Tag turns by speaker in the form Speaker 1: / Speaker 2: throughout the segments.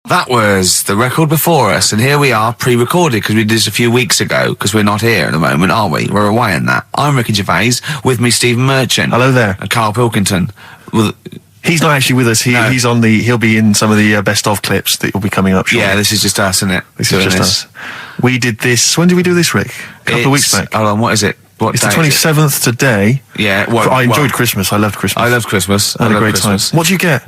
Speaker 1: That was the record before us, and here we are, pre-recorded, because we did this a few weeks ago, because we're not here at the moment, are we? We're away in that. I'm Ricky Gervais, with me Stephen Merchant.
Speaker 2: Hello there.
Speaker 1: And Karl Pilkington. Well,
Speaker 2: he's not actually with us. He'll be in some of the best of clips that will be coming up shortly.
Speaker 1: Yeah, this is just us, isn't it?
Speaker 2: This is just us. We did this, when did we do this, Rick? A couple of weeks back.
Speaker 1: Hold on, what is it?
Speaker 2: It's the 27th today.
Speaker 1: Yeah.
Speaker 2: I enjoyed Christmas. I loved Christmas.
Speaker 1: I loved Christmas.
Speaker 2: I had a great time. What did you get?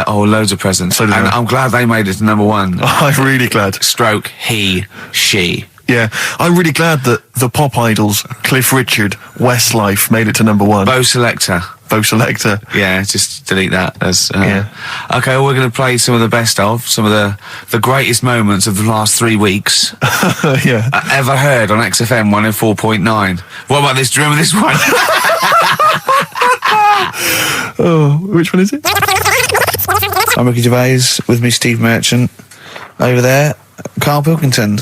Speaker 1: Loads of presents.
Speaker 2: So did
Speaker 1: and
Speaker 2: I.
Speaker 1: I'm glad they made it to number one.
Speaker 2: I'm really glad.
Speaker 1: Stroke, he, she.
Speaker 2: Yeah, I'm really glad that the pop idols, Cliff Richard, Westlife, made it to number one.
Speaker 1: Bo Selector. Yeah, just delete that. Okay, well, we're going to play some of the best of, some of the greatest moments of the last 3 weeks.
Speaker 2: Yeah.
Speaker 1: Ever heard on XFM 104.9. What about this? Do you remember this one?
Speaker 2: Oh, which one is it?
Speaker 1: I'm Ricky Gervais, with me Steve Merchant. Over there, Karl Pilkington.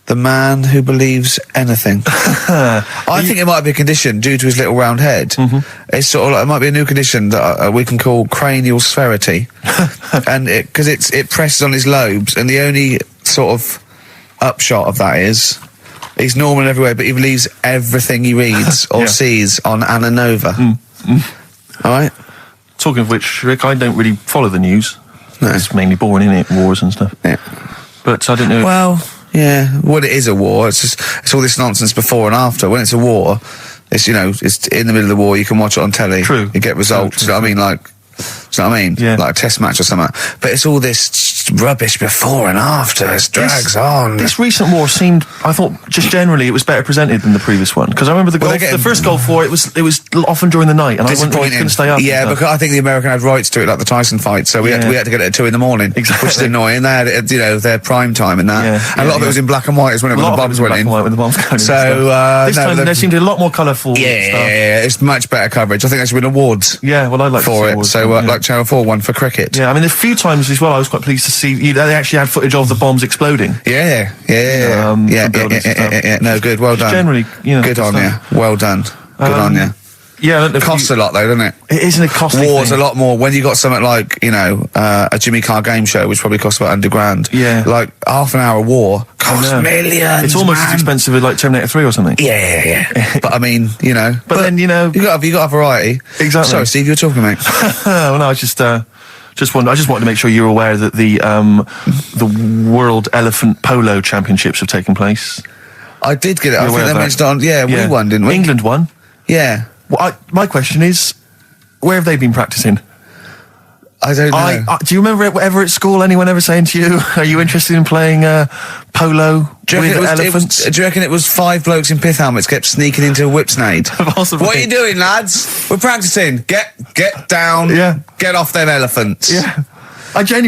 Speaker 1: The man who believes anything. I think it might be a condition due to his little round head. Mm-hmm. It's sort of like, it might be a new condition that we can call cranial spherity. And because it presses on his lobes, and the only sort of upshot of that is he's normal in every way, but he believes everything he reads or sees on Anna Nova. All right?
Speaker 2: Talking of which, Rick, I don't really follow the news.
Speaker 1: No.
Speaker 2: It's mainly boring, isn't it? Wars and stuff.
Speaker 1: Yeah.
Speaker 2: But I don't know.
Speaker 1: Well, yeah. Well, it is a war. It's all this nonsense before and after. When it's a war, it's it's in the middle of the war. You can watch it on telly.
Speaker 2: True.
Speaker 1: You get results.
Speaker 2: True.
Speaker 1: You know what I mean? Like, do you know what I mean?
Speaker 2: Yeah.
Speaker 1: Like a test match or something. But it's all this rubbish before and after. It drags on.
Speaker 2: This recent war seemed, I thought, just generally, it was better presented than the previous one. Because I remember the first Gulf War, it was often during the night, and I couldn't stay up.
Speaker 1: Yeah, because I think the American had rights to it, like the Tyson fight, so we had to get it at 2 a.m,
Speaker 2: exactly.
Speaker 1: which is annoying. They had their prime time in that. And a lot of it was in black and white as when the bombs went in.
Speaker 2: Black and white when the bombs going in.
Speaker 1: So
Speaker 2: this time there seemed to be a lot more colourful stuff.
Speaker 1: Yeah, it's much better coverage. I think there should win awards.
Speaker 2: Yeah, well, I'd like
Speaker 1: for
Speaker 2: to see
Speaker 1: it.
Speaker 2: awards
Speaker 1: So like Channel 4 won for cricket.
Speaker 2: Yeah, I mean, a few times as well, I was quite pleased to see they actually had footage of the bombs exploding.
Speaker 1: Yeah. No, good. Well done.
Speaker 2: Generally,
Speaker 1: good on you. Well done. Good on you.
Speaker 2: Yeah,
Speaker 1: it costs a lot though, doesn't it?
Speaker 2: It isn't a costly
Speaker 1: War's
Speaker 2: thing.
Speaker 1: a lot more when you got something like a Jimmy Carr game show, which probably costs about £100.
Speaker 2: Yeah,
Speaker 1: like half an hour war costs millions.
Speaker 2: It's almost as expensive as like Terminator 3 or something.
Speaker 1: Yeah. But I mean, But then
Speaker 2: you
Speaker 1: got to have variety.
Speaker 2: Exactly.
Speaker 1: Sorry, Steve, you were talking, mate.
Speaker 2: Well, no, I just wanted to make sure you're aware that the World Elephant Polo Championships have taken place.
Speaker 1: I did get it. I think they mentioned it on. Yeah, we won, didn't we?
Speaker 2: England won.
Speaker 1: Yeah.
Speaker 2: Well, my question is, where have they been practicing?
Speaker 1: I don't know.
Speaker 2: Do you remember ever at school anyone ever saying to you, "Are you interested in playing polo with elephants?"
Speaker 1: Do you reckon it was 5 blokes in pith helmets kept sneaking into a whipsnade?
Speaker 2: Possibly.
Speaker 1: What are you doing, lads? We're practicing. Get down.
Speaker 2: Yeah.
Speaker 1: Get off them elephants.
Speaker 2: Yeah. I didn't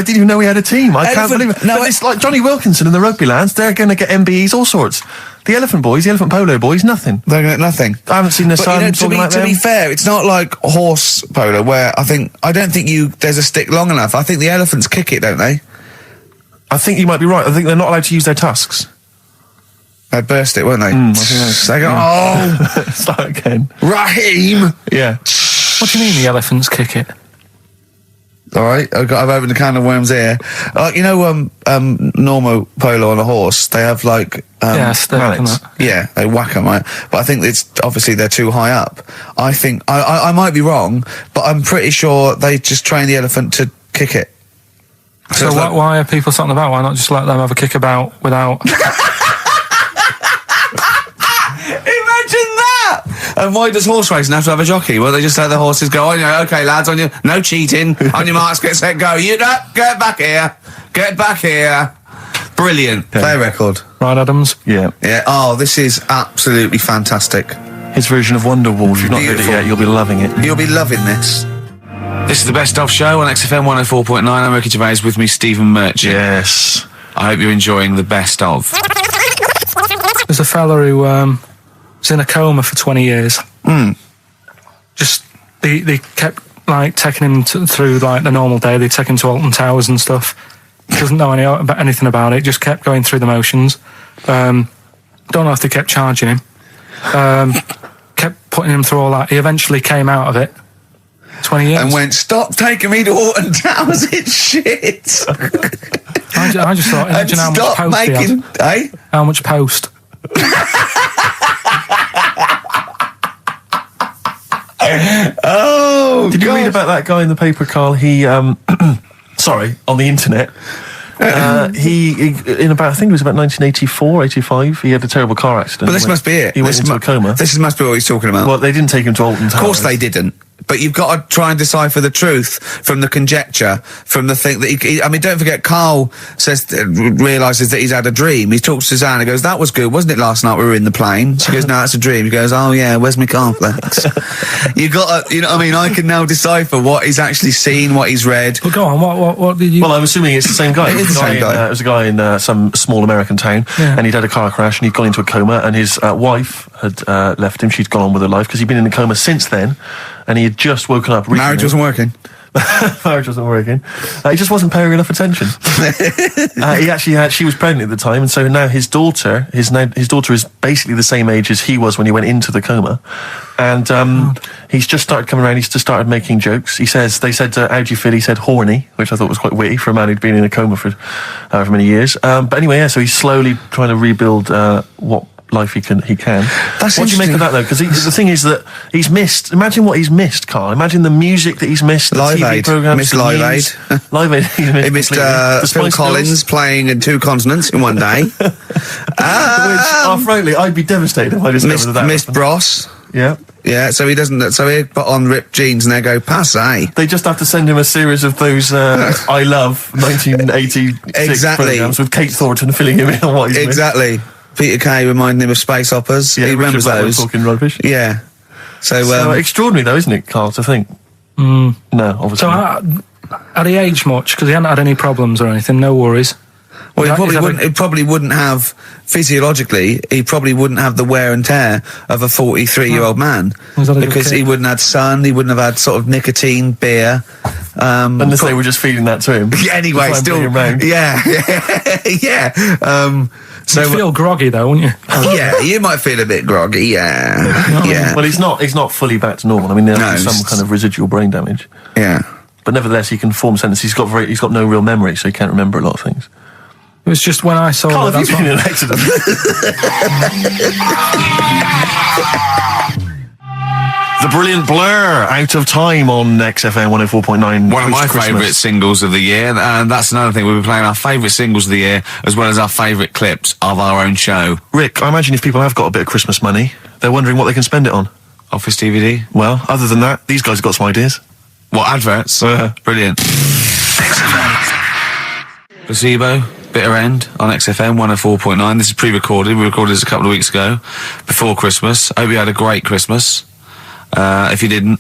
Speaker 2: even know we had a team. I can't believe it. No, it's like Johnny Wilkinson and the rugby lads. They're going to get MBEs, all sorts. The elephant polo boys, nothing.
Speaker 1: They're going to get nothing.
Speaker 2: I haven't seen the sun talking like them.
Speaker 1: To be fair, it's not like horse polo where I don't think there's a stick long enough. I think the elephants kick it, don't they?
Speaker 2: I think you might be right. I think they're not allowed to use their tusks.
Speaker 1: They burst it, weren't they?
Speaker 2: I think
Speaker 1: they go,
Speaker 2: start again.
Speaker 1: Raheem!
Speaker 2: Yeah.
Speaker 3: What do you mean the elephants kick it?
Speaker 1: All right, I've opened a can of worms here. Normal polo on a horse, they have like mallets. Yeah, they whack them, right? But I think it's obviously they're too high up. I think I might be wrong, but I'm pretty sure they just train the elephant to kick it.
Speaker 3: So why are people something about? Why not just let them have a kick about without?
Speaker 1: Imagine that! And why does horse racing have to have a jockey? Well, they just let the horses go on. Okay, lads, no cheating. On your marks, get set, go. Get back here. Get back here. Brilliant. Yeah. Play record.
Speaker 3: Right, Adams?
Speaker 2: Yeah.
Speaker 1: Yeah. Oh, this is absolutely fantastic.
Speaker 2: His version of Wonderwall. If you've not heard it yet, you'll be loving it.
Speaker 1: You'll be loving this. This is the Best Of Show on XFM 104.9. I'm Ricky Gervais, with me Stephen Merchant.
Speaker 2: Yes.
Speaker 1: I hope you're enjoying the Best Of.
Speaker 3: There's a fella who was in a coma for 20 years. Just they kept like taking him through like the normal day. They take him to Alton Towers and stuff. He doesn't know anything about it. Just kept going through the motions. Don't know if they kept charging him. Kept putting him through all that. He eventually came out of it. 20 years.
Speaker 1: And went, stop taking me to Alton Towers, it's shit.
Speaker 3: I just thought, imagine how much post he had.
Speaker 1: Eh?
Speaker 3: How much post?
Speaker 1: Oh,
Speaker 2: Did you read about that guy in the paper, Carl? He, sorry, on the internet. He in about, I think it was about 1984, 85, he had a terrible car accident.
Speaker 1: But this must be it.
Speaker 2: He went into a coma.
Speaker 1: This must be what he's talking about.
Speaker 2: Well, they didn't take him to Alton Towers.
Speaker 1: Of course they didn't. But you've got to try and decipher the truth from the conjecture, from the thing that I mean, don't forget, Carl realises that he's had a dream. He talks to Susanna and goes, that was good, wasn't it, last night we were in the plane? She goes, no, that's a dream. He goes, oh yeah, where's my cornflakes? You got to, you know what I mean? I can now decipher what he's actually seen, what he's read.
Speaker 3: Well, go on, what did you...
Speaker 2: Well, I'm assuming it's the same guy.
Speaker 1: It is the same guy.
Speaker 2: It was a guy in some small American town, and he'd had a car crash, and he'd gone into a coma, and his wife had left him. She'd gone on with her life, because he'd been in a coma since then, and he had just woken up recently.
Speaker 1: Marriage wasn't working.
Speaker 2: Marriage wasn't working. He just wasn't paying enough attention. He actually had, she was pregnant at the time, and so now his daughter is basically the same age as he was when he went into the coma, and he's just started coming around. He's just started making jokes. They said, how do you feel? He said horny, which I thought was quite witty for a man who'd been in a coma for however many years. But anyway, yeah, so he's slowly trying to rebuild what life he can.
Speaker 1: That's
Speaker 2: what do you make of that, though? Because the thing is that he's missed. Imagine what he's missed, Carl. Imagine the music that he's missed. The
Speaker 1: Live
Speaker 2: TV
Speaker 1: Aid.
Speaker 2: programs,
Speaker 1: Missed
Speaker 2: the
Speaker 1: Live
Speaker 2: news.
Speaker 1: Aid.
Speaker 2: Live Aid.
Speaker 1: He missed Phil Collins playing in 2 continents in one day.
Speaker 2: Which, frankly, I'd be devastated if I discovered that.
Speaker 1: Missed Bros.
Speaker 2: Yeah.
Speaker 1: Yeah, so he doesn't. So he put on ripped jeans and they go passe.
Speaker 2: They just have to send him a series of those I Love 1986
Speaker 1: Exactly.
Speaker 2: programs with Kate Thornton filling him in on what he's missed.
Speaker 1: Exactly. Peter Kay reminding him of space operas.
Speaker 2: Yeah,
Speaker 1: he remembers
Speaker 2: Richard Blackwood
Speaker 1: those.
Speaker 2: talking rubbish.
Speaker 1: Yeah. So
Speaker 2: extraordinary, though, isn't it, Carl, to think? No, obviously.
Speaker 3: So had he aged much? Because he hadn't had any problems or anything, no worries.
Speaker 1: well, he probably wouldn't have, physiologically, he probably wouldn't have the wear and tear of a 43-year-old man. Because he wouldn't have had sun, he wouldn't have had sort of nicotine, beer.
Speaker 2: Unless they were just feeding that to him.
Speaker 1: Anyway, still. Yeah. So
Speaker 3: you'd feel groggy though, wouldn't you?
Speaker 1: Yeah, you might feel a bit groggy. Yeah.
Speaker 2: Well, he's not fully back to normal. I mean, there's some kind of residual brain damage.
Speaker 1: Yeah. But
Speaker 2: nevertheless, he can form sentences. He's got no real memory, so he can't remember a lot of things.
Speaker 3: It was just when I saw
Speaker 2: Carl,
Speaker 3: that.
Speaker 2: have you been in an accident? The brilliant Blur, Out of Time on XFM 104.9.
Speaker 4: One of my favourite singles of the year, and that's another thing. We'll be playing our favourite singles of the year, as well as our favourite clips of our own show.
Speaker 2: Rick, I imagine if people have got a bit of Christmas money, they're wondering what they can spend it on.
Speaker 4: Office DVD?
Speaker 2: Well, other than that, these guys have got some ideas.
Speaker 4: What, adverts? Brilliant. Placebo, Bitter End on XFM 104.9. This is pre-recorded. We recorded this a couple of weeks ago, before Christmas. Hope you had a great Christmas. If you didn't,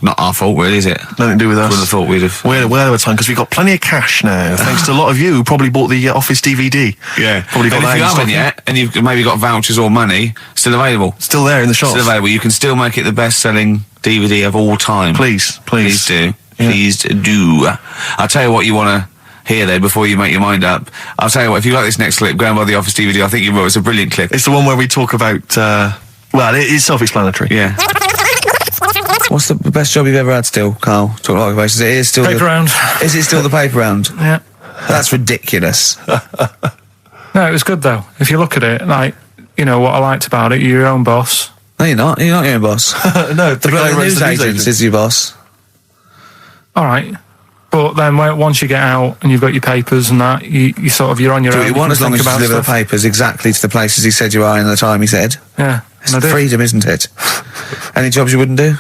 Speaker 4: not our fault, really, is it?
Speaker 2: Nothing to do with us.
Speaker 4: Would have thought we'd have.
Speaker 2: We're well over time because we've got plenty of cash now, thanks to a lot of you who probably bought the Office DVD.
Speaker 4: Yeah.
Speaker 2: Probably got
Speaker 4: And
Speaker 2: that
Speaker 4: if you
Speaker 2: in
Speaker 4: haven't
Speaker 2: stock.
Speaker 4: yet, and you've maybe got vouchers or money, still available.
Speaker 2: Still there in the shops.
Speaker 4: Still available. You can still make it the best-selling DVD of all time.
Speaker 2: Please.
Speaker 4: Please do.
Speaker 2: Yeah.
Speaker 4: Please do. I'll tell you what you want to hear, though, before you make your mind up. I'll tell you what, if you like this next clip, go and buy the Office DVD. I think you will. It's a brilliant clip.
Speaker 2: It's the one where we talk about, well, it is self-explanatory.
Speaker 4: Yeah.
Speaker 1: what's the best job you've ever had still, Carl? Talk like basis. It is still
Speaker 3: Paper round.
Speaker 1: Is it still the paper round?
Speaker 3: Yeah.
Speaker 1: That's ridiculous.
Speaker 3: No, it was good though. If you look at it, like, you know, what I liked about it, you're your own boss.
Speaker 1: No, you're not. You're not your own boss.
Speaker 2: No, the guy
Speaker 1: The
Speaker 2: who runs
Speaker 1: news
Speaker 2: the news
Speaker 1: agent is your boss.
Speaker 3: All right. But then once you get out and you've got your papers and that, you sort of, you're on your
Speaker 1: Do
Speaker 3: own.
Speaker 1: what you want as long as you deliver the papers exactly to the places he said you are in the time he said.
Speaker 3: Yeah.
Speaker 1: It's freedom, isn't it? Any jobs you wouldn't do?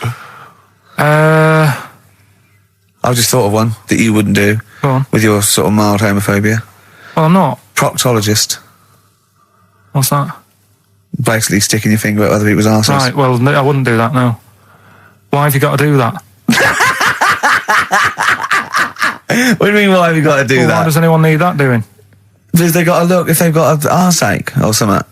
Speaker 1: I've just thought of one that you wouldn't do.
Speaker 3: Go on.
Speaker 1: With your sort of mild homophobia.
Speaker 3: Well, I'm not.
Speaker 1: Proctologist.
Speaker 3: What's that?
Speaker 1: Basically sticking your finger at other people's arses.
Speaker 3: Right, well, no, I wouldn't do that, no. Why have you got to do that?
Speaker 1: What do you mean, why have you got to do
Speaker 3: Why
Speaker 1: that?
Speaker 3: does anyone need that doing?
Speaker 1: Because they got to look if they've got an arseache or something.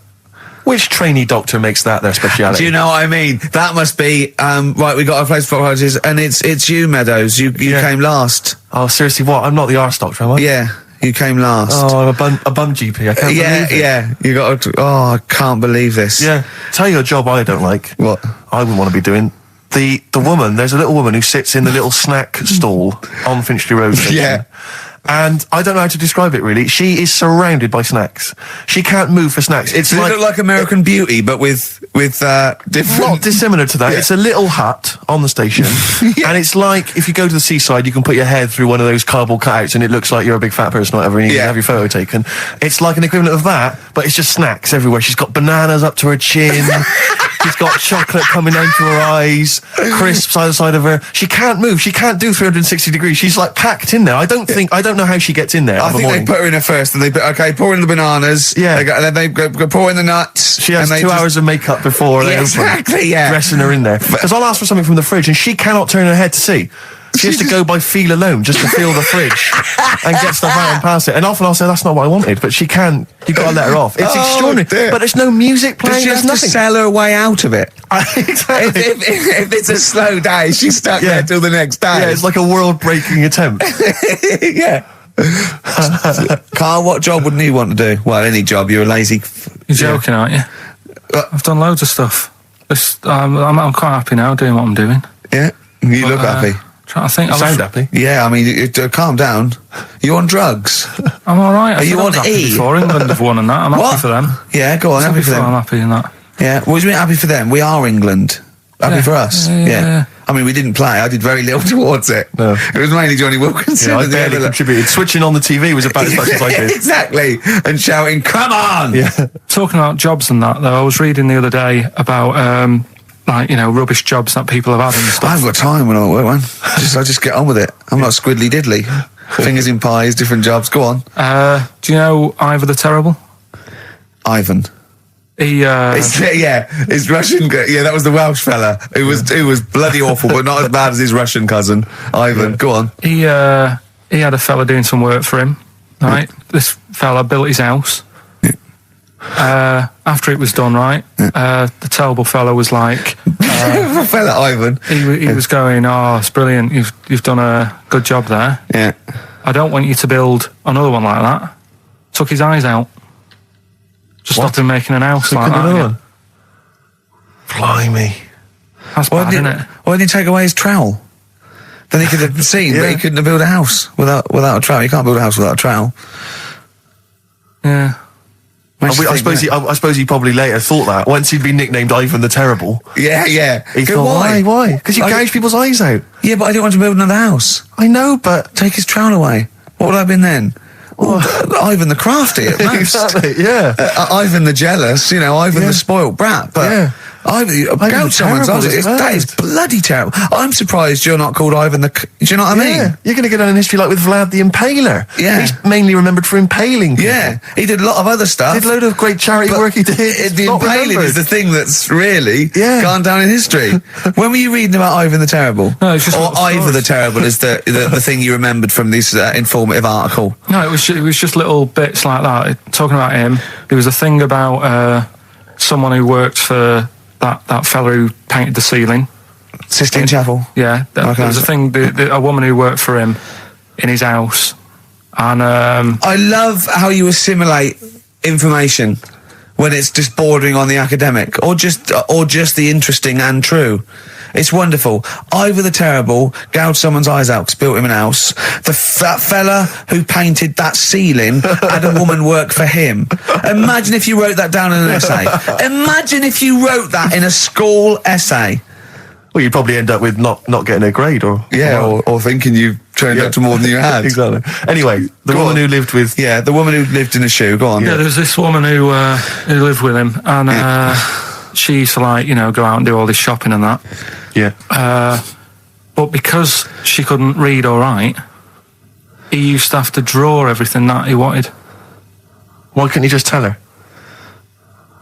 Speaker 2: Which trainee doctor makes that their speciality?
Speaker 1: Do you know what I mean? That must be, right, we got a place for proctologists, and it's you, Meadows. You came last.
Speaker 2: Oh, seriously, what? I'm not the arse doctor, am I?
Speaker 1: Yeah, you came last.
Speaker 2: Oh, I'm a bum GP. I can't believe it.
Speaker 1: Yeah, you got to, I can't believe this.
Speaker 2: Yeah. Tell you a job I don't like.
Speaker 1: What?
Speaker 2: I wouldn't want to be doing the woman, there's a little woman who sits in the little snack stall on Finchley Road station.
Speaker 1: Yeah.
Speaker 2: And I don't know how to describe it really. She is surrounded by snacks. She can't move for snacks. It's
Speaker 1: Does it look like American Beauty, but with different...
Speaker 2: not dissimilar to that.
Speaker 1: Yeah.
Speaker 2: It's a little hut on the station. And it's like, if you go to the seaside, you can put your head through one of those cardboard cutouts and it looks like you're a big fat person or whatever, and you can have your photo taken. It's like an equivalent of that, but it's just snacks everywhere. She's got bananas up to her chin. She's got chocolate coming down to her eyes, crisps either side of her. She can't move. She can't do 360 degrees. She's like packed in there. I don't know how she gets in there.
Speaker 1: I think they put her in there first, and they put, pour in the bananas.
Speaker 2: Yeah.
Speaker 1: And then they go pour in the nuts.
Speaker 2: She has
Speaker 1: and
Speaker 2: 2 hours of makeup before they
Speaker 1: exactly,
Speaker 2: open, dressing her in there. Because I'll ask for something from the fridge, and she cannot turn her head to see. She has to go by feel alone, just to feel the fridge and get stuff out and pass it. And often I'll say, that's not what I wanted, but she can. You've got to let her off. It's extraordinary.
Speaker 1: Dear.
Speaker 2: But there's no music playing.
Speaker 1: Does she have
Speaker 2: there's
Speaker 1: to
Speaker 2: nothing.
Speaker 1: sell her way out of it?
Speaker 2: Exactly.
Speaker 1: If it's a slow day, she's stuck there till the next day.
Speaker 2: Yeah, it's like a world-breaking attempt.
Speaker 1: Yeah. Carl, what job wouldn't you want to do? Well, any job. You're a lazy...
Speaker 3: You're joking, aren't you? I've done loads of stuff. I'm quite happy now doing what I'm doing.
Speaker 1: Yeah? You look happy.
Speaker 3: Trying to think.
Speaker 2: You sound happy.
Speaker 1: Yeah, I mean, calm down. You on drugs?
Speaker 3: I'm all right.
Speaker 1: Are you on E?
Speaker 3: Before England have won and that. I'm happy for them.
Speaker 1: Yeah, go on, happy for them.
Speaker 3: I'm happy in that.
Speaker 1: Yeah, what do you mean happy for them? We are England. Happy for us.
Speaker 3: Yeah.
Speaker 1: I mean, we didn't play. I did very little towards it.
Speaker 2: No.
Speaker 1: It was mainly Johnny Wilkinson.
Speaker 2: Yeah, I barely contributed. Switching on the TV was about as much as I did.
Speaker 1: Exactly. And shouting, come on!
Speaker 2: Yeah.
Speaker 3: Talking about jobs and that, though, I was reading the other day about, rubbish jobs that people have had and stuff.
Speaker 1: I haven't got time when I'm at work, man. I just get on with it. I'm not squiddly diddly. Fingers in pies, different jobs. Go on.
Speaker 3: Do you know Ivor the Terrible?
Speaker 1: Ivan. It's Russian. Yeah, that was the Welsh fella. It was bloody awful, but not as bad as his Russian cousin, Ivan. Go on.
Speaker 3: He had a fella doing some work for him, right? This fella built his house. After it was done, right, the terrible fella was like...
Speaker 1: fella Ivan.
Speaker 3: He was going, it's brilliant, you've done a good job there.
Speaker 1: Yeah.
Speaker 3: I don't want you to build another one like that. Took his eyes out. Just stopped him making an house like that.
Speaker 2: One. Blimey.
Speaker 3: That's bad, isn't it?
Speaker 1: Why didn't he take away his trowel? Then he could have seen, but he couldn't have built a house without a trowel. You can't build a house without a trowel.
Speaker 3: Yeah.
Speaker 2: I suppose he probably later thought that once he'd been nicknamed Ivan the Terrible.
Speaker 1: Yeah.
Speaker 2: He thought, why? Because you gouge people's eyes out.
Speaker 1: Yeah, but I didn't want to build another house.
Speaker 2: I know, but
Speaker 1: take his trowel away. What would I have been then? Ivan the crafty at most.
Speaker 2: Exactly, yeah.
Speaker 1: Ivan the jealous, Ivan the spoilt brat. But Ivan, gouge someone's eyes. That is bloody terrible. I'm surprised you're not called Ivan the... Do you know what I mean?
Speaker 2: You're going to go down in history like with Vlad the Impaler.
Speaker 1: Yeah.
Speaker 2: He's mainly remembered for impaling people.
Speaker 1: Yeah, he did a lot of other stuff.
Speaker 2: Did a load of great charity work he did.
Speaker 1: The impaling is the thing that's really gone down in history. When were you reading about Ivan the Terrible?
Speaker 3: No, it's just
Speaker 1: or Ivor the Terrible is the thing you remembered from this informative article?
Speaker 3: No, it was just little bits like that. Talking about him, there was a thing about someone who worked for that fella who painted the ceiling.
Speaker 1: Sistine Chapel.
Speaker 3: Yeah, there was a thing. A woman who worked for him in his house, and
Speaker 1: I love how you assimilate information when it's just bordering on the academic, or just the interesting and true. It's wonderful. Ivor the Terrible gouged someone's eyes out 'cause built him an house. That fella who painted that ceiling had a woman work for him. Imagine if you wrote that down in an essay. Imagine if you wrote that in a school essay.
Speaker 2: Well, you'd probably end up with not getting a grade, or
Speaker 1: thinking you turned up to more than you had.
Speaker 2: Exactly. Anyway, the woman who lived with
Speaker 1: the woman who lived in a shoe. Go on.
Speaker 3: Yeah, there was this woman who lived with him, and she used to go out and do all this shopping and that.
Speaker 2: Yeah.
Speaker 3: But because she couldn't read or write, he used to have to draw everything that he wanted.
Speaker 2: Why couldn't he just tell her?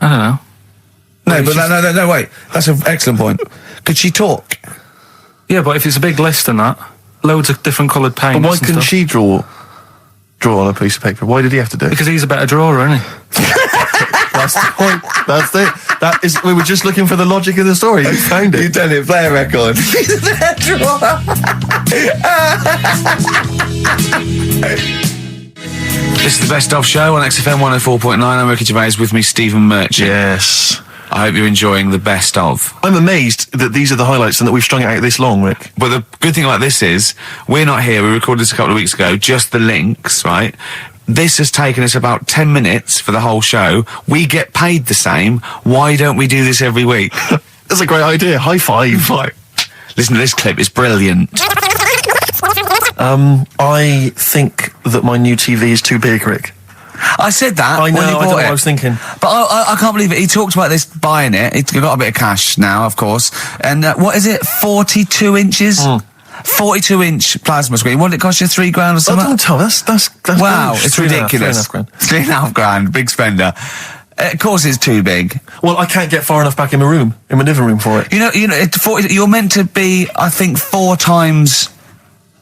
Speaker 3: I don't know.
Speaker 1: No, wait. That's an excellent point. Could she talk?
Speaker 3: Yeah, but if it's a big list and that, loads of different coloured paints.
Speaker 2: But why couldn't she draw on a piece of paper? Why did he have to do it?
Speaker 3: Because he's a better drawer, isn't he?
Speaker 2: That's the point. That's it. We were just looking for the logic of the story. You found it.
Speaker 1: You've done it. Play a record. He's a better drawer.
Speaker 4: This is the Best Of Show on XFM 104.9. I'm Ricky Gervais, with me, Stephen Merchant.
Speaker 2: Yes.
Speaker 4: I hope you're enjoying the best of.
Speaker 2: I'm amazed that these are the highlights and that we've strung it out this long, Rick.
Speaker 4: But the good thing about this is, we're not here, we recorded this a couple of weeks ago, just the links, right? This has taken us about 10 minutes for the whole show. We get paid the same. Why don't we do this every week?
Speaker 2: That's a great idea. High five.
Speaker 4: Listen to this clip, it's brilliant.
Speaker 2: I think that my new TV is too big, Rick.
Speaker 4: I said that
Speaker 2: I know,
Speaker 4: when he
Speaker 2: I
Speaker 4: bought
Speaker 2: don't know
Speaker 4: it.
Speaker 2: what I was thinking.
Speaker 4: But I can't believe it. He talked about this buying it. He's got a bit of cash now, of course. And what is it? 42 inches? 42-inch plasma screen. What did it cost you? $3 grand or something?
Speaker 2: Don't tell me. That's
Speaker 4: Wow,
Speaker 2: gross.
Speaker 4: it's
Speaker 2: 3.5
Speaker 4: ridiculous.
Speaker 2: grand.
Speaker 4: $3.5 grand, big spender. Of course, it's too big.
Speaker 2: Well, I can't get far enough back in my room, in my living room for it.
Speaker 4: You know, you're meant to be, I think, 4 times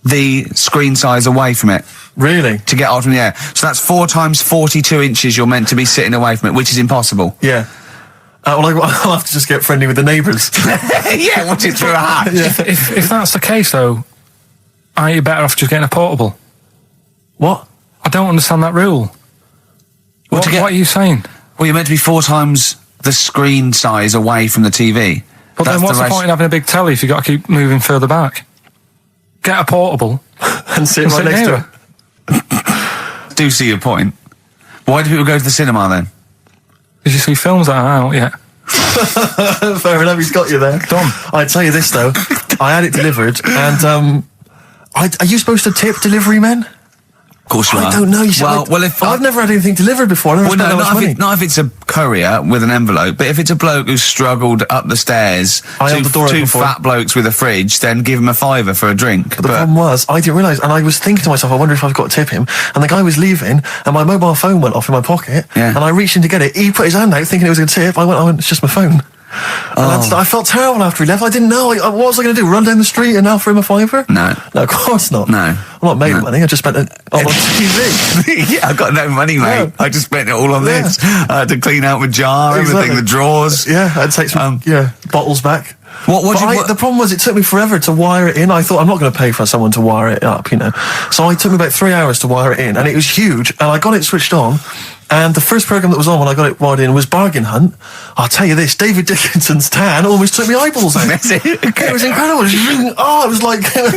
Speaker 4: the screen size away from it
Speaker 2: Really?
Speaker 4: to get out from the air. So that's 4 times 42 inches you're meant to be sitting away from it, which is impossible.
Speaker 2: Yeah. Well, I'll have to just get friendly with the neighbours.
Speaker 4: Yeah, watch it through a hatch.
Speaker 3: If that's the case, though, aren't you better off just getting a portable?
Speaker 2: What?
Speaker 3: I don't understand that rule. What are you saying?
Speaker 4: Well, you're meant to be 4 times the screen size away from the TV.
Speaker 3: But then what's the point in having a big telly if you've got to keep moving further back? Get a portable
Speaker 2: And sit right next to it.
Speaker 4: Do see your point. Why do people go to the cinema then?
Speaker 3: Did you see films that are out yet?
Speaker 2: Fair enough, he's got you there.
Speaker 3: Done.
Speaker 2: I'd tell you this, though. I had it delivered, and are you supposed to tip delivery men?
Speaker 4: Of course you are.
Speaker 2: I don't know. You see,
Speaker 4: if
Speaker 2: I've never had anything delivered before. I never spent that much money.
Speaker 4: not if it's a courier with an envelope, but if it's a bloke who's struggled up the stairs,
Speaker 2: I held the door
Speaker 4: two
Speaker 2: open for
Speaker 4: fat blokes with a fridge, then give him a £5 for a drink.
Speaker 2: But the problem was, I didn't realise, and I was thinking to myself, I wonder if I've got to tip him. And the guy was leaving, and my mobile phone went off in my pocket,
Speaker 4: Yeah.
Speaker 2: and I reached in to get it. He put his hand out thinking it was a tip. I went, it's just my phone. And I felt terrible after he left. I didn't know. What was I going to do? Run down the street and offer him a £5?
Speaker 4: No,
Speaker 2: of course not.
Speaker 4: No.
Speaker 2: I'm not made of money. I just spent it on TV.
Speaker 4: Yeah, I've got no money, mate.
Speaker 2: Yeah.
Speaker 4: I just spent it all on this. I had to clean out my jar, everything, the drawers.
Speaker 2: Yeah, I'd take some bottles back. The problem was, it took me forever to wire it in. I thought, I'm not going to pay for someone to wire it up, you know. So it took me about 3 hours to wire it in, and it was huge. And I got it switched on, and the first program that was on when I got it wired in was Bargain Hunt. I'll tell you this, David Dickinson's tan almost took me eyeballs out. It was incredible. It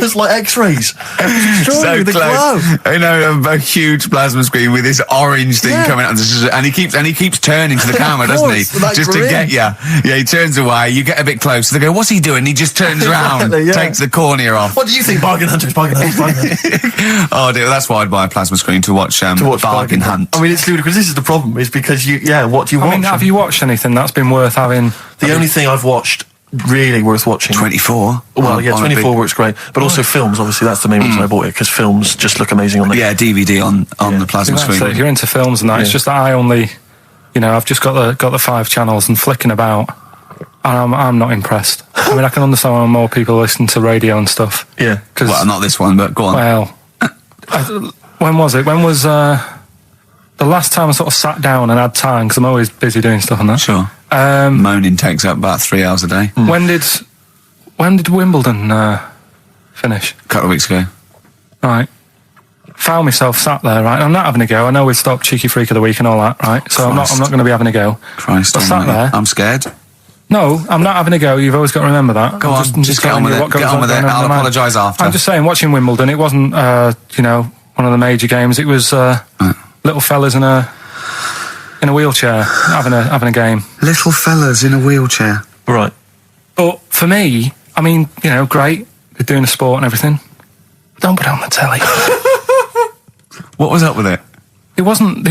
Speaker 2: was like X-rays.
Speaker 4: So
Speaker 2: the
Speaker 4: close.
Speaker 2: glow.
Speaker 4: You know, a huge plasma screen with this orange thing coming out, and he keeps turning to the camera, doesn't he? Just to get you. Yeah, he turns away. You get a bit closer. They go, "What's he doing?" He just turns around, takes the cornea off.
Speaker 2: What do you think, Bargain Hunters? Bargain Hunters.
Speaker 4: Oh dear, that's why I'd buy a plasma screen to watch Bargain Hunt.
Speaker 2: I mean, it's ludicrous. This is the problem, is because what do you watch?
Speaker 3: I mean, have you watched anything that's been worth having?
Speaker 2: The only thing I've watched really worth watching.
Speaker 4: 24.
Speaker 2: Well, 24 works great, but also films. Obviously, that's the main reason I bought it, because films just look amazing on the
Speaker 4: DVD on the plasma screen.
Speaker 3: If you're into films and that, it's just that I only, I've just got the 5 channels and flicking about, and I'm not impressed. I mean, I can understand why more people listen to radio and stuff.
Speaker 2: Yeah.
Speaker 4: Well, not this one, but go on.
Speaker 3: Well, when was it? When was the last time I sort of sat down and had time, because I'm always busy doing stuff and that.
Speaker 4: Sure. Moaning takes up about 3 hours a day.
Speaker 3: When did Wimbledon finish?
Speaker 4: A couple of weeks ago.
Speaker 3: Right. Found myself sat there, right? I'm not having a go. I know we stopped Cheeky Freak of the Week and all that, right? So I'm not going to be having a go.
Speaker 4: Christ,
Speaker 3: I sat there.
Speaker 4: I'm scared.
Speaker 3: No, I'm not having a go. You've always got to remember that.
Speaker 4: Go on, just get on with it. Get on with it. I'll apologise after.
Speaker 3: I'm just saying, watching Wimbledon, it wasn't, one of the major games. It was little fellas in a wheelchair having a game.
Speaker 4: Little fellas in a wheelchair.
Speaker 2: Right.
Speaker 3: But for me, I mean, great. They're doing a sport and everything. Don't put it on the telly.
Speaker 4: What was up with it?
Speaker 3: There wasn't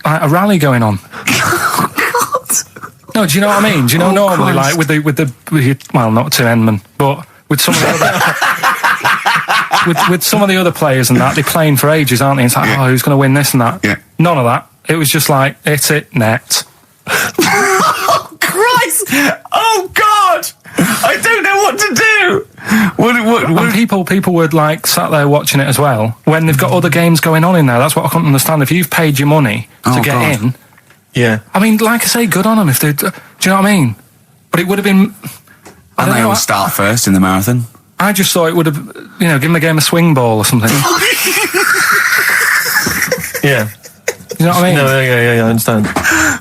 Speaker 3: like a rally going on. No, do you know what I mean? Do you know normally,
Speaker 4: Christ.
Speaker 3: like with the well, not to Endman, but with some of the other with some of the other players and that, they're playing for ages, aren't they? It's like, who's going to win this and that?
Speaker 4: Yeah.
Speaker 3: None of that. It was just like, hit it, net.
Speaker 4: Oh Christ! Oh God! I don't know what to do.
Speaker 3: And people would like sat there watching it as well when they've got other games going on in there. That's what I couldn't understand. If you've paid your money to get in.
Speaker 2: Yeah.
Speaker 3: I mean, like I say, good on them if they. Do you know what I mean? But it would have been.
Speaker 4: And they all start first in the marathon.
Speaker 3: I just thought it would have, give them a game of swing ball or something.
Speaker 2: Yeah.
Speaker 3: You know what I mean?
Speaker 2: No, yeah, I understand.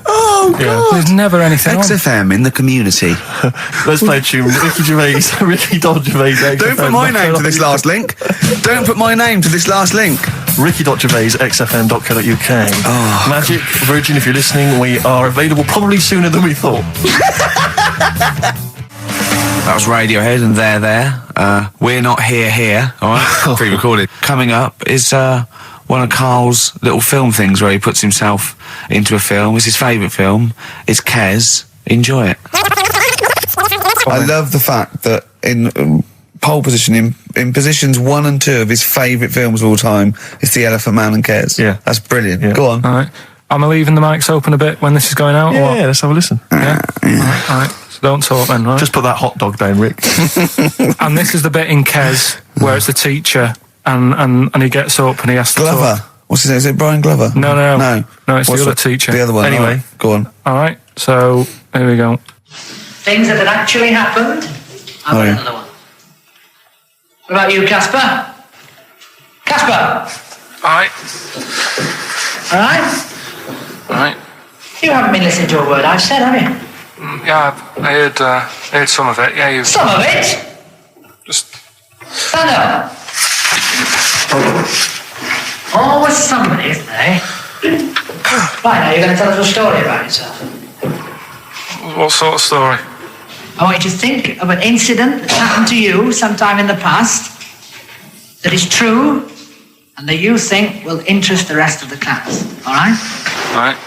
Speaker 4: Oh
Speaker 1: Oh, God.
Speaker 3: There's never anything on.
Speaker 1: XFM in the community.
Speaker 2: Let's play a tune. Ricky Gervais, Ricky Gervais.
Speaker 1: Don't put my name to this last link. Don't put my name to this last link.
Speaker 2: Ricky.Gervais, xfm.co.uk.
Speaker 1: Oh.
Speaker 2: Magic, Virgin, if you're listening, we are available probably sooner than we thought.
Speaker 4: That was Radiohead and There. We're Not Here, alright? Pre-recorded. Coming up is one of Carl's little film things where he puts himself into a film. It's his favourite film. It's Kes. Enjoy it. I love the fact that in pole position, in positions 1 and 2 of his favourite films of all time, it's The Elephant Man and Kes.
Speaker 2: Yeah.
Speaker 1: That's brilliant.
Speaker 2: Yeah.
Speaker 1: Go on.
Speaker 3: All right. Am I leaving the mics open a bit when this is going out? or what?
Speaker 2: Yeah, let's have a listen.
Speaker 3: Yeah. All right. So don't talk then, right?
Speaker 2: Just put that hot dog down, Rick.
Speaker 3: And this is the bit in Kes where it's the teacher and he gets up and he has to
Speaker 1: Glover.
Speaker 3: talk.
Speaker 1: What's his name? Is it Brian Glover?
Speaker 3: No, it's
Speaker 1: What's
Speaker 3: the other teacher.
Speaker 1: The other one.
Speaker 2: Anyway.
Speaker 1: All right, go on.
Speaker 3: All right. So here we go.
Speaker 5: Things that had actually happened. I've got another one. What about you, Casper? Casper!
Speaker 3: All right.
Speaker 5: All right?
Speaker 3: All right.
Speaker 5: You haven't been listening to a word I've said, have you?
Speaker 3: Yeah, I heard some of it. Yeah, you
Speaker 5: Some of it?
Speaker 3: just.
Speaker 5: Stand up. Always somebody, isn't there? Right, now you're going to tell us a story about yourself.
Speaker 3: What sort of story?
Speaker 5: I want you to think of an incident that happened to you sometime in the past that is true and that you think will interest the rest of the class. All right?
Speaker 3: Right.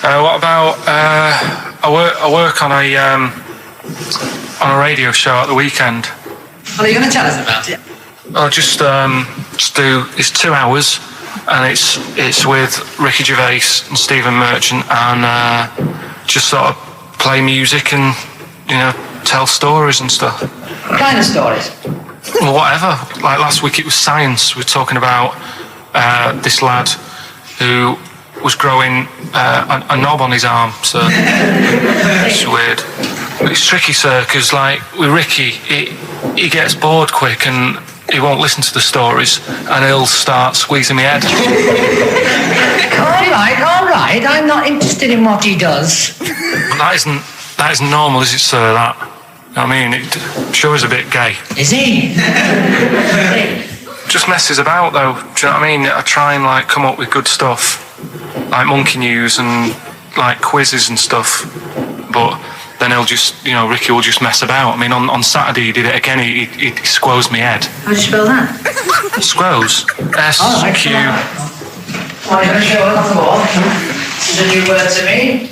Speaker 3: What about I work on a radio show at the weekend.
Speaker 5: Well, are you going to tell us about it?
Speaker 3: I'll just do. It's 2 hours, and it's with Ricky Gervais and Stephen Merchant, and just sort of play music and tell stories and stuff.
Speaker 5: What kind of stories?
Speaker 3: Well, whatever. Like last week, it was science. We were talking about this lad who was growing a knob on his arm. So it's weird. But it's tricky, sir, because like with Ricky, he gets bored quick and he won't listen to the stories, and he'll start squeezing my head.
Speaker 5: All right. I'm not interested in what he does.
Speaker 3: That isn't normal, is it, sir? That. I mean, it sure is a bit gay.
Speaker 5: Is he?
Speaker 3: Just messes about, though. Do you know what I mean? I try and like come up with good stuff, like monkey news and like quizzes and stuff. But then he'll just, Ricky will just mess about. I mean, on Saturday he did it again. He squoze me head.
Speaker 5: How do you spell that?
Speaker 3: Squoze. S-Q.
Speaker 5: What are you going to show us on the wall? This is a new word to me.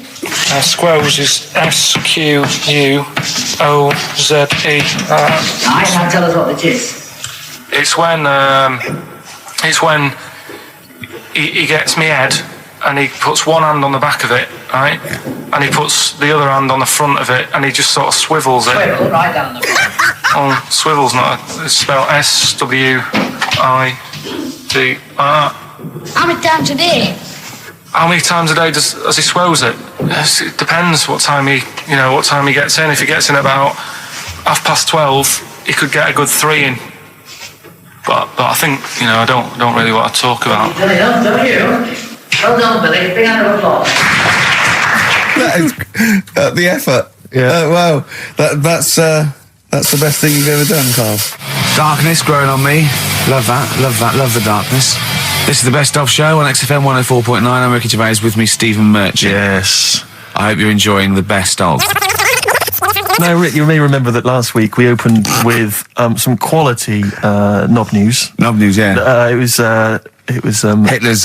Speaker 3: Squoze is S-Q-U-O-Z-E.
Speaker 5: Right, now tell us what it is.
Speaker 3: It's when he gets me head and he puts one hand on the back of it, right? And he puts the other hand on the front of it and he just sort of swivels it.
Speaker 5: Swivel, right down the front.
Speaker 3: Oh, swivel's not. It's spelled S-W-I-D.
Speaker 6: How many times a day?
Speaker 3: How many times a day does he swells it? Yes, it depends what time he gets in. If he gets in about 12:30, he could get a good 3 in. But I think I don't really want to talk about.
Speaker 5: You've done enough, don't you? Well done, Billy. Big hand of applause.
Speaker 1: That is the effort.
Speaker 2: Yeah.
Speaker 1: Wow. That's the best thing you've ever done, Carl.
Speaker 4: Darkness growing on me. Love that. Love the darkness. This is the Best Of Show on XFM 104.9. I'm Ricky Gervais, with me Stephen Merchant.
Speaker 2: Yes.
Speaker 4: I hope you're enjoying the Best Of.
Speaker 2: Now, Rick, you may remember that last week we opened with some quality knob news.
Speaker 1: Knob news, yeah.
Speaker 2: It was
Speaker 1: Hitler's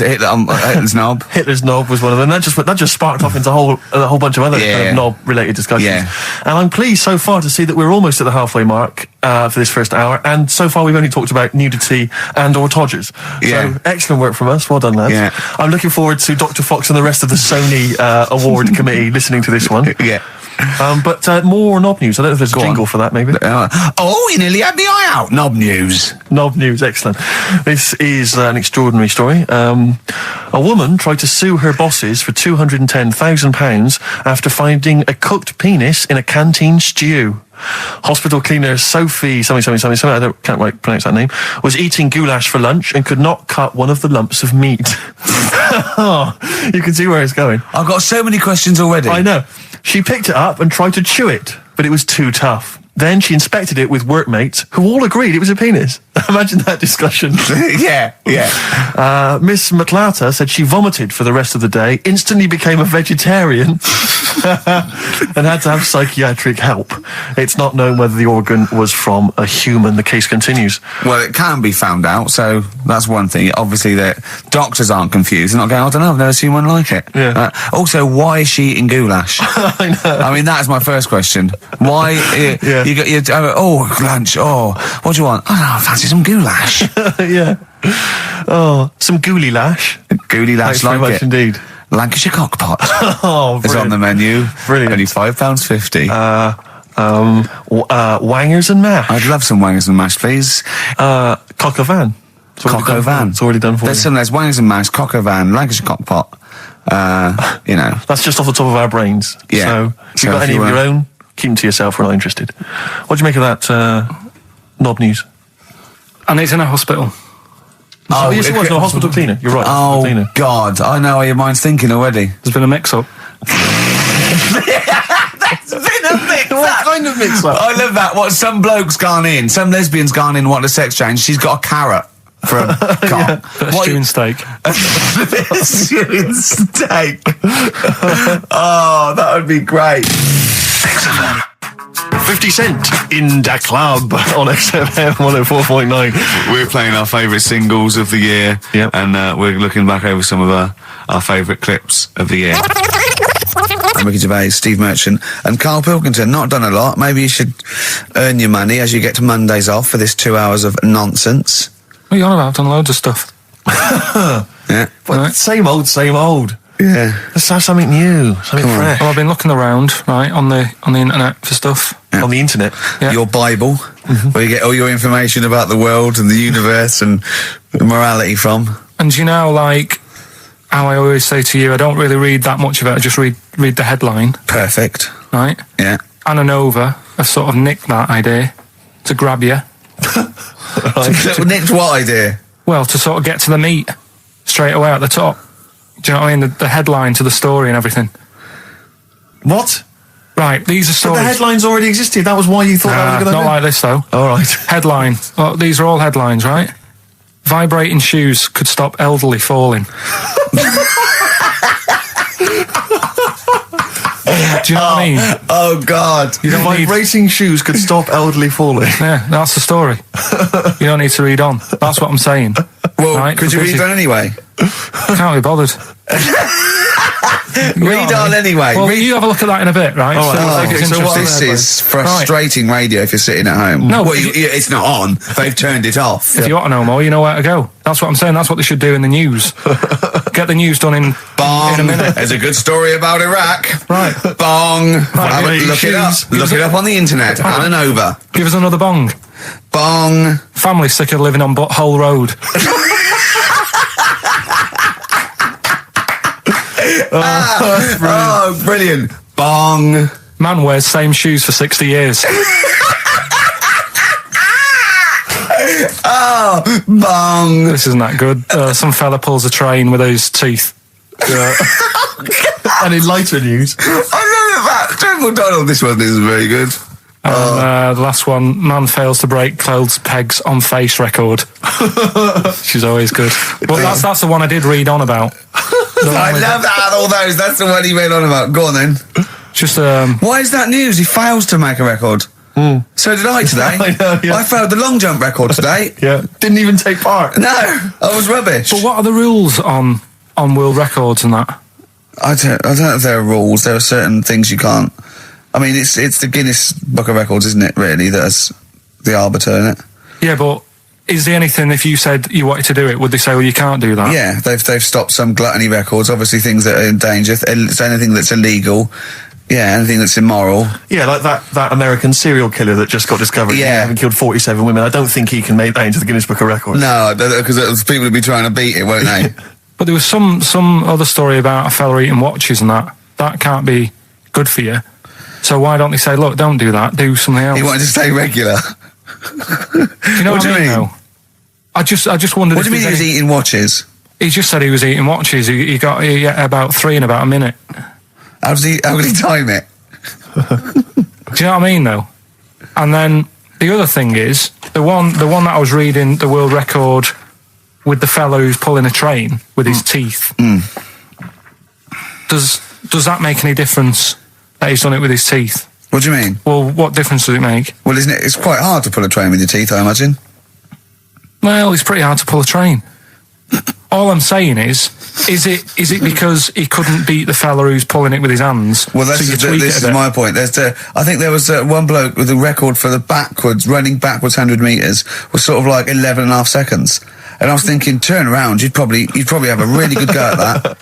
Speaker 1: knob.
Speaker 2: Hitler's knob was one of them. That just sparked off into a whole bunch of other kind of knob-related discussions.
Speaker 1: Yeah.
Speaker 2: And I'm pleased so far to see that we're almost at the halfway mark for this first hour. And so far we've only talked about nudity and/or todgers.
Speaker 1: Yeah.
Speaker 2: So excellent work from us. Well done, lads.
Speaker 1: Yeah.
Speaker 2: I'm looking forward to Dr. Fox and the rest of the Sony award committee listening to this one.
Speaker 1: Yeah.
Speaker 2: But more knob news. I don't know if there's a jingle for that, maybe.
Speaker 1: You nearly had the eye out. Knob news.
Speaker 2: Knob news, excellent. This is an extraordinary story. A woman tried to sue her bosses for £210,000 after finding a cooked penis in a canteen stew. Hospital cleaner Sophie, can't pronounce that name, was eating goulash for lunch and could not cut one of the lumps of meat. Oh, you can see where it's going.
Speaker 4: I've got so many questions already.
Speaker 2: I know. She picked it up and tried to chew it, but it was too tough. Then she inspected it with workmates who all agreed it was a penis. Imagine that discussion.
Speaker 1: Yeah.
Speaker 2: Miss McLata said she vomited for the rest of the day, instantly became a vegetarian, and had to have psychiatric help. It's not known whether the organ was from a human. The case continues.
Speaker 4: Well, it can be found out, so that's one thing. Obviously, the doctors aren't confused. They're not going, I don't know, I've never seen one like it.
Speaker 2: Yeah.
Speaker 4: Also, why is she eating goulash?
Speaker 2: I know.
Speaker 4: I mean, that's my first question. Why?
Speaker 2: Yeah.
Speaker 4: Lunch. Oh, what do you want? Oh, no, I fancy some goulash.
Speaker 2: Yeah. Oh, some gooly lash.
Speaker 4: Goulash,
Speaker 2: Thanks very
Speaker 4: like
Speaker 2: much
Speaker 4: it.
Speaker 2: indeed.
Speaker 4: Lancashire cockpot
Speaker 2: Oh,
Speaker 4: is on the menu.
Speaker 2: Brilliant.
Speaker 4: Only £5.50.
Speaker 2: Wangers and mash.
Speaker 4: I'd love some wangers and mash, please.
Speaker 2: Cock o' van.
Speaker 4: Cock o' van.
Speaker 2: It's already done for
Speaker 4: There's
Speaker 2: you.
Speaker 4: some. There's wangers and mash, cock o' van, Lancashire cockpot.
Speaker 2: That's just off the top of our brains.
Speaker 4: Yeah.
Speaker 2: So if
Speaker 4: So
Speaker 2: you've got
Speaker 4: if
Speaker 2: any
Speaker 4: you
Speaker 2: of your
Speaker 4: were-
Speaker 2: own, keep them to yourself. We're not interested. What do you make of that knob news?
Speaker 3: And it's in a hospital.
Speaker 2: Oh, yes, it was. No, hospital cleaner. You're right. Hospital
Speaker 4: Oh
Speaker 2: cleaner.
Speaker 4: God, I know how your mind's thinking already.
Speaker 3: There's been a mix-up.
Speaker 4: It's been a mix.
Speaker 2: What kind of mix-up?
Speaker 4: I love that. What some bloke's gone in, some lesbian's gone in, wanting a sex change. She's got a carrot for a cock.
Speaker 3: Bit of stewing steak.
Speaker 4: Stewing steak. Oh, that would be great.
Speaker 2: 50 Cent in the club on XFM 104.9.
Speaker 4: We're playing our favourite singles of the year,
Speaker 2: Yep.
Speaker 4: and we're looking back over some of our favourite clips of the year.
Speaker 1: I'm Ricky Gervais, Steve Merchant, and Karl Pilkington. Not done a lot. Maybe you should earn your money as you get to Mondays off for this 2 hours of nonsense.
Speaker 3: What are you on about? I've done loads of stuff.
Speaker 1: Yeah.
Speaker 2: But
Speaker 3: Right.
Speaker 2: same old.
Speaker 1: Yeah.
Speaker 2: Let's have something new, something
Speaker 1: Come on.
Speaker 2: fresh.
Speaker 3: Well, I've been looking around, right, on the internet for stuff.
Speaker 2: On the internet.
Speaker 3: Yeah.
Speaker 1: Your Bible, where you get all your information about the world and the universe and morality from.
Speaker 3: And you know, like, how I always say to you, I don't really read that much of it. I just read the headline,
Speaker 1: Perfect.
Speaker 3: right?
Speaker 1: Yeah.
Speaker 3: Anna Nova have sort of nicked that idea to grab you.
Speaker 1: Nicked what idea?
Speaker 3: Well, to sort of get to the meat straight away at the top. Do you know what I mean? The headline to the story and everything.
Speaker 2: What?
Speaker 3: Right, these are
Speaker 2: But
Speaker 3: stories.
Speaker 2: the headlines already existed. That was why you thought that was a good
Speaker 3: not
Speaker 2: idea.
Speaker 3: like this, though.
Speaker 2: All right.
Speaker 3: Headline. Well, these are all headlines, right? Vibrating shoes could stop elderly falling. Do you know what I mean?
Speaker 1: Oh, God.
Speaker 3: You don't need...
Speaker 2: Vibrating shoes could stop elderly falling.
Speaker 3: Yeah, that's the story. You don't need to read on. That's what I'm saying.
Speaker 1: Well,
Speaker 3: Right,
Speaker 1: could you
Speaker 3: busy.
Speaker 1: read on anyway?
Speaker 3: Can't be bothered.
Speaker 1: Read on anyway.
Speaker 3: Well,
Speaker 1: Read-
Speaker 3: you have a look at that in a bit, right?
Speaker 2: All right.
Speaker 1: Oh,
Speaker 3: like, it's
Speaker 1: so what
Speaker 3: interesting.
Speaker 1: this is frustrating radio if you're sitting at home.
Speaker 3: No,
Speaker 1: well,
Speaker 3: but
Speaker 1: it's not on. They've turned it off.
Speaker 3: If you want to know more, you know where to go. That's what I'm saying. That's what they should do in the news. Get the news done in
Speaker 1: Bong.
Speaker 3: a minute.
Speaker 1: There's a good story about Iraq.
Speaker 3: Right.
Speaker 1: Bong.
Speaker 2: Vibrating
Speaker 1: Look it up.
Speaker 2: shoes.
Speaker 1: Look it up on the internet. Anna Nova.
Speaker 3: Give us another bong.
Speaker 1: Bong.
Speaker 3: Family sick of living on Butthole Road.
Speaker 1: Oh, brilliant. Bong.
Speaker 3: Man wears same shoes for 60 years.
Speaker 1: Oh, bong.
Speaker 3: This isn't that good. Some fella pulls a train with his teeth.
Speaker 2: And in lighter news,
Speaker 1: I love that. General Donald, this one is very good.
Speaker 3: And the last one, man fails to break clothes pegs on face record. She's always good. Well, that's the one I did read on about.
Speaker 1: I love that out of all those. That's the one he went on about. Go on then.
Speaker 3: Just
Speaker 1: Why is that news? He fails to make a record. So did I today.
Speaker 2: I know, yeah.
Speaker 1: I failed the long jump record today.
Speaker 2: yeah, didn't even take part.
Speaker 1: No, I was rubbish.
Speaker 3: But what are the rules on world records and that?
Speaker 1: I don't know if there are rules. There are certain things you can't. I mean, it's the Guinness Book of Records, isn't it? Really, that's the arbiter, isn't it?
Speaker 3: Yeah, but is there anything, if you said you wanted to do it, would they say, well, you can't do that?
Speaker 1: Yeah, they've stopped some gluttony records. Obviously, things that are in danger. So anything that's illegal. Yeah, anything that's immoral.
Speaker 2: Yeah, like that American serial killer that just got discovered.
Speaker 1: Yeah.
Speaker 2: Having killed 47 women. I don't think he can make that into the Guinness Book of Records.
Speaker 1: No, because people would be trying to beat it, won't they?
Speaker 3: But there was some other story about a fella eating watches and that. That can't be good for you. So why don't they say, look, don't do that, do something else?
Speaker 1: He wanted to stay regular.
Speaker 3: Do you know
Speaker 1: What do you
Speaker 3: I mean?
Speaker 1: mean?
Speaker 3: Though? I just wondered
Speaker 1: What
Speaker 3: if
Speaker 1: do you mean he
Speaker 3: there's
Speaker 1: was
Speaker 3: any-
Speaker 1: eating watches?
Speaker 3: He just said he was eating watches. He got about 3 in about a minute.
Speaker 1: How would he time it?
Speaker 3: Do you know what I mean, though? And then the other thing is, the one that I was reading, the world record with the fellow who's pulling a train with his teeth. Does that make any difference that he's done it with his teeth?
Speaker 1: What do you mean?
Speaker 3: Well, what difference does it make?
Speaker 1: Well, isn't it? It's quite hard to pull a train with your teeth, I imagine.
Speaker 3: Well, it's pretty hard to pull a train. All I'm saying is it because he couldn't beat the fella who's pulling it with his hands?
Speaker 1: Well, this is my point. I think there was one bloke with a record for the running backwards 100 metres was sort of like 11 and a half seconds. And I was thinking, turn around, you'd probably have a really good go at that.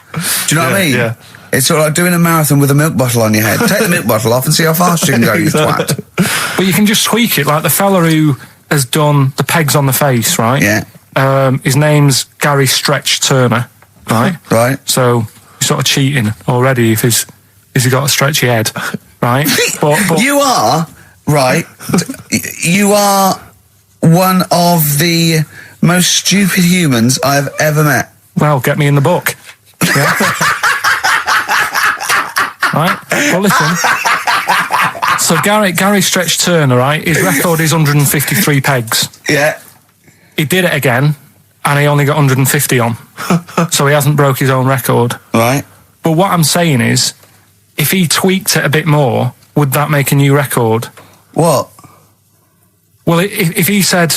Speaker 1: Do you know what I mean?
Speaker 2: Yeah.
Speaker 1: It's sort of like doing a marathon with a milk bottle on your head. Take the milk bottle off and see how fast you can go, you twat.
Speaker 3: But you can just tweak it, like the fella who has done the pegs on the face, right?
Speaker 1: Yeah.
Speaker 3: His name's Gary Stretch Turner, right?
Speaker 1: Right.
Speaker 3: So you're sort of cheating already if he's got a stretchy head, right? But
Speaker 1: you are, right, you are one of the most stupid humans I've ever met.
Speaker 3: Well, get me in the book. Yeah. Right? Well, listen. So Gary Stretch Turner, right? His record is 153 pegs.
Speaker 1: Yeah.
Speaker 3: He did it again, and he only got 150 on. So he hasn't broke his own record.
Speaker 1: Right.
Speaker 3: But what I'm saying is, if he tweaked it a bit more, would that make a new record?
Speaker 1: What?
Speaker 3: Well, if he said,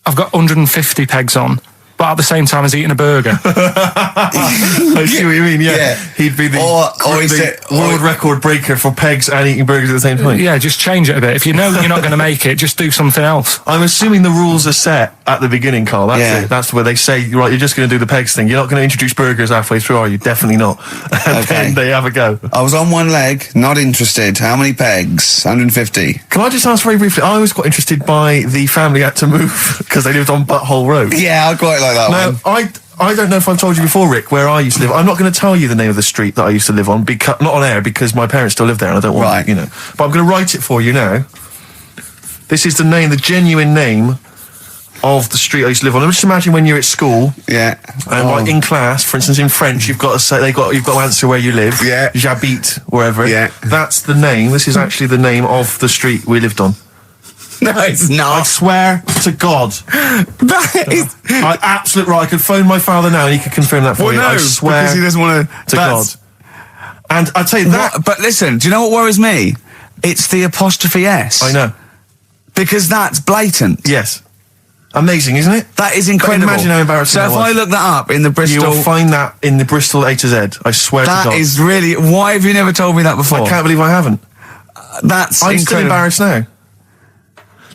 Speaker 3: I've got 150 pegs on, but at the same time as eating a burger.
Speaker 2: I see what you mean, yeah. He'd be the world record breaker for pegs and eating burgers at the same time.
Speaker 3: Yeah, just change it a bit. If you know you're not going to make it, just do something else.
Speaker 2: I'm assuming the rules are set at the beginning, Carl. That's
Speaker 1: Yeah.
Speaker 2: it. That's where they say, right, you're just going to do the pegs thing. You're not going to introduce burgers halfway through, are you? Definitely not. And then they have a go.
Speaker 1: I was on one leg, not interested. How many pegs? 150.
Speaker 2: Can I just ask very briefly, I was quite interested by the family had to move because they lived on Butthole Road.
Speaker 1: Yeah, I quite like that
Speaker 2: Now,
Speaker 1: one.
Speaker 2: I don't know if I've told you before, Rick, where I used to live. I'm not going to tell you the name of the street that I used to live on, not on air, because my parents still live there and I don't want,
Speaker 1: Right.
Speaker 2: But I'm going to write it for you now. This is the genuine name of the street I used to live on. Just imagine when you're at school.
Speaker 1: Yeah.
Speaker 2: And like in class, for instance, in French, you've got to say you've got to answer where you live.
Speaker 1: Yeah.
Speaker 2: J'habite, wherever.
Speaker 1: Yeah.
Speaker 2: That's the name. This is actually the name of the street we lived on.
Speaker 1: No, it's
Speaker 2: I
Speaker 1: not.
Speaker 2: swear to God.
Speaker 1: That is...
Speaker 2: Absolutely right. I could phone my father now and he could confirm that for you. I swear
Speaker 1: because he doesn't want
Speaker 2: to God. And I'd tell you that.
Speaker 1: But listen, do you know what worries me? It's the apostrophe S.
Speaker 2: I know.
Speaker 1: Because that's blatant.
Speaker 2: Yes. Amazing, isn't it?
Speaker 1: That is incredible.
Speaker 2: But imagine how embarrassing
Speaker 1: So
Speaker 2: that
Speaker 1: if
Speaker 2: was.
Speaker 1: I look that up in the Bristol...
Speaker 2: You'll find that in the Bristol A to Z. I swear to God.
Speaker 1: That is really... Why have you never told me that before?
Speaker 2: I can't believe I haven't.
Speaker 1: That's
Speaker 2: I'm
Speaker 1: incredible.
Speaker 2: still embarrassed now.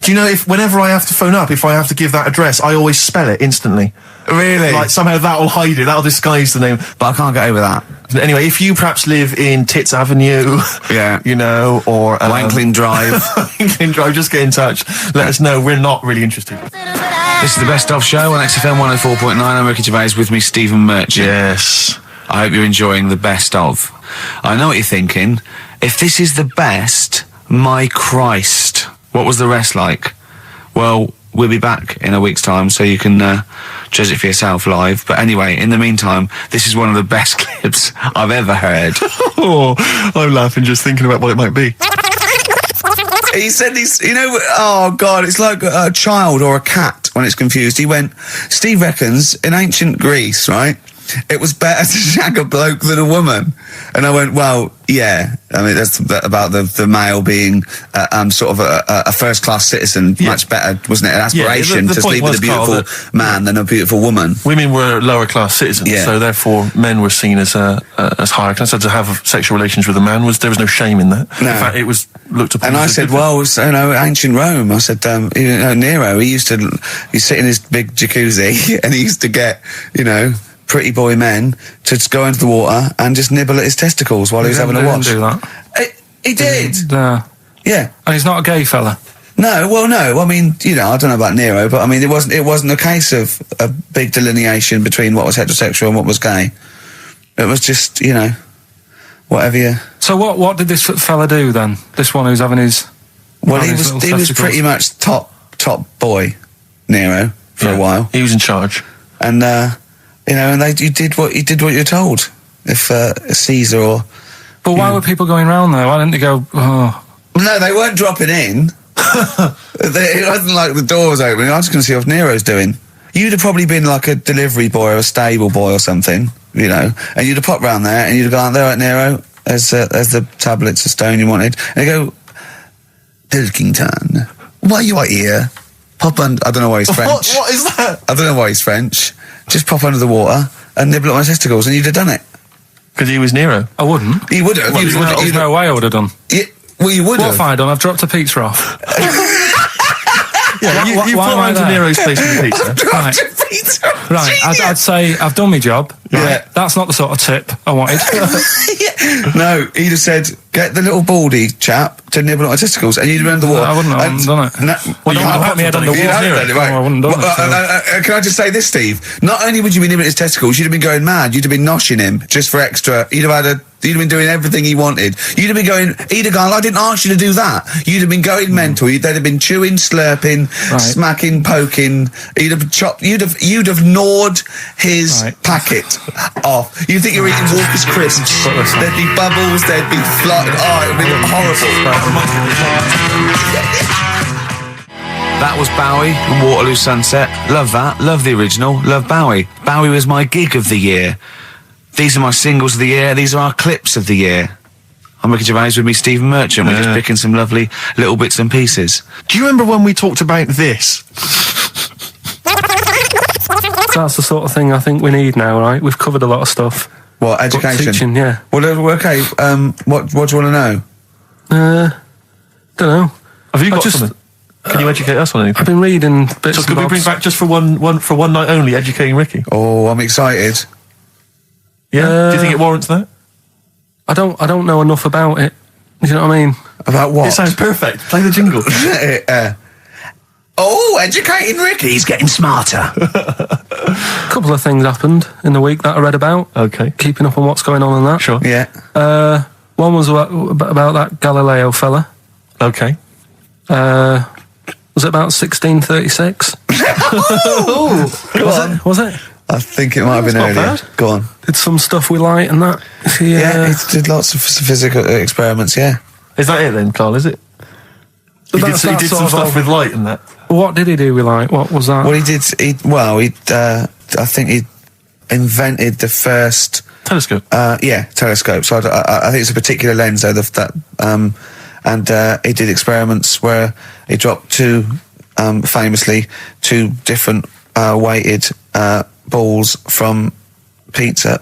Speaker 2: Do you know, whenever I have to phone up, if I have to give that address, I always spell it instantly.
Speaker 1: Really?
Speaker 2: Like, somehow that'll hide it, that'll disguise the name.
Speaker 1: But I can't get over that.
Speaker 2: Anyway, if you perhaps live in Tits Avenue,
Speaker 1: Yeah.
Speaker 2: or...
Speaker 1: Wankling Drive.
Speaker 2: Wankling Drive, just get in touch. Let us know, we're not really interested.
Speaker 4: This is the Best Of Show on XFM 104.9. I'm Ricky Gervais, with me Stephen Merchant.
Speaker 2: Yes.
Speaker 4: I hope you're enjoying the Best Of. I know what you're thinking. If this is the best, my Christ, what was the rest like? Well, we'll be back in a week's time, so you can judge it for yourself live. But anyway, in the meantime, this is one of the best clips I've ever heard.
Speaker 2: Oh, I'm laughing just thinking about what it might be.
Speaker 1: He said this, oh God, it's like a child or a cat when it's confused. He went, Steve reckons in ancient Greece, right, it was better to shag a bloke than a woman. And I went, well, yeah. I mean, that's about the male being sort of a first-class citizen, much better, wasn't it? An aspiration to sleep with a beautiful man than a beautiful woman.
Speaker 2: Women were lower-class citizens, so therefore men were seen as higher class. So to have sexual relations with a man, there was no shame in that.
Speaker 1: No.
Speaker 2: In fact, it was looked upon
Speaker 1: and
Speaker 2: as
Speaker 1: I said, well, ancient Rome. I said, Nero, he'd sit in his big jacuzzi and he used to get, pretty boy men to just go into the water and just nibble at his testicles while he was having a watch.
Speaker 3: He didn't do that.
Speaker 1: He did. Yeah.
Speaker 3: And he's not a gay fella.
Speaker 1: No, well, no. I mean, I don't know about Nero, but I mean, it wasn't a case of a big delineation between what was heterosexual and what was gay. It was just, whatever you...
Speaker 3: So what did this fella do then? This one who's having his...
Speaker 1: Well, he was pretty much top boy, Nero, for a while.
Speaker 2: He was in charge.
Speaker 1: And You know, and you did what you're told. If Caesar or...
Speaker 3: But why were people going round there? Why didn't they go, oh...
Speaker 1: No, they weren't dropping in. It wasn't like the door was opening. I was going to see what Nero's doing. You'd have probably been like a delivery boy or a stable boy or something, you know, and you'd have popped round there and you'd have gone, there, right, Nero, there's the tablets of stone you wanted. And you go, Pilkington, why you are here? Pop under... I don't know why he's French.
Speaker 2: What is that?
Speaker 1: I don't know why he's French. Just pop under the water and nibble at my testicles and you'd have done it.
Speaker 2: Because he was Nero.
Speaker 3: I wouldn't.
Speaker 1: You would have.
Speaker 3: There's no way I would have done.
Speaker 1: Well, you would
Speaker 3: What
Speaker 1: have.
Speaker 3: have I done? I've dropped a pizza off.
Speaker 2: Yeah, you
Speaker 3: why
Speaker 2: put
Speaker 3: am I
Speaker 2: around to
Speaker 3: there?
Speaker 2: Nero's place with the pizza.
Speaker 3: Right. Right, I'd say I've done my job. Right?
Speaker 1: Yeah.
Speaker 3: That's not the sort of tip I wanted.
Speaker 1: No, he'd have said, get the little baldy chap to nibble at my testicles, and you'd have been under the water.
Speaker 3: I wouldn't have done it.
Speaker 1: No,
Speaker 3: Well,
Speaker 1: you
Speaker 3: I
Speaker 1: have
Speaker 3: put my head on the
Speaker 1: You'd
Speaker 3: wall.
Speaker 1: have done it, right.
Speaker 3: No, I wouldn't have done it,
Speaker 1: Can I just say this, Steve? Not only would you be nibbling at his testicles, you'd have been going mad. You'd have been noshing him just for extra. You'd have been doing everything he wanted. You'd have been going, he'd have gone, I didn't ask you to do that. You'd have been going mental. They'd have been chewing, slurping, smacking, poking. You'd have chopped, you'd have gnawed his packet off. You'd think you're eating Walker's crisps. There'd be bubbles, there'd be fly. Oh, it would be horrible.
Speaker 4: That was Bowie and Waterloo Sunset. Love that. Love the original. Love Bowie. Bowie was my gig of the year. These are my singles of the year. These are our clips of the year. I'm Ricky Gervais with me, Stephen Merchant. We're just picking some lovely little bits and pieces.
Speaker 2: Do you remember when we talked about this?
Speaker 3: That's the sort of thing I think we need now, right? We've covered a lot of stuff.
Speaker 1: What, education?
Speaker 3: Teaching, yeah.
Speaker 1: Well, okay, what do you want to know?
Speaker 3: Don't know.
Speaker 2: Have you got something? Can you educate us on anything?
Speaker 3: I've been reading bits
Speaker 2: So
Speaker 3: and
Speaker 2: could we
Speaker 3: bobs.
Speaker 2: bring back just for one night only, educating Ricky?
Speaker 1: Oh, I'm excited.
Speaker 2: Yeah? Do you think it warrants that?
Speaker 3: I don't know enough about it. Do you know what I mean?
Speaker 1: About what?
Speaker 2: It sounds perfect. Play the jingle.
Speaker 1: Educating Ricky. He's getting smarter.
Speaker 3: A couple of things happened in the week that I read about.
Speaker 2: Okay.
Speaker 3: Keeping up on what's going on in that.
Speaker 2: Sure.
Speaker 1: Yeah.
Speaker 3: One was about that Galileo fella.
Speaker 2: Okay.
Speaker 3: Was it about 1636? Was it?
Speaker 1: I think it might have been
Speaker 2: That's not
Speaker 1: earlier.
Speaker 2: bad.
Speaker 1: Go on.
Speaker 3: Did some stuff with light and that.
Speaker 1: Yeah, he did lots of physical experiments, yeah.
Speaker 2: Is that it then, Carl, is it? He did some stuff with light and that.
Speaker 3: What did he do with light? What was that?
Speaker 1: Well, I think he invented the first...
Speaker 2: Telescope.
Speaker 1: Telescope. So I think it's a particular lens, though, and he did experiments where he dropped famously two different weighted balls from Pisa,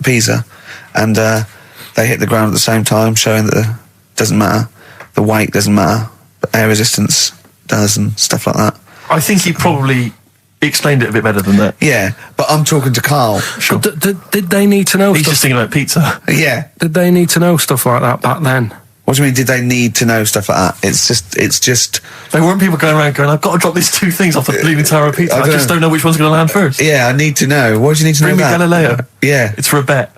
Speaker 1: and they hit the ground at the same time, showing that it doesn't matter, the weight doesn't matter, but air resistance does, and stuff like that.
Speaker 2: I think he probably explained it a bit better than that.
Speaker 1: Yeah, but I'm talking to Carl.
Speaker 2: Sure.
Speaker 3: Did they need to know
Speaker 2: He's
Speaker 3: stuff?
Speaker 2: just thinking about pizza.
Speaker 1: Yeah.
Speaker 3: Did they need to know stuff like that back then?
Speaker 1: What do you mean, did they need to know stuff like that? It's just...
Speaker 2: There weren't people going around going, I've got to drop these two things off the Leaning Tower of Pizza. I just don't know which one's going to land first.
Speaker 1: Yeah, I need to know. Why do you need to
Speaker 2: Bring me
Speaker 1: know that?
Speaker 2: Galileo.
Speaker 1: Yeah.
Speaker 2: It's for a bet.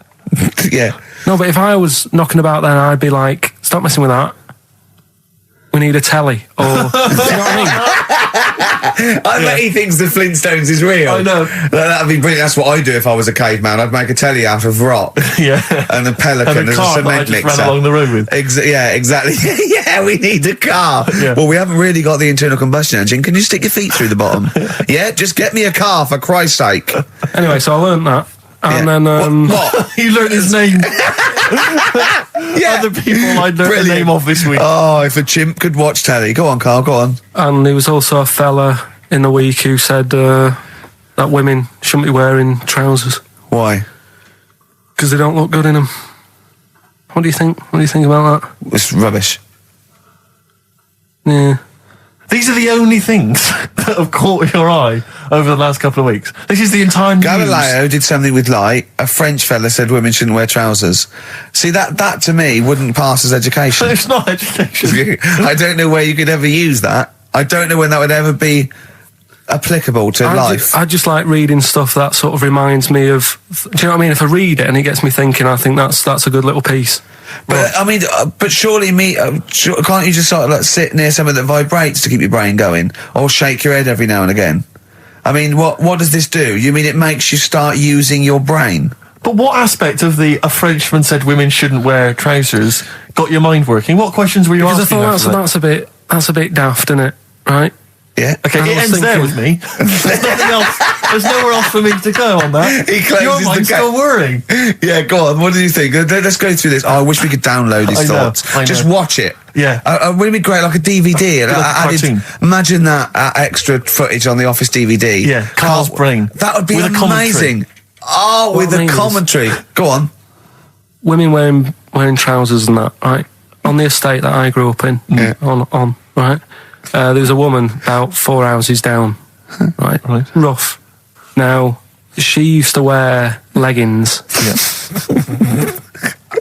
Speaker 1: Yeah.
Speaker 3: No, but if I was knocking about then, I'd be like, stop messing with that. We need a telly. Or, do you know what I mean?
Speaker 1: I bet he thinks the Flintstones is real.
Speaker 2: I know.
Speaker 1: That'd be brilliant. That's what I'd do if I was a caveman. I'd make a telly out of rock.
Speaker 2: Yeah.
Speaker 1: And a pelican
Speaker 2: And a
Speaker 1: as
Speaker 2: car
Speaker 1: a
Speaker 2: that I
Speaker 1: cement
Speaker 2: just
Speaker 1: mixer.
Speaker 2: ran along the road with.
Speaker 1: Yeah, exactly. Yeah, we need a car.
Speaker 2: Yeah.
Speaker 1: Well, we haven't really got the internal combustion engine. Can you stick your feet through the bottom? Yeah, just get me a car, for Christ's sake.
Speaker 3: Anyway, so I learned that. And
Speaker 1: Yeah.
Speaker 3: then...
Speaker 1: What?
Speaker 2: You learned his name.
Speaker 1: Yeah.
Speaker 2: Other people I learned the
Speaker 1: Brilliant.
Speaker 2: name of this week.
Speaker 1: Oh, if a chimp could watch telly. Go on, Carl, go on.
Speaker 3: And there was also a fella in the week who said that women shouldn't be wearing trousers
Speaker 1: Why?
Speaker 3: because they don't look good in them. What do you think? What do you think about that?
Speaker 1: It's rubbish.
Speaker 3: Yeah.
Speaker 2: These are the only things that have caught your eye over the last couple of weeks. This is the entire news.
Speaker 1: Galileo did something with light. A French fella said women shouldn't wear trousers. See, that to me wouldn't pass as education.
Speaker 2: It's not education.
Speaker 1: I don't know where you could ever use that. I don't know when that would ever be applicable to life.
Speaker 3: I just like reading stuff that sort of reminds me of... Do you know what I mean? If I read it and it gets me thinking, I think that's a good little piece.
Speaker 1: But I mean, but surely can't you just sort of like sit near something that vibrates to keep your brain going, or shake your head every now and again? I mean, what does this do? You mean it makes you start using your brain?
Speaker 2: But what aspect of a Frenchman said women shouldn't wear trousers got your mind working? What questions were you
Speaker 3: Because I
Speaker 2: asking?
Speaker 3: thought that's a bit daft, isn't it? Right?
Speaker 1: Yeah.
Speaker 2: Okay,
Speaker 3: I
Speaker 2: it
Speaker 3: was
Speaker 2: ends there with
Speaker 3: thinking-
Speaker 2: me. There's nothing else. There's nowhere else for me to go on that.
Speaker 1: He closes
Speaker 2: Your
Speaker 1: the
Speaker 2: mind's
Speaker 1: gap.
Speaker 2: still worrying.
Speaker 1: Yeah, go on. What do you think? Let's go through this. Oh, I wish we could download his
Speaker 2: I know,
Speaker 1: thoughts.
Speaker 2: I know.
Speaker 1: Just watch it.
Speaker 2: Yeah.
Speaker 1: Wouldn't it be great, like a DVD? And
Speaker 2: Like a
Speaker 1: I added-
Speaker 2: cartoon.
Speaker 1: imagine that extra footage on the Office DVD.
Speaker 2: Yeah, Carl's brain.
Speaker 1: That would be
Speaker 2: With a commentary.
Speaker 1: amazing. Oh,
Speaker 3: What
Speaker 1: with
Speaker 3: I
Speaker 1: the
Speaker 3: mean is-
Speaker 1: commentary. Go on.
Speaker 3: Women wearing trousers and that, right? On the estate that I grew up in,
Speaker 1: Yeah.
Speaker 3: on right? There was a woman about 4 houses down, right? Rough. Now, she used to wear leggings.
Speaker 2: Yeah.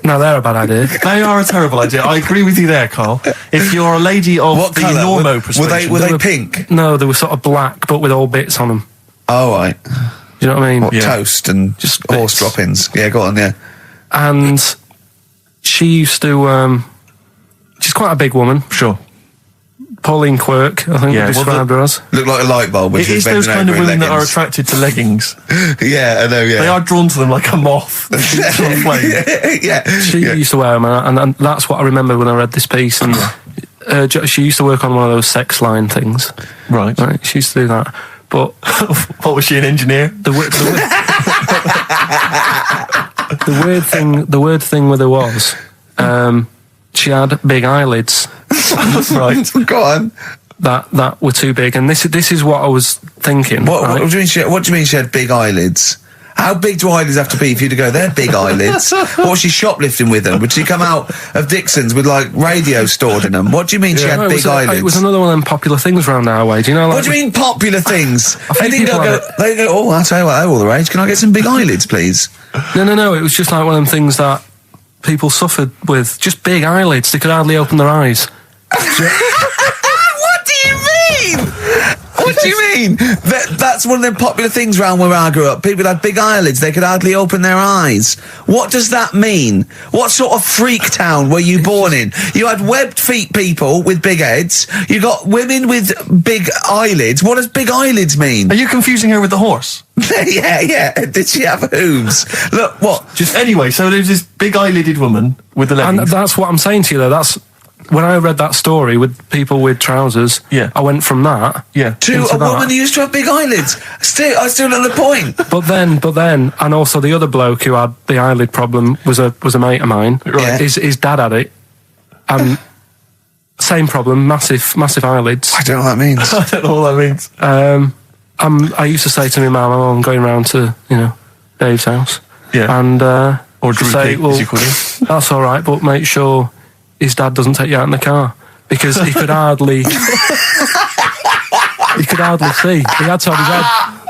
Speaker 3: Now, they're a bad idea.
Speaker 2: They are a terrible idea. I agree with you there, Carl. If you're a lady of
Speaker 1: What
Speaker 2: the
Speaker 1: colour?
Speaker 2: normo
Speaker 1: Were
Speaker 2: persuasion,
Speaker 1: they pink?
Speaker 3: No, they were sort of black, but with all bits on them.
Speaker 1: Oh, right.
Speaker 3: Do you know what I mean?
Speaker 1: What,
Speaker 2: Yeah.
Speaker 1: toast and
Speaker 3: Just
Speaker 1: horse
Speaker 3: bits.
Speaker 1: droppings? Yeah, go on, yeah.
Speaker 3: And she used to, she's quite a big woman.
Speaker 2: sure.
Speaker 3: Pauline Quirk, I think
Speaker 2: Yeah,
Speaker 3: we
Speaker 2: well,
Speaker 3: described her as.
Speaker 1: Looked like a light bulb. Which
Speaker 2: It is those kind of women that are attracted to leggings.
Speaker 1: Yeah, I know, yeah.
Speaker 2: They are drawn to them like a moth. To a flame.
Speaker 1: Yeah.
Speaker 3: She used to wear them, and that's what I remember when I read this piece. And she used to work on one of those sex line things.
Speaker 2: Right.
Speaker 3: Right, she used to do that. But
Speaker 2: What was she, an engineer?
Speaker 3: the weird thing with her was, she had big eyelids
Speaker 2: Right.
Speaker 1: Go on.
Speaker 3: that were too big, and this is what I was thinking.
Speaker 1: What
Speaker 3: right?
Speaker 1: do you mean she had big eyelids? How big do eyelids have to be for you to go, they're big eyelids? What was she shoplifting with them? Would she come out of Dixon's with, like, radio stored in them? What do you mean she had
Speaker 3: No,
Speaker 1: big eyelids?
Speaker 3: it was another one of them popular things around our way. Do you know? Like,
Speaker 1: What do you mean popular things? They
Speaker 3: think
Speaker 1: didn't
Speaker 3: people
Speaker 1: go,
Speaker 3: have
Speaker 1: they go, oh, I'll tell you what, they're all the rage. Can I get some big eyelids, please?
Speaker 3: No. It was just like one of them things that people suffered with. Just big eyelids. They could hardly open their eyes.
Speaker 1: What do you mean? What do you mean? That's one of them popular things around where I grew up. People had big eyelids. They could hardly open their eyes. What does that mean? What sort of freak town were you born in? You had webbed feet people with big heads. You got women with big eyelids. What does big eyelids mean?
Speaker 2: Are you confusing her with the horse?
Speaker 1: Yeah. Did she have hooves? Look, what?
Speaker 2: Just anyway, so there's this big eyelidded woman with the
Speaker 3: And
Speaker 2: leggings.
Speaker 3: that's what I'm saying to you, though. That's when I read that story with people with trousers.
Speaker 2: Yeah.
Speaker 3: I went from that.
Speaker 2: Yeah.
Speaker 1: To
Speaker 3: into
Speaker 1: a
Speaker 3: that.
Speaker 1: woman who used to have big eyelids. I still don't know the point.
Speaker 3: But then, and also the other bloke who had the eyelid problem was a mate of mine.
Speaker 1: Right.
Speaker 3: His dad had it, and same problem, massive eyelids.
Speaker 1: I don't know what that means.
Speaker 2: I don't know what that means.
Speaker 3: I used to say to my mum, I'm going round to Dave's house,
Speaker 2: Yeah.
Speaker 3: and
Speaker 2: Or Drew
Speaker 3: say,
Speaker 2: King, as you call him.
Speaker 3: that's all right, but make sure his dad doesn't take you out in the car, because he could hardly see. He had to have his head.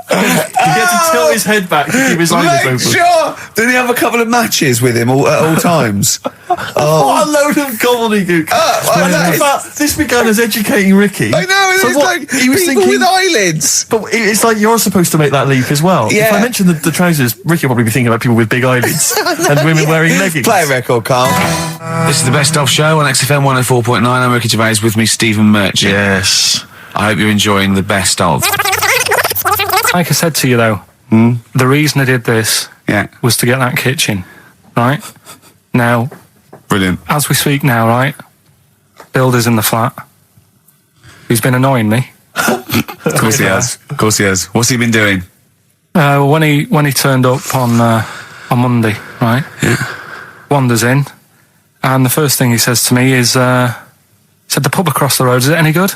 Speaker 2: He had to tilt his head back to keep his eyelids
Speaker 1: Make
Speaker 2: open.
Speaker 1: sure! Did he have a couple of matches with him at all times?
Speaker 2: What a load of gobbledygook.
Speaker 1: that is-
Speaker 2: This began as educating Ricky.
Speaker 1: I know,
Speaker 2: So
Speaker 1: it's
Speaker 2: what-
Speaker 1: like
Speaker 2: he was
Speaker 1: people
Speaker 2: thinking,
Speaker 1: with eyelids.
Speaker 2: but it's like you're supposed to make that leap as well. If
Speaker 1: Yeah.
Speaker 2: I mention the trousers, Ricky will probably be thinking about people with big eyelids and women wearing leggings.
Speaker 1: Play a record, Carl.
Speaker 4: This is the best of show on XFM 104.9. I'm Ricky Gervais, with me Stephen Merchant.
Speaker 2: Yes.
Speaker 4: I hope you're enjoying the best of.
Speaker 3: Like I said to you, though, the reason I did this
Speaker 4: Yeah,
Speaker 3: was to get that kitchen, right? Now,
Speaker 4: brilliant.
Speaker 3: as we speak now, right, Builder's in the flat. He's been annoying me.
Speaker 4: Of course he has. Of course he has. What's he been doing?
Speaker 3: When he turned up on Monday, right?
Speaker 4: Yeah.
Speaker 3: Wanders in, and the first thing he says to me is, said, the pub across the road, is it any good?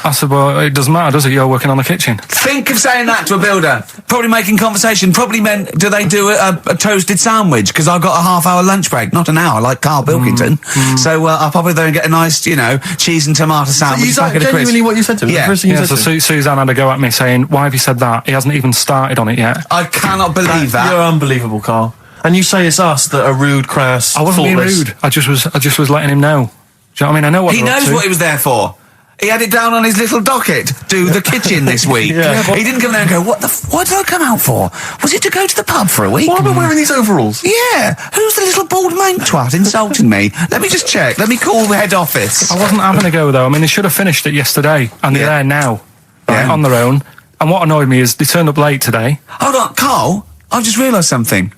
Speaker 3: I said, well, it doesn't matter, does it? You're working on the kitchen.
Speaker 1: Think of saying that to a builder. Probably making conversation. Probably meant, do they do a toasted sandwich? Because I've got a half-hour lunch break. Not an hour, like Karl Pilkington. So I'll probably there and get a nice, cheese and tomato sandwich.
Speaker 2: Is that genuinely what you said to him?
Speaker 1: Yeah.
Speaker 2: The first thing you
Speaker 3: Yeah,
Speaker 2: said
Speaker 3: so
Speaker 2: to him?
Speaker 3: Suzanne had a go at me saying, why have you said that? He hasn't even started on it yet.
Speaker 1: I cannot believe that.
Speaker 2: You're unbelievable, Carl. And you say it's us that are rude, crass,
Speaker 3: I wasn't being
Speaker 2: thoughtless.
Speaker 3: rude. I just was letting him know. Do you know what I mean? I know what
Speaker 1: He
Speaker 3: they're up
Speaker 1: knows
Speaker 3: to.
Speaker 1: what he was there for. He had it down on his little docket. Do the kitchen this week.
Speaker 2: Yeah.
Speaker 1: He didn't come there and go, what did I come out for? Was it to go to the pub for a week?
Speaker 2: Why am I wearing these overalls?
Speaker 1: Yeah. Who's the little bald mank twat insulting me? Let me just check. Let me call the head office.
Speaker 3: I wasn't having a go, though. I mean, they should have finished it yesterday, and they're
Speaker 1: Yeah.
Speaker 3: there now. right,
Speaker 1: Yeah.
Speaker 3: on their own. And what annoyed me is they turned up late today.
Speaker 4: Hold on, Carl, I've just realised something.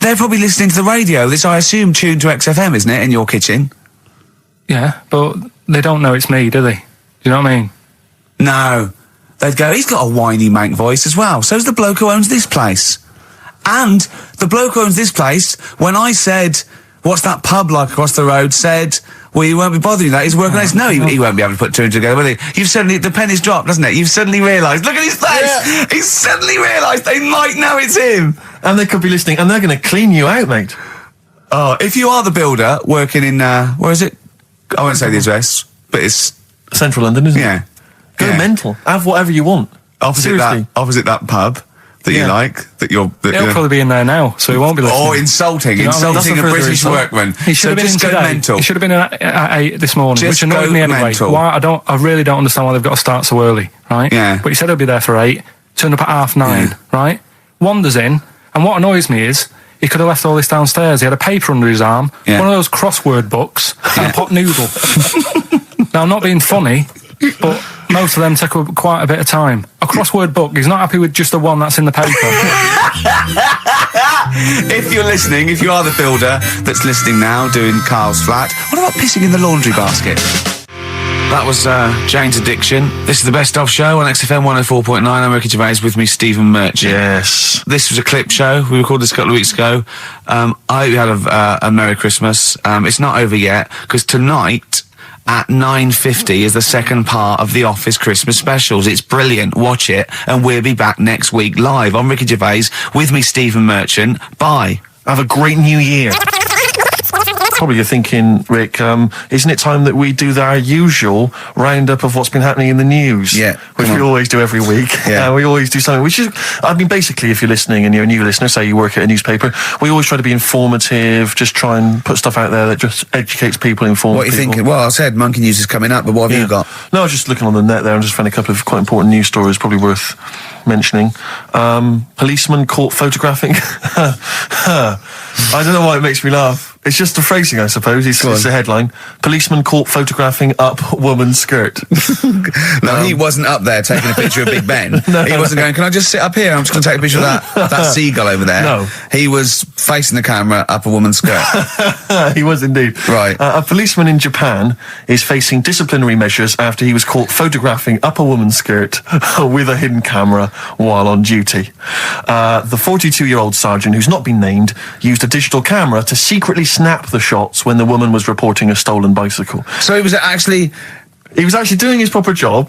Speaker 4: They're probably listening to the radio. This, I assume, tuned to XFM, isn't it, in your kitchen?
Speaker 3: Yeah, but they don't know it's me, do they? Do you know what I mean?
Speaker 4: No. They'd go, he's got a whiny mank voice as well. So's the bloke who owns this place. And the bloke who owns this place, when I said, what's that pub like across the road, said, well, you won't be bothering that. He's working on this. No, he won't be able to put two and two together, will he? You've suddenly, the penny's dropped, doesn't it? You've suddenly realised. Look at his face.
Speaker 1: Yeah.
Speaker 4: He's suddenly realised they might know it's him.
Speaker 2: And they could be listening, and they're going to clean you out, mate.
Speaker 4: Oh, if you are the builder working in, where is it? I won't say the address, but it's,
Speaker 2: Central London, isn't
Speaker 4: yeah.
Speaker 2: it? Go
Speaker 4: Yeah.
Speaker 2: mental. Have whatever you want.
Speaker 4: Opposite that pub that you
Speaker 2: Yeah.
Speaker 4: like, that you're...
Speaker 3: He'll probably be in there now, so he won't be listening.
Speaker 4: Or insulting,
Speaker 3: You know what I mean?
Speaker 4: insulting a
Speaker 2: That's a further
Speaker 4: British
Speaker 2: insult.
Speaker 4: workman.
Speaker 3: He should
Speaker 4: So
Speaker 3: have been
Speaker 4: just
Speaker 3: in
Speaker 4: go
Speaker 3: today.
Speaker 4: mental.
Speaker 3: He should have been in at 8 this morning,
Speaker 4: Just
Speaker 3: which annoyed
Speaker 4: go
Speaker 3: me anyway.
Speaker 4: mental.
Speaker 3: Why? I really don't understand why they've got to start so early, right?
Speaker 4: Yeah.
Speaker 3: But he said he'll be there for 8, turned up at 9:30,
Speaker 4: Yeah.
Speaker 3: right? Wanders in, and what annoys me is he could have left all this downstairs. He had a paper under his arm,
Speaker 4: Yeah.
Speaker 3: one of those crossword books, and a pot noodle. Now, I'm not being funny, but most of them take up quite a bit of time. A crossword book, he's not happy with just the one that's in the paper.
Speaker 4: If you're listening, if you are the builder that's listening now, doing Carl's flat, what about pissing in the laundry basket? That was Jane's Addiction. This is the Best Of Show on XFM 104.9. I'm Ricky Gervais, with me, Stephen Merchant.
Speaker 2: Yes.
Speaker 4: This was a clip show. We recorded this a couple of weeks ago. I hope you had a Merry Christmas. It's not over yet, because tonight at 9:50 is the second part of The Office Christmas specials. It's brilliant. Watch it, and we'll be back next week live. I'm Ricky Gervais, with me, Stephen Merchant. Bye.
Speaker 2: Have a great new year. Probably you're thinking, Rick, isn't it time that we do our usual roundup of what's been happening in the news?
Speaker 1: Yeah,
Speaker 2: Which
Speaker 1: come
Speaker 2: we
Speaker 1: on.
Speaker 2: always do every week.
Speaker 1: Yeah.
Speaker 2: We always do something, which is, I mean, basically, if you're listening and you're a new listener, say you work at a newspaper, we always try to be informative, just try and put stuff out there that just educates people, informs
Speaker 1: What are you
Speaker 2: people.
Speaker 1: thinking? Well, I said Monkey News is coming up, but what have you got?
Speaker 2: No, I was just looking on the net there and just found a couple of quite important news stories probably worth mentioning. Policeman caught photographing. I don't know why it makes me laugh. It's just the phrasing, I suppose. It's the headline. Policeman caught photographing up woman's skirt.
Speaker 1: No, he wasn't up there taking a picture of Big Ben. He wasn't going, can I just sit up here? I'm just going to take a picture of that seagull over there.
Speaker 2: No.
Speaker 1: He was facing the camera up a woman's skirt.
Speaker 2: He was indeed.
Speaker 1: Right.
Speaker 2: A policeman in Japan is facing disciplinary measures after he was caught photographing up a woman's skirt with a hidden camera while on duty. The 42-year-old sergeant, who's not been named, used a digital camera to secretly snap the shots when the woman was reporting a stolen bicycle.
Speaker 1: So he was actually...
Speaker 2: He was actually doing his proper job.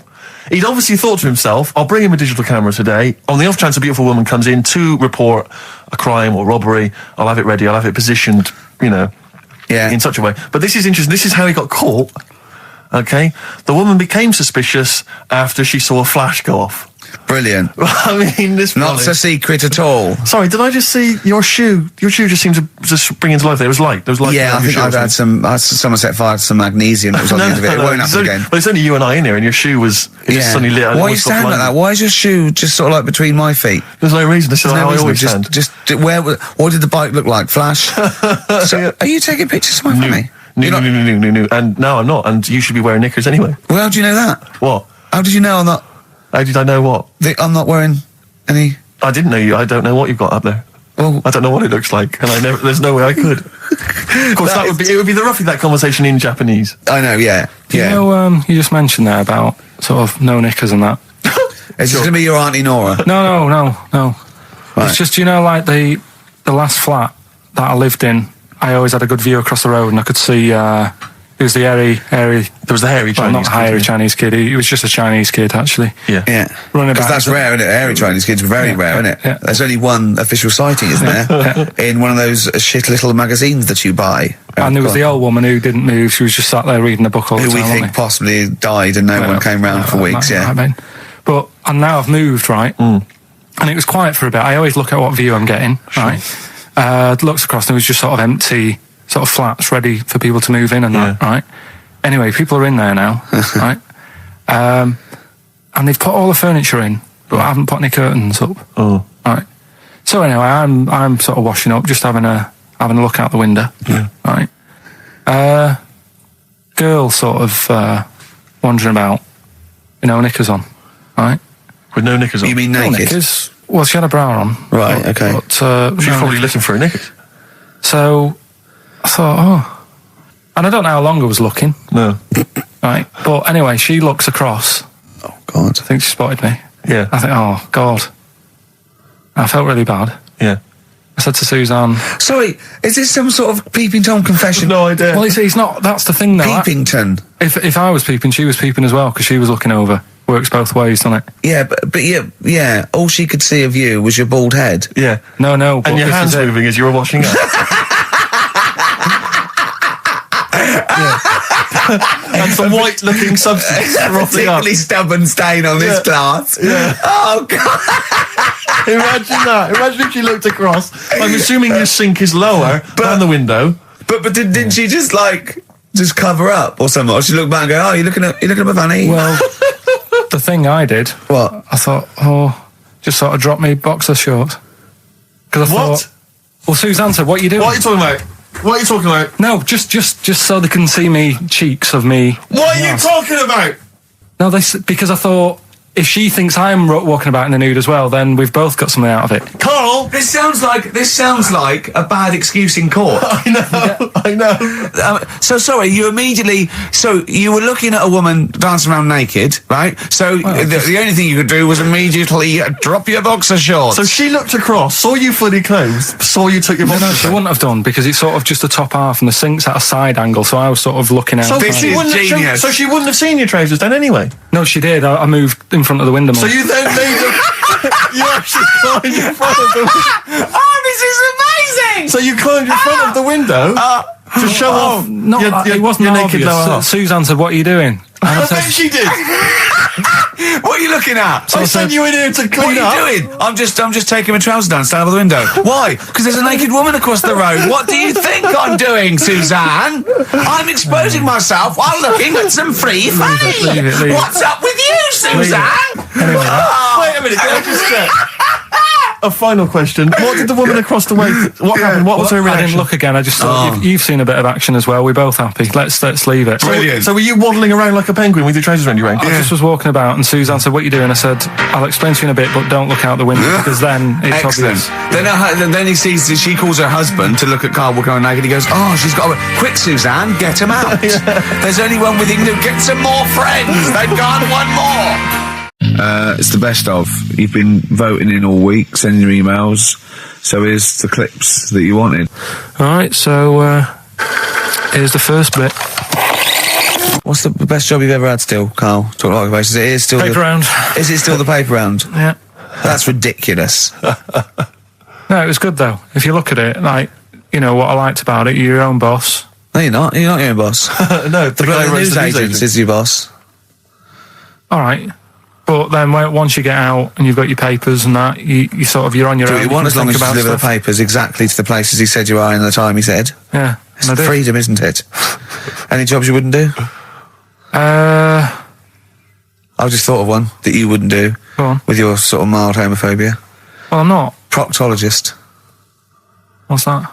Speaker 2: He'd obviously thought to himself, I'll bring him a digital camera today. On the off chance a beautiful woman comes in to report a crime or robbery, I'll have it ready, I'll have it positioned, in such a way. But this is interesting. This is how he got caught. Okay? The woman became suspicious after she saw a flash go off.
Speaker 1: Brilliant.
Speaker 2: I mean, this...
Speaker 1: Not so secret at all.
Speaker 2: Sorry, did I just see your shoe? Your shoe just seemed to just bring into life there. It was light. There was light.
Speaker 1: Yeah, I think I've had someone set fire to some magnesium that was on the end of it. It won't happen again.
Speaker 2: But it's only you and I in here, and your shoe was just suddenly lit.
Speaker 1: Why are you standing like that? Why is your shoe just sort of like between my feet?
Speaker 2: There's no reason. This is how I always stand.
Speaker 1: What did the bike look like? Flash? So, are you taking pictures of my family?
Speaker 2: No. And no, I'm not. And you should be wearing knickers anyway.
Speaker 1: Well, how do you know that?
Speaker 2: What?
Speaker 1: How did you know I'm not?
Speaker 2: How did I know what?
Speaker 1: I'm not wearing any...
Speaker 2: I didn't know you. I don't know what you've got up there.
Speaker 1: Well,
Speaker 2: I don't know what it looks like, and there's no way I could. Of course, it would be roughly that conversation in Japanese.
Speaker 1: I know, yeah.
Speaker 3: You know, you just mentioned there about sort of no knickers and that.
Speaker 1: Is this going to be your Auntie Nora?
Speaker 3: No.
Speaker 1: Right.
Speaker 3: It's just, like the last flat that I lived in, I always had a good view across the road and I could see, it was the hairy...
Speaker 2: There was the hairy Chinese
Speaker 3: not hairy Chinese kid, he was just a Chinese kid, actually.
Speaker 2: Yeah.
Speaker 3: Running
Speaker 1: Because
Speaker 3: about.
Speaker 1: that's rare, isn't it? Hairy Chinese kids are very rare, isn't it?
Speaker 3: Yeah.
Speaker 1: There's only one official sighting, isn't there? In one of those shit little magazines that you buy.
Speaker 3: And there was the old woman who didn't move, she was just sat there reading a book all the
Speaker 1: who
Speaker 3: time.
Speaker 1: we think possibly died and no one came round for weeks,
Speaker 3: I mean. But, and now I've moved, right? And it was quiet for a bit. I always look at what view I'm getting, right? Looks across and it was just sort of empty, sort of flats ready for people to move in and that, right? Anyway, people are in there now, right? And they've put all the furniture in, but I haven't put any curtains up.
Speaker 2: Oh.
Speaker 3: Right. So anyway, I'm sort of washing up, just having a look out the window.
Speaker 2: Yeah.
Speaker 3: Right. Girl sort of wandering about, knickers on. right?
Speaker 2: With no knickers on.
Speaker 1: You mean
Speaker 3: No
Speaker 1: naked?
Speaker 3: knickers. Well, she had a bra on.
Speaker 1: Right, okay.
Speaker 3: But,
Speaker 2: She was probably looking for her knickers.
Speaker 3: So I thought, oh. And I don't know how long I was looking.
Speaker 2: No.
Speaker 3: Right. But anyway, she looks across.
Speaker 1: Oh, God.
Speaker 3: I think she spotted me.
Speaker 2: Yeah.
Speaker 3: I think, oh, God. I felt really bad.
Speaker 2: Yeah.
Speaker 3: I said to Suzanne,
Speaker 1: Sorry, is this some sort of Peeping Tom confession?
Speaker 2: No idea.
Speaker 3: well, he's not, that's the thing though.
Speaker 1: Peepington.
Speaker 3: If I was peeping, she was peeping as well, because she was looking over. Works both ways, doesn't it?
Speaker 1: Yeah, but yeah, all she could see of you was your bald head.
Speaker 2: Yeah.
Speaker 3: No, but
Speaker 2: And your
Speaker 3: if
Speaker 2: hands
Speaker 3: you did-
Speaker 2: moving as you were washing up. And some white-looking substance frothing up.
Speaker 1: Particularly stubborn stain on this glass.
Speaker 2: Yeah.
Speaker 1: Oh, God.
Speaker 2: Imagine that. Imagine if she looked across. I'm assuming your sink is lower than the window.
Speaker 1: But didn't she just cover up or something? Or she looked back and go, oh, you're looking at my fanny?
Speaker 3: Well, the thing I did,
Speaker 1: What?
Speaker 3: I thought, just sort of drop me boxer shorts. Because I
Speaker 2: What?
Speaker 3: thought, well, Suzanne said, what are you doing?
Speaker 2: What are you talking about? What are you talking about?
Speaker 3: No, just so they can see me cheeks of me.
Speaker 2: What are you talking about?
Speaker 3: No, because I thought, if she thinks I'm walking about in the nude as well, then we've both got something out of it.
Speaker 2: Carl!
Speaker 1: This sounds like a bad excuse in court.
Speaker 2: I know.
Speaker 1: So sorry, you were looking at a woman dancing around naked, right? So the only thing you could do was immediately drop your boxer shorts.
Speaker 2: So she looked across, saw you fully clothed, saw you took your
Speaker 3: No,
Speaker 2: boxers
Speaker 3: she
Speaker 2: off.
Speaker 3: wouldn't have done, because it's sort of just the top half and the sink's at a side angle, so I was sort of looking out.
Speaker 2: So
Speaker 1: This
Speaker 2: she
Speaker 1: is
Speaker 2: wouldn't have-
Speaker 1: genius.
Speaker 2: so she wouldn't have seen your trousers then anyway.
Speaker 3: No, she did. I moved in front of the window more.
Speaker 2: So you then made them. You actually climbed in front of the window.
Speaker 1: Oh, this is amazing!
Speaker 2: So you climbed in front of the window to show off
Speaker 3: No,
Speaker 2: your
Speaker 3: it wasn't
Speaker 2: naked
Speaker 3: obvious.
Speaker 2: lower half.
Speaker 3: Suzanne said, what are you doing? And I
Speaker 2: I bet
Speaker 3: said,
Speaker 2: she did.
Speaker 1: What are you looking at?
Speaker 2: I sent you in here to
Speaker 1: What
Speaker 2: clean up.
Speaker 1: are you doing? I'm just taking my trousers down, stand over the window. Why? Because there's a naked woman across the road. What do you think I'm doing, Suzanne? I'm exposing myself while looking at some free fanny.
Speaker 3: leave it.
Speaker 1: What's up with you, Suzanne?
Speaker 2: Wait a minute, can I just check? A final question. What did the woman across the way... What happened? What was her
Speaker 3: I
Speaker 2: reaction?
Speaker 3: didn't look again. I just thought, you've seen a bit of action as well. We're both happy. Let's leave it.
Speaker 1: Brilliant.
Speaker 2: So were you waddling around like a penguin with your trousers around your ankles?
Speaker 3: I just was walking about, and Suzanne said, what are you doing? I said, I'll explain to you in a bit, but don't look out the window, because then it's
Speaker 1: Excellent.
Speaker 3: obvious.
Speaker 1: Then he sees that she calls her husband to look at Carl walking around naked. He goes, oh, she's got a... Quick, Suzanne, get him out. There's only one with him. Get some more friends. They've gone one more. It's the best of. You've been voting in all week, sending your emails. So here's the clips that you wanted.
Speaker 3: All right, so here's the first bit.
Speaker 1: What's the best job you've ever had still, Carl? Talk like basis. It is still
Speaker 3: Paper round.
Speaker 1: Is it still the paper round?
Speaker 3: Yeah.
Speaker 1: That's ridiculous.
Speaker 3: No, it was good, though. If you look at it, like, you know, what I liked about it, you're your own boss.
Speaker 1: No, you're not. You're not your own boss.
Speaker 2: No, the guy
Speaker 1: The
Speaker 2: who runs
Speaker 1: news
Speaker 2: the news
Speaker 1: agent
Speaker 2: agent.
Speaker 1: is your boss.
Speaker 3: All right. But then once you get out and you've got your papers and that, you sort of, you're on your
Speaker 1: Do
Speaker 3: own.
Speaker 1: what you want
Speaker 3: can
Speaker 1: as long
Speaker 3: think
Speaker 1: as you
Speaker 3: about
Speaker 1: deliver the
Speaker 3: stuff.
Speaker 1: papers exactly to the places he said you are in the time he said.
Speaker 3: Yeah.
Speaker 1: It's
Speaker 3: and I did.
Speaker 1: freedom, isn't it? Any jobs you wouldn't do?
Speaker 3: Go
Speaker 1: I just thought of one that you wouldn't do
Speaker 3: on.
Speaker 1: with your sort of mild homophobia.
Speaker 3: Well, I'm not.
Speaker 1: Proctologist.
Speaker 3: What's that?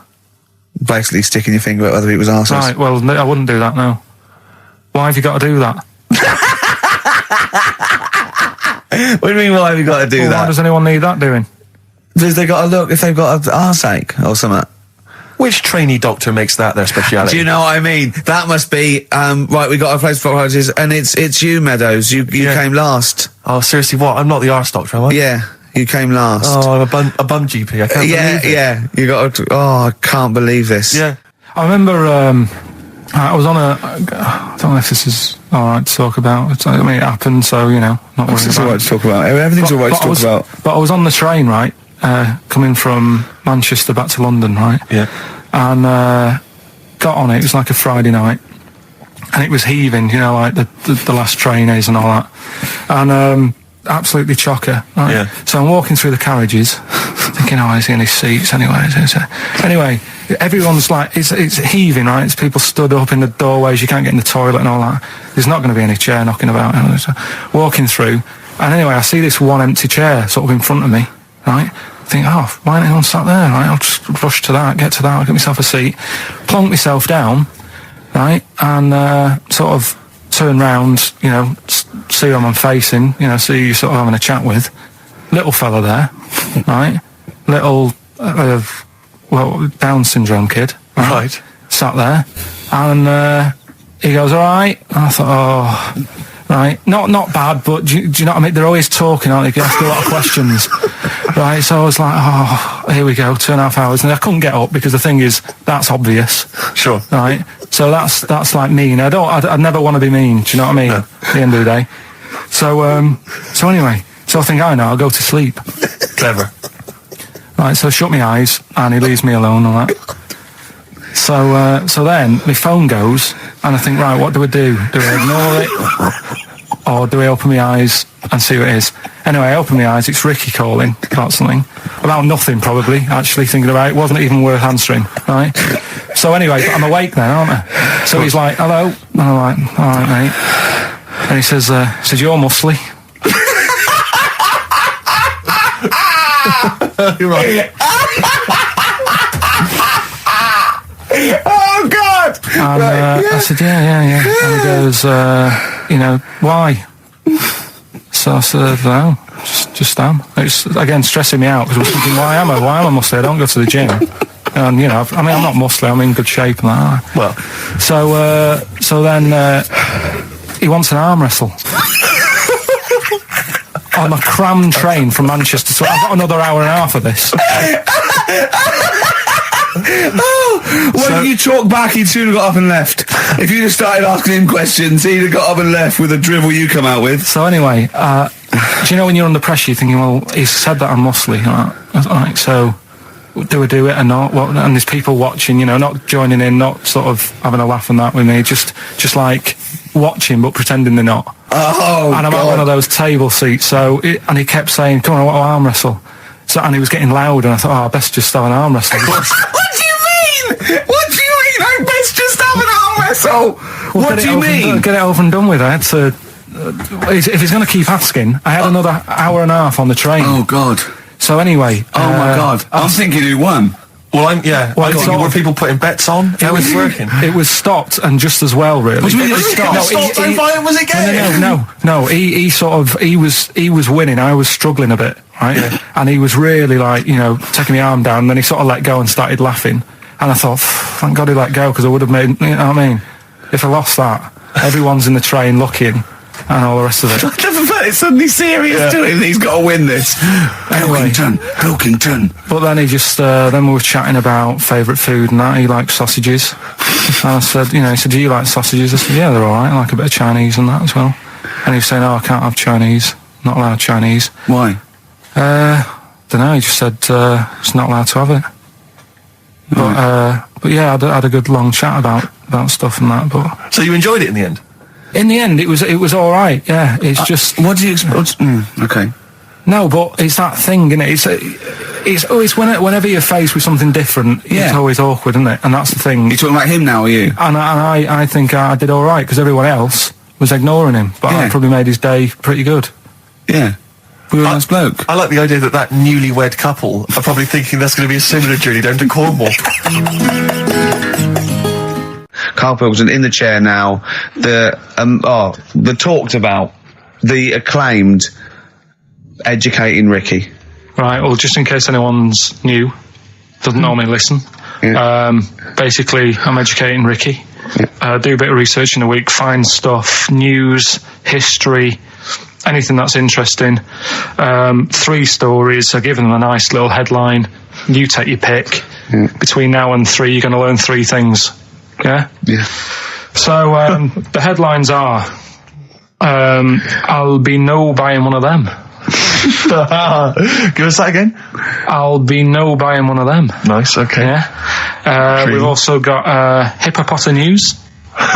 Speaker 1: Basically sticking your finger at other people's arses.
Speaker 3: Right, well, no, I wouldn't do that, no. Why have you got to do that?
Speaker 1: What do you mean, why have you got to do
Speaker 3: Well, why
Speaker 1: that?
Speaker 3: does anyone need that doing?
Speaker 1: Because they got to look if they've got an arseache or something.
Speaker 2: Which trainee doctor makes that their speciality?
Speaker 1: Do you know what I mean? That must be, right, we got a place for proctologists, and it's you, Meadows. You came last.
Speaker 2: Oh, seriously, what? I'm not the arse doctor, am I?
Speaker 1: Yeah, you came last.
Speaker 2: Oh, I'm a bum GP. I can't believe it.
Speaker 1: Yeah, you got to, oh, I can't believe this.
Speaker 2: Yeah.
Speaker 3: I remember I was on I don't know if this is all right to talk about. I mean, it happened, so, you know, not worrying
Speaker 1: It's
Speaker 3: about
Speaker 1: all right
Speaker 3: it.
Speaker 1: to talk about. Everything's all right to
Speaker 3: I
Speaker 1: talk
Speaker 3: was,
Speaker 1: about.
Speaker 3: But I was on the train, right, coming from Manchester back to London, right?
Speaker 2: Yeah.
Speaker 3: And got on it. It was like a Friday night, and it was heaving, you know, like the last train is and all that, and absolutely chocker. Right?
Speaker 2: Yeah.
Speaker 3: So I'm walking through the carriages, thinking, oh, is he in his seats anyway? Anyway, everyone's like, it's heaving, right? It's people stood up in the doorways. You can't get in the toilet and all that. There's not going to be any chair knocking about. You know, so walking through, and anyway, I see this one empty chair sort of in front of me, right? I think, oh, why ain't anyone sat there, right? I'll just rush to that, get get myself a seat, plonk myself down, right, and sort of turn round, you know, see who I'm facing, you know, see who you're sort of having a chat with. Little fella there, right? Little, Down syndrome kid.
Speaker 2: Right.
Speaker 3: Sat there, and he goes, all right. And I thought, oh, right. Not bad, but do you know what I mean? They're always talking, aren't they? You ask a lot of questions. Right, so I was like, oh, here we go, 2.5 hours. And I couldn't get up because the thing is, that's obvious.
Speaker 2: Sure.
Speaker 3: Right? So that's like mean. I'd never want to be mean, do you know what I mean?
Speaker 2: No.
Speaker 3: At the end of the day. So anyway, so I think, I know, I'll go to sleep.
Speaker 2: Clever.
Speaker 3: Right, so I shut my eyes, and he leaves me alone and that. So then my phone goes, and I think, right, what do? Do I ignore it? Or do I open my eyes and see what it is? Anyway, I open my eyes, it's Ricky calling about something. About nothing, probably, actually, thinking about it. Wasn't even worth answering, right? So anyway, I'm awake then, aren't I? So he's like, hello? And I'm like, all right, mate. And he says, you're muscly.
Speaker 2: Right.
Speaker 1: Oh, God!
Speaker 3: And I said, yeah. And he goes, you know, why? So I said, no, just am. It's, again, stressing me out, because I was thinking, why am I muscly? I don't go to the gym. And, you know, I'm not muscly, I'm in good shape and that.
Speaker 2: Well.
Speaker 3: So then he wants an arm wrestle. On a crammed train from Manchester, so I've got another hour and a half of this.
Speaker 1: When you talk back, he'd soon have got up and left. If you'd have started asking him questions, he'd have got up and left with the drivel you come out with.
Speaker 3: So anyway, do you know when you're under pressure, you're thinking, well, he's said that I'm muscly, right? So do I do it or not? What? And there's people watching, you know, not joining in, not sort of having a laugh and that with me, just like watching but pretending they're not.
Speaker 1: Oh,
Speaker 3: and I'm at one of those table seats, and he kept saying, come on, I want to arm wrestle. So, and he was getting loud, and I thought, I best just have an arm wrestle.
Speaker 1: What do you mean? I best just have an arm wrestle?
Speaker 3: Well,
Speaker 1: what do you mean?
Speaker 3: Get it over and done with. I had to, if he's going to keep asking, I had another hour and a half on the train.
Speaker 1: Oh, God.
Speaker 3: So anyway.
Speaker 1: Oh, my God. I'm thinking who won.
Speaker 2: Well, were people putting bets on? How was it working?
Speaker 3: It was stopped, and just as well, really.
Speaker 1: What do you mean it was stopped? Was it game?
Speaker 3: No. He was winning. I was struggling a bit, right? Yeah. And he was really like, you know, taking my arm down. And then he sort of let go and started laughing. And I thought, thank God he let go, because I would have made, you know what I mean? If I lost that, everyone's in the train looking, and all the rest of it.
Speaker 1: I never felt it's suddenly serious to him that he's got to win this.
Speaker 3: Anyway,
Speaker 1: Pilkington.
Speaker 3: But then he just, then we were chatting about favourite food and that. He likes sausages. And I said, you know, he said, do you like sausages? I said, yeah, they're all right. I like a bit of Chinese and that as well. And he was saying, oh, I can't have Chinese. Not allowed Chinese.
Speaker 1: Why?
Speaker 3: Don't know. He just said, it's not allowed to have it. But yeah, I had a good long chat about stuff and that. But
Speaker 2: so you enjoyed it in the end?
Speaker 3: In the end, it was all right. Yeah, it's just.
Speaker 1: What do you expect? Okay.
Speaker 3: No, but it's that thing, isn't it? It's always whenever you're faced with something different, it's always awkward, isn't it? And that's the thing.
Speaker 1: You're talking about him now, are you?
Speaker 3: And I think I did all right, because everyone else was ignoring him, but I probably made his day pretty good.
Speaker 1: Yeah. We were a nice bloke.
Speaker 2: I like the idea that newlywed couple are probably thinking that's going to be a similar journey down to Cornwall.
Speaker 1: Karl Pilkington in the chair now. The talked about, the acclaimed educating Ricky.
Speaker 3: Right, well, just in case anyone's new, doesn't normally listen. Yeah. Basically, I'm educating Ricky. Yeah. Do a bit of research in a week, find stuff, news, history, anything that's interesting. 3 stories. I give them a nice little headline. You take your pick. Yeah. Between now and 3, you're going to learn 3 things. Yeah? Yeah. So, the headlines are, I'll be no buying one of them.
Speaker 2: Give us that again.
Speaker 3: I'll be no buying one of them.
Speaker 2: Nice, okay.
Speaker 3: Yeah. We've also got Hippo News.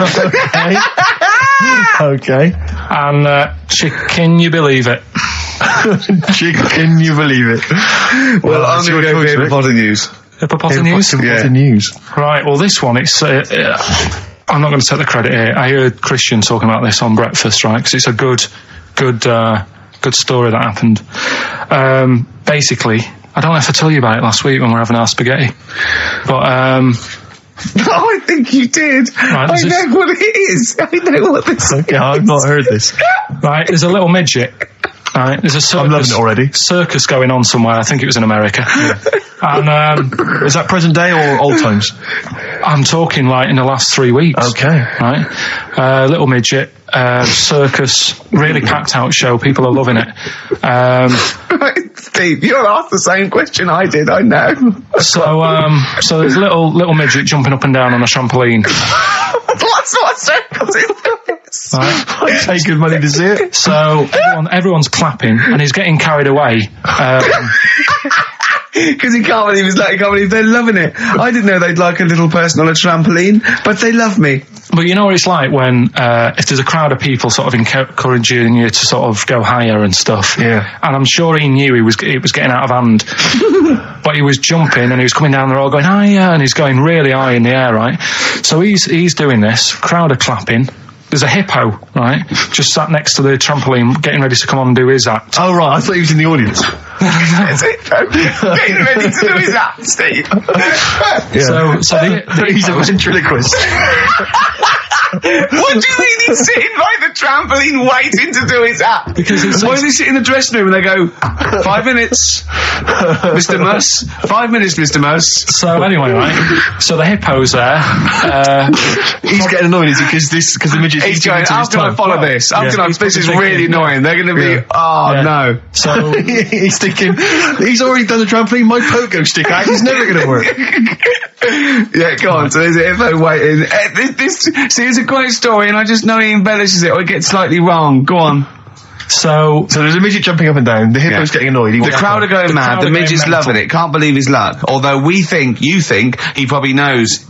Speaker 2: Okay. Okay.
Speaker 3: And Can You Believe It?
Speaker 2: Can you believe it?
Speaker 1: Well, I'm going to go for Hippo News.
Speaker 3: Hippo News?
Speaker 2: Hippo News.
Speaker 3: Right, well, this one, it's... I'm not going to take the credit here. I heard Christian talking about this on breakfast, right? Because it's a good story that happened. Basically, I don't know if I told you about it last week when we were having our spaghetti, but
Speaker 1: I think you did.
Speaker 3: Right,
Speaker 1: I know what it is. I know what this is.
Speaker 2: Okay, I've not heard this.
Speaker 3: Right, there's a little midget. Right, there's a circus.
Speaker 2: I'm loving it already.
Speaker 3: Circus going on somewhere. I think it was in America. And
Speaker 2: Is that present day or old times?
Speaker 3: I'm talking like in the last 3 weeks.
Speaker 2: Okay.
Speaker 3: Right, little midget, circus, really packed out show. People are loving it.
Speaker 1: Right, Steve, you'll ask the same question I did, I know.
Speaker 3: So there's a little midget jumping up and down on a trampoline.
Speaker 1: That's what circus is.
Speaker 3: Right.
Speaker 2: I pay good money to see it.
Speaker 3: So everyone's clapping and he's getting carried away.
Speaker 1: Because he can't believe they're loving it. I didn't know they'd like a little person on a trampoline, but they love me.
Speaker 3: But you know what it's like when if there's a crowd of people sort of encouraging you to sort of go higher and stuff.
Speaker 2: Yeah.
Speaker 3: And I'm sure he knew it was getting out of hand. But he was jumping and he was coming down the road going higher, and he's going really high in the air, right? So he's doing this. Crowd are clapping. There's a hippo, right, just sat next to the trampoline, getting ready to come on and do his act.
Speaker 2: Oh, right, I thought he was in the audience.
Speaker 1: There's a hippo getting ready to do his act, Steve.
Speaker 2: Yeah.
Speaker 3: So
Speaker 2: he's a ventriloquist.
Speaker 1: What do you mean he's sitting by the trampoline waiting to do his act?
Speaker 3: Because
Speaker 1: why does he sit in the dressing room and they go, 5 minutes, Mr. Mus, 5 minutes, Mr. Mus.
Speaker 3: So anyway, right, so the hippo's there.
Speaker 2: He's getting annoyed, is he? Because the midget's
Speaker 1: He's going, how can I follow this? This is really annoying. They're going to be, no.
Speaker 3: So
Speaker 2: he's thinking, he's already done the trampoline, my pogo stick act is never going to work.
Speaker 1: Yeah, go on. So there's a hippo waiting. It's a great story, and I just know he embellishes it or it gets slightly wrong. Go on.
Speaker 3: So
Speaker 2: there's a midget jumping up and down. The hippo's getting annoyed.
Speaker 1: The crowd are going mad. The midget's loving it. Can't believe his luck. Although you think he probably knows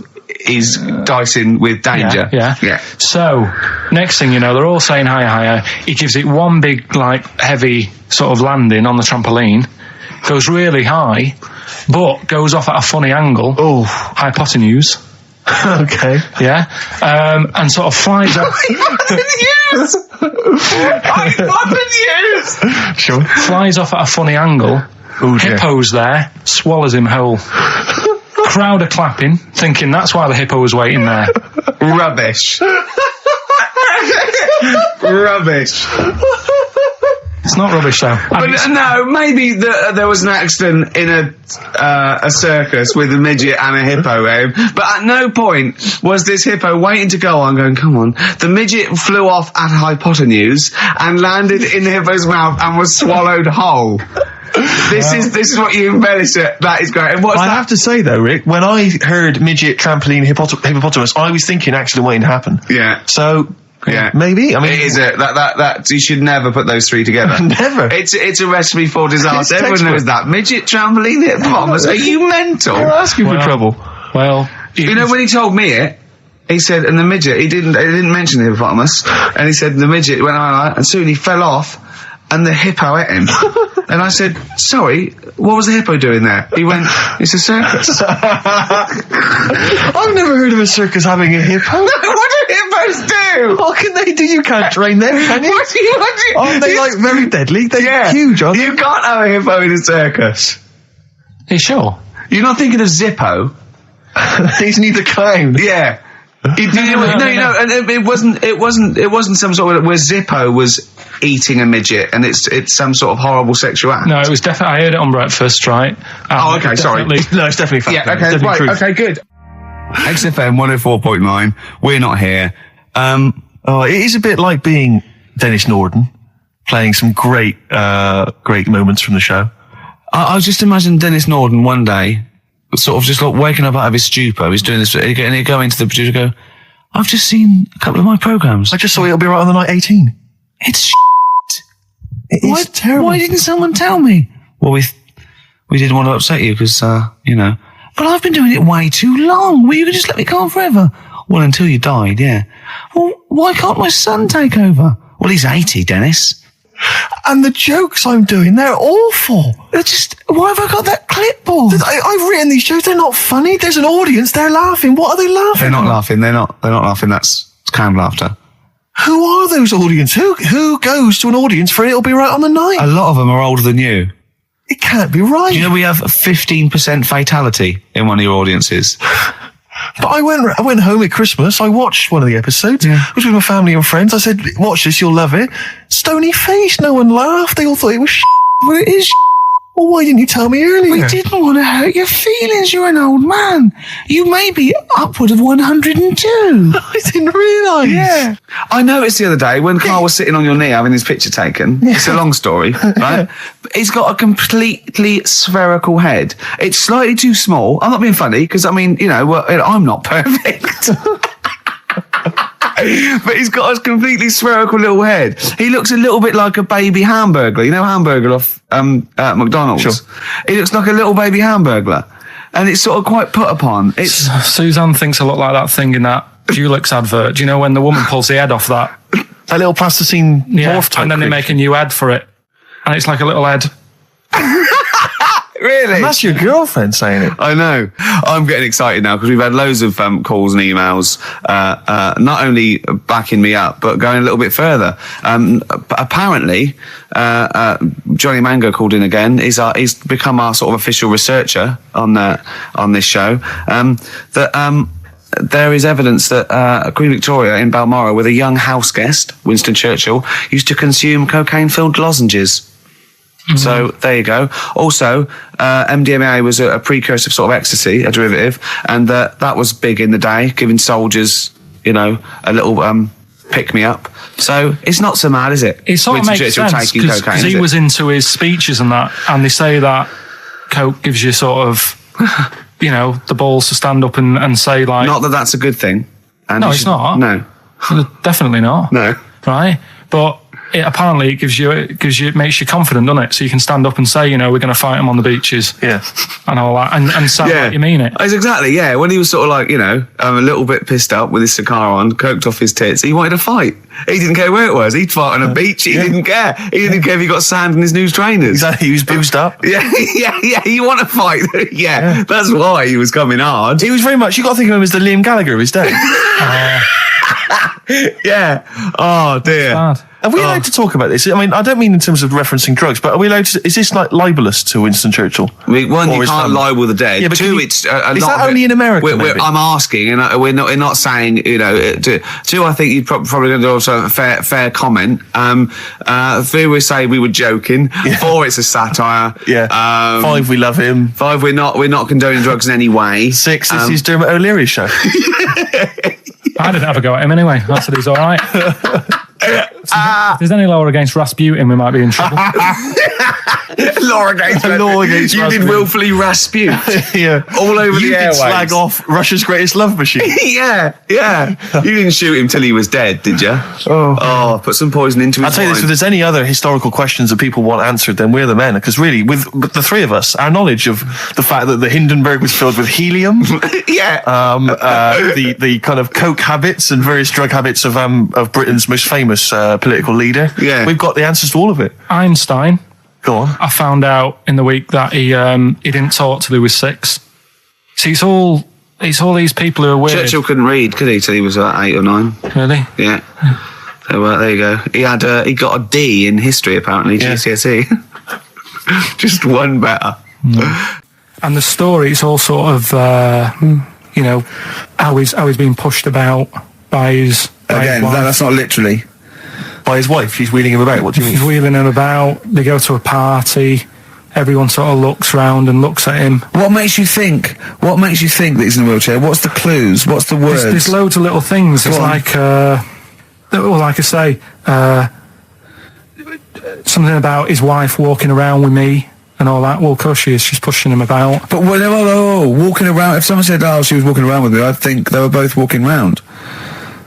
Speaker 1: he's dicing with danger.
Speaker 3: Yeah. So next thing you know, they're all saying higher. He gives it one big, like, heavy sort of landing on the trampoline. Goes really high, but goes off at a funny angle.
Speaker 2: Oh,
Speaker 3: hypotenuse.
Speaker 2: Okay.
Speaker 3: Yeah. And sort of flies up.
Speaker 1: Hypotenuse!
Speaker 2: Sure.
Speaker 3: Flies off at a funny angle.
Speaker 2: Ooh,
Speaker 3: Hippo's there, swallows him whole. Crowd are clapping, thinking that's why the hippo was waiting there.
Speaker 1: Rubbish. Rubbish.
Speaker 3: It's not rubbish though.
Speaker 1: But no, maybe there was an accident in a circus with a midget and a hippo, but at no point was this hippo waiting to go on, going, come on. The midget flew off at hypotenuse and landed in the hippo's mouth and was swallowed whole. This is what you embellish it. That is great. And
Speaker 2: I have to say though, Rick, when I heard midget, trampoline, hippopotamus, I was thinking accident waiting to happen.
Speaker 1: Yeah.
Speaker 2: So.
Speaker 1: Yeah,
Speaker 2: maybe. I mean,
Speaker 1: it is that you should never put those three together.
Speaker 2: Never.
Speaker 1: It's a recipe for disaster. Everyone knows that. Midget, trampoline, hippopotamus. Are you mental?
Speaker 2: You're asking for trouble.
Speaker 3: Well,
Speaker 1: you know when he told me it, he said, and the midget. He didn't mention the hippopotamus, and he said the midget went on, and soon he fell off, and the hippo ate him. And I said, sorry, what was the hippo doing there? He went, it's a circus.
Speaker 2: I've never heard of a circus having a hippo.
Speaker 1: What do hippos do?
Speaker 2: What can they do? You can't train them, can you?
Speaker 1: What do you?
Speaker 2: Aren't they like very deadly? They're huge, aren't they?
Speaker 1: You can't have a hippo in a circus.
Speaker 3: Are you sure?
Speaker 1: You're not thinking of Zippo?
Speaker 2: He's neither kind.
Speaker 1: Yeah. No, and it wasn't some sort of where Zippo was eating a midget, and it's some sort of horrible sexual act.
Speaker 3: No, it was definitely. I heard it on breakfast, right?
Speaker 1: Oh, okay, sorry.
Speaker 2: No, it's definitely fact.
Speaker 1: Yeah, okay, right,
Speaker 2: truth.
Speaker 1: okay, good.
Speaker 4: XFM 104.9. We're not here.
Speaker 2: It is a bit like being Dennis Norden, playing some great moments from the show.
Speaker 4: I was just imagining Dennis Norden one day, sort of just like waking up out of his stupor. He's doing this, and he'd go into the producer and go, I've just seen a couple of my programmes.
Speaker 2: I just saw It'll Be Right on the Night 18.
Speaker 4: It's shit.
Speaker 2: It is terrible.
Speaker 4: Why didn't someone tell me? Well, we didn't want to upset you because, but I've been doing it way too long. Well, you could just let me go on forever. Well, until you died, yeah. Well, why can't my son take over? Well, he's 80, Dennis.
Speaker 2: And the jokes I'm doing, they're awful.
Speaker 4: Why have I got that clipboard?
Speaker 2: I've written these jokes, they're not funny. There's an audience, they're laughing. What are they laughing
Speaker 4: They're not
Speaker 2: at?
Speaker 4: laughing, they're not laughing, that's canned laughter.
Speaker 2: Who are those audience? Who goes to an audience for It'll Be Right on the Night?
Speaker 4: A lot of them are older than you.
Speaker 2: It can't be right.
Speaker 4: Do you know we have a 15% fatality in one of your audiences?
Speaker 2: But I went home at Christmas. I watched one of the episodes.
Speaker 3: Yeah.
Speaker 2: I was with my family and friends. I said, watch this, you'll love it. Stony face. No one laughed. They all thought it was
Speaker 1: Well, it is.
Speaker 2: Well, why didn't you tell me earlier?
Speaker 1: We didn't want to hurt your feelings. You're an old man. You may be upward of 102.
Speaker 2: I didn't realise.
Speaker 1: Yeah. I noticed the other day when Carl was sitting on your knee having his picture taken. It's a long story, right? He's got a completely spherical head. It's slightly too small. I'm not being funny because, I mean, you know, I'm not perfect. But he's got a completely spherical little head. He looks a little bit like a baby hamburger. You know hamburger off McDonald's?
Speaker 2: Sure.
Speaker 1: He looks like a little baby hamburger. And it's sort of quite put upon. It's
Speaker 3: Suzanne thinks I look like that thing in that Dulux advert. Do you know when the woman pulls the head off that?
Speaker 2: That little plasticine morph type
Speaker 3: and then they make a new ad for it. And it's like a little head.
Speaker 1: Really?
Speaker 2: And that's your girlfriend saying it.
Speaker 1: I know. I'm getting excited now because we've had loads of calls and emails, not only backing me up, but going a little bit further. Apparently, Johnny Mango called in again. He's become our sort of official researcher on this show. There is evidence that Queen Victoria in Balmoral, with a young house guest, Winston Churchill, used to consume cocaine-filled lozenges. So there you go. Also, MDMA was a precursor of sort of ecstasy, a derivative, and that was big in the day, giving soldiers, you know, a little pick-me-up. So it's not so mad, is it?
Speaker 3: It sort of makes sense because he was into his speeches and that, and they say that coke gives you sort of, you know, the balls to stand up and say like...
Speaker 1: Not that that's a good thing. And
Speaker 3: no, it's not.
Speaker 1: No.
Speaker 3: Definitely not.
Speaker 1: No.
Speaker 3: Right? But... apparently it makes you confident, doesn't it? So you can stand up and say, you know, we're going to fight them on the beaches.
Speaker 2: Yeah.
Speaker 3: And all that. And sound like you mean it.
Speaker 1: It's exactly, yeah. When he was sort of like, you know, a little bit pissed up with his cigar on, coked off his tits, he wanted to fight. He didn't care where it was. He'd fight on a beach. He didn't care. He didn't care if he got sand in his new trainers.
Speaker 2: Exactly. He was boozed up.
Speaker 1: Yeah. You want to fight. Yeah. That's why he was coming hard.
Speaker 2: He was very much, you got to think of him as the Liam Gallagher of his day.
Speaker 1: Yeah. Oh, dear.
Speaker 3: Bad.
Speaker 2: Are we allowed to talk about this? I mean, I don't mean in terms of referencing drugs, but are we allowed to? Is this like libelous to Winston Churchill?
Speaker 1: One, you can't libel the dead.
Speaker 2: Yeah, but
Speaker 1: two, it's a lot.
Speaker 2: Is that only in America?
Speaker 1: I'm asking, and we're not saying, you know. Two, I think you'd probably going to also a fair comment. Three, we say we were joking. Yeah. 4, it's a satire.
Speaker 2: Yeah. 5, we love him.
Speaker 1: 5, we're not condoning drugs in any way.
Speaker 2: 6, this is Dermot O'Leary's show.
Speaker 3: I didn't have a go at him anyway. I said he's all right. If there's any law against Rasputin, we might be in trouble.
Speaker 1: Law against you
Speaker 2: Rasputin.
Speaker 1: did willfully Raspute.
Speaker 2: Yeah.
Speaker 1: All over
Speaker 2: you
Speaker 1: the airwaves.
Speaker 2: did slag off Russia's greatest love machine.
Speaker 1: Yeah. You didn't shoot him till he was dead, did you? Oh, put some poison into his
Speaker 2: I'll tell you this, if there's any other historical questions that people want answered, then we're the men. Because really, with the three of us, our knowledge of the fact that the Hindenburg was filled with helium, the kind of coke habits and various drug habits of Britain's most famous political leader, we've got the answers to all of it.
Speaker 3: Einstein.
Speaker 2: Go on.
Speaker 3: I found out in the week that he didn't talk till he was 6. See, it's all these people who are weird.
Speaker 1: Churchill couldn't read, could he, till he was 8 or 9?
Speaker 3: Really?
Speaker 1: Yeah. So there you go. He got a D in history apparently, GCSE. Just one better.
Speaker 3: And the story is all sort of you know, how he's being pushed about by his
Speaker 1: Again,
Speaker 3: wife.
Speaker 1: that's not literally.
Speaker 2: By his wife, she's wheeling him about. What do you mean?
Speaker 3: He's wheeling him about. They go to a party. Everyone sort of looks round and looks at him.
Speaker 1: What makes you think that he's in a wheelchair? What's the clues? What's the words?
Speaker 3: There's loads of little things. It's like, like I say, something about his wife walking around with me and all that. Well, of course she is. She's pushing him about.
Speaker 1: But walking around. If someone said, she was walking around with me, I'd think they were both walking around.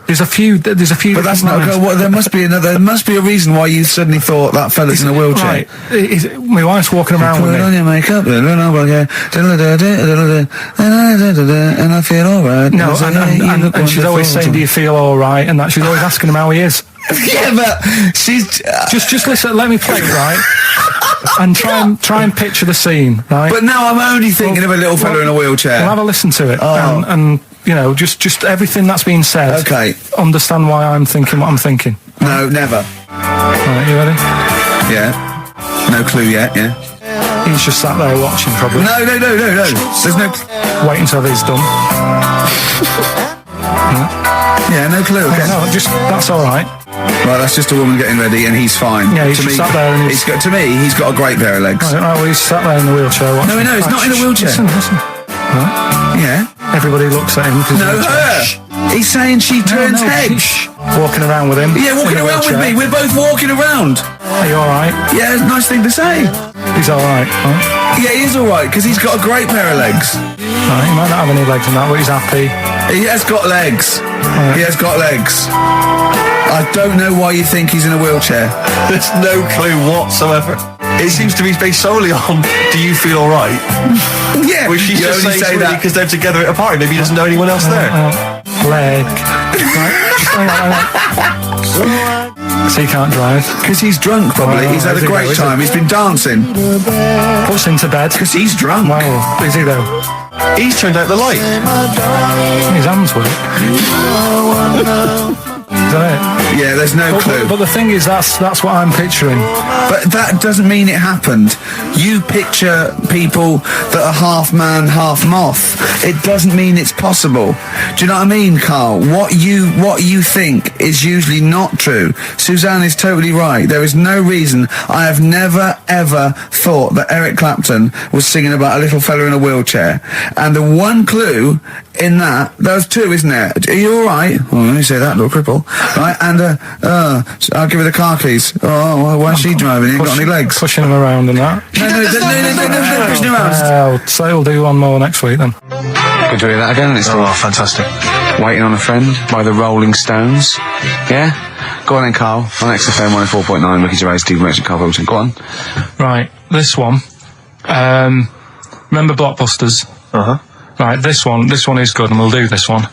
Speaker 3: There's a few. But
Speaker 1: that's not. There must be another. There must be a reason why you suddenly thought that fella's in a wheelchair.
Speaker 3: Right. My wife's walking around with me.
Speaker 1: Put on your makeup, and I feel all right.
Speaker 3: No, and she's always saying, "Do you feel all right?" And that she's always asking him how he is.
Speaker 1: Yeah, but she's
Speaker 3: just listen. Let me play it, right? And try and picture the scene, right?
Speaker 1: But now I'm only thinking of a little fella in a wheelchair.
Speaker 3: Well, have a listen to it, and you know, just everything that's been said.
Speaker 1: Okay.
Speaker 3: Understand why I'm thinking what I'm thinking.
Speaker 1: No, never.
Speaker 3: Right, you ready?
Speaker 1: Yeah. No clue yet. Yeah.
Speaker 3: He's just sat there watching, probably.
Speaker 1: No. There's no.
Speaker 3: Wait until he's done.
Speaker 1: Yeah, no clue. Okay.
Speaker 3: No, that's all right.
Speaker 1: Right, that's just a woman getting ready, and he's fine.
Speaker 3: Yeah, he's just sat there and he's
Speaker 1: to me, he's got a great pair of legs.
Speaker 3: Right, well, he's sat there in the wheelchair.
Speaker 1: No, he's not in a wheelchair.
Speaker 3: Listen.
Speaker 1: Yeah.
Speaker 3: Everybody looks at him.
Speaker 1: No, her. He's saying she turns heads.
Speaker 3: Walking around with him.
Speaker 1: Yeah, walking around with me. We're both walking around.
Speaker 3: Are you all right?
Speaker 1: Yeah, it's a nice thing to say.
Speaker 3: He's all right. Huh?
Speaker 1: Yeah, he is all right because he's got a great pair of legs.
Speaker 3: Right, he might not have any legs and that, but he's happy.
Speaker 1: He has got legs.
Speaker 3: Right.
Speaker 1: He has got legs. I don't know why you think he's in a wheelchair.
Speaker 2: There's no clue whatsoever. It seems to be based solely on, do you feel all right?
Speaker 1: Yeah,
Speaker 2: Which she's
Speaker 1: you
Speaker 2: just
Speaker 1: only
Speaker 2: saying
Speaker 1: say that
Speaker 2: because they're together at a party. Maybe he doesn't know anyone else there.
Speaker 3: Leg. So he can't drive.
Speaker 1: because he's drunk. Probably he's had a great time. He's been dancing.
Speaker 3: Puts him to bed.
Speaker 1: Because he's drunk.
Speaker 3: Well, is he though?
Speaker 2: He's turned out the light.
Speaker 3: His hands work. Is that it?
Speaker 1: Yeah, there's no clue.
Speaker 3: But the thing is, that's what I'm picturing.
Speaker 1: But that doesn't mean it happened. You picture people that are half man, half moth. It doesn't mean it's possible. Do you know what I mean, Carl? What you think is usually not true. Suzanne is totally right. There is no reason. I have never, ever thought that Eric Clapton was singing about a little fella in a wheelchair. And the one clue in that, there's two, isn't there? Are you all right? Oh, let me say that, little cripple. Right, and I'll give her the car keys. Oh, why is she driving? He ain't got any legs.
Speaker 3: Pushing him around and that.
Speaker 1: No, pushing him around.
Speaker 3: So we'll do one more next week then.
Speaker 4: Could do that again. It's
Speaker 2: Oh, fantastic.
Speaker 4: Waiting on a Friend by the Rolling Stones. Yeah? Go on then, Carl. On XFM 104.9, Ricky Gervais, Steve Merchant, Karl Pilkington. Go on.
Speaker 3: Right, this one. Remember Blockbusters?
Speaker 2: Uh-huh.
Speaker 3: Right, this one is good, and we'll do this one.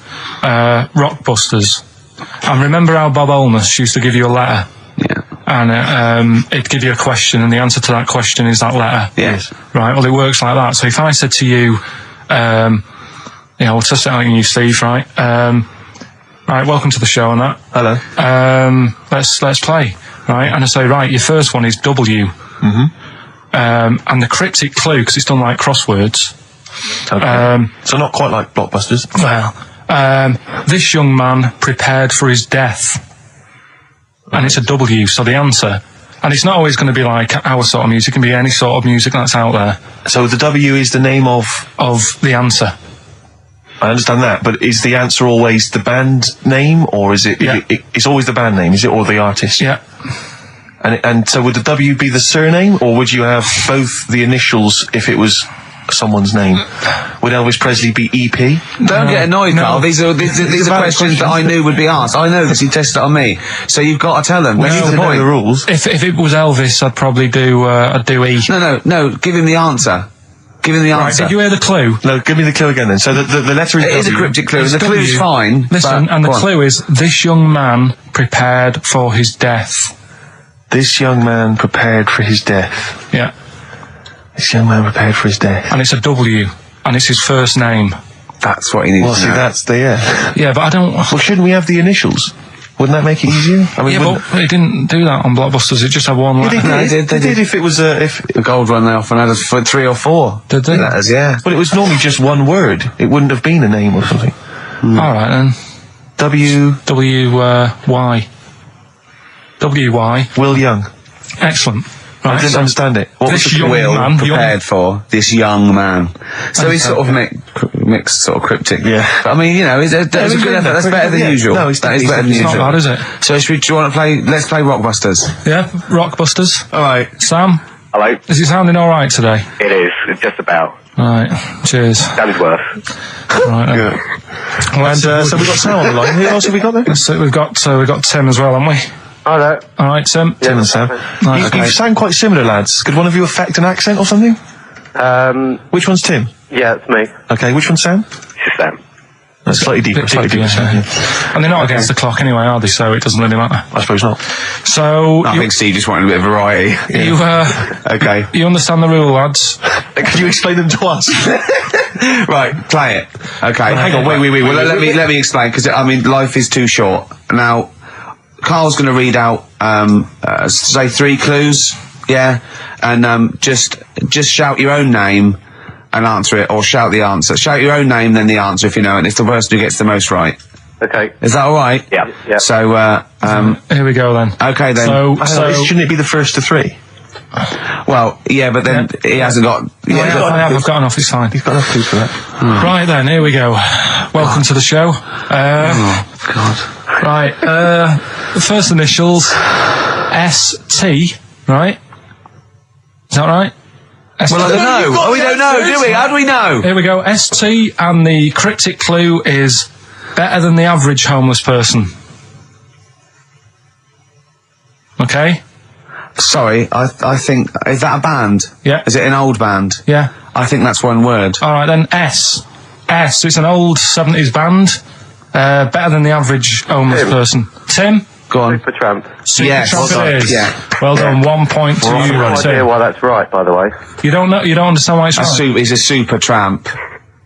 Speaker 3: Rockbusters. And remember how Bob Olmus used to give you a letter?
Speaker 4: Yeah.
Speaker 3: And it'd give you a question, and the answer to that question is that letter.
Speaker 4: Yes.
Speaker 3: Right, well, it works like that. So if I said to you, we'll test it out on you, Steve, right? Right, welcome to the show and that.
Speaker 2: Hello.
Speaker 3: Let's play, right? And I say, right, your first one is W.
Speaker 2: Mm-hmm.
Speaker 3: And the cryptic clue, because it's done like crosswords.
Speaker 2: Okay. So not quite like Blockbusters.
Speaker 3: Well, this young man prepared for his death. And it's a W, so the answer. And it's not always going to be like our sort of music, it can be any sort of music that's out there.
Speaker 2: So the W is the name of
Speaker 3: the answer.
Speaker 2: I understand that, but is the answer always the band name, or is it?
Speaker 3: Yeah.
Speaker 2: It's always the band name, is it, or the artist?
Speaker 3: Yeah.
Speaker 2: And so would the W be the surname, or would you have both the initials if it was someone's name? Would Elvis Presley be EP?
Speaker 4: Don't get annoyed,
Speaker 3: no.
Speaker 4: Carl. These are questions that I knew would be asked. I know because he tested it on me. So you've got to tell them.
Speaker 2: We need to know the rules.
Speaker 3: If it was Elvis, I'd probably do E.
Speaker 4: No. Give him the answer. Give him the
Speaker 3: Right,
Speaker 4: answer.
Speaker 3: did you hear the clue?
Speaker 2: No, give me the clue again then. So the letter is
Speaker 4: It is a
Speaker 2: W.
Speaker 4: cryptic clue.
Speaker 3: It's
Speaker 4: The clue's
Speaker 3: W.
Speaker 4: fine.
Speaker 3: Listen,
Speaker 4: but-
Speaker 3: and the
Speaker 4: go on.
Speaker 3: clue is, this young man prepared for his death.
Speaker 2: This young man prepared for his death.
Speaker 3: Yeah.
Speaker 2: This young man prepared for his death.
Speaker 3: And it's a W. And it's his first name.
Speaker 4: That's what he needs
Speaker 2: Well,
Speaker 4: to
Speaker 2: see,
Speaker 4: know.
Speaker 2: that's the
Speaker 3: Yeah, but I don't...
Speaker 2: Well, shouldn't we have the initials? Wouldn't that make it easier? I mean,
Speaker 3: Yeah, but he didn't do that on Blockbusters. It just had one letter.
Speaker 4: No, they did.
Speaker 2: If it was if
Speaker 4: The gold run they often had us for 3 or 4.
Speaker 3: Did they?
Speaker 4: Letters, yeah.
Speaker 2: but it was normally just one word. It wouldn't have been a name or something.
Speaker 3: All right, then.
Speaker 2: W.
Speaker 3: W-Y. W-Y.
Speaker 2: Will Young.
Speaker 3: Excellent.
Speaker 2: I
Speaker 3: Right,
Speaker 2: didn't
Speaker 3: so
Speaker 2: understand it. What was
Speaker 3: this
Speaker 2: the
Speaker 3: young
Speaker 2: clue?
Speaker 3: man...
Speaker 1: prepared for this young man.
Speaker 4: So he's sort of mixed sort of cryptic.
Speaker 2: Yeah.
Speaker 4: But, I mean, you know, that's a good effort. That's better than
Speaker 2: Yeah.
Speaker 4: usual.
Speaker 2: No,
Speaker 4: That is better than
Speaker 3: It's not
Speaker 4: usual.
Speaker 3: bad, is it?
Speaker 4: So do you want to play? Let's play Rockbusters.
Speaker 3: Yeah, Rockbusters.
Speaker 2: All right.
Speaker 3: Sam,
Speaker 7: Hello.
Speaker 3: is it sounding all right today?
Speaker 7: It is. It's just about.
Speaker 3: All right, cheers.
Speaker 7: That is worth.
Speaker 3: Right, then.
Speaker 2: Yeah.
Speaker 3: Well,
Speaker 2: And so we've got Sam on the line. Who else have we got there?
Speaker 3: so we've got Tim as well, haven't we?
Speaker 7: Hello.
Speaker 3: All right, Tim.
Speaker 2: Tim and Sam.
Speaker 3: Right,
Speaker 2: You
Speaker 3: okay.
Speaker 2: sound quite similar, lads. Could one of you affect an accent or something? Which one's Tim?
Speaker 7: Yeah, it's me.
Speaker 2: Okay, which one's Sam?
Speaker 7: It's Sam.
Speaker 2: That's slightly deeper.
Speaker 3: Bit
Speaker 2: Slightly
Speaker 3: deeper,
Speaker 2: deeper.
Speaker 3: yeah.
Speaker 2: Sam, yeah.
Speaker 3: And they're not against the clock anyway, are they? So it doesn't really matter.
Speaker 2: I suppose not.
Speaker 3: So
Speaker 4: I think Steve just wanted a bit of variety.
Speaker 3: you
Speaker 4: Okay.
Speaker 3: you understand the rule, lads?
Speaker 2: Could you explain them to us?
Speaker 4: Right, play it. Okay.
Speaker 2: Hang on, wait.
Speaker 4: Well, let me explain because I mean life is too short. Now, Carl's going to read out say 3 clues, yeah, and just shout your own name and answer it, or shout the answer. Shout your own name, then the answer if you know it. It's the person who gets the most right.
Speaker 7: Okay.
Speaker 4: Is that all right?
Speaker 7: Yeah.
Speaker 4: So,
Speaker 3: Here we go then.
Speaker 4: okay then.
Speaker 3: So
Speaker 2: shouldn't it be the first to three?
Speaker 4: Well, yeah, but then he hasn't got.
Speaker 3: I've got enough. It's fine.
Speaker 2: He's got enough food for that.
Speaker 3: Right then, here we go. Welcome to the show.
Speaker 4: Oh God.
Speaker 3: Right, the first initials, ST, right? Is that right? ST.
Speaker 4: Well, I don't know. Oh, we don't know, do we? How do we know?
Speaker 3: Here we go, ST, and the cryptic clue is better than the average homeless person. Okay?
Speaker 4: Sorry, I think, is that a band?
Speaker 3: Yeah.
Speaker 4: Is it an old band?
Speaker 3: Yeah.
Speaker 4: I think that's one word.
Speaker 3: Alright then, S. It's an old 70s band, better than the average homeless person. Tim?
Speaker 4: Go on.
Speaker 7: Supertramp.
Speaker 4: Yes.
Speaker 3: Supertramp it is.
Speaker 4: Yeah.
Speaker 3: Well done, 1 point to
Speaker 7: I have
Speaker 3: you,
Speaker 7: no idea
Speaker 3: Tim.
Speaker 7: why that's right, by the way.
Speaker 3: You don't understand why it's right?
Speaker 4: He's a super tramp.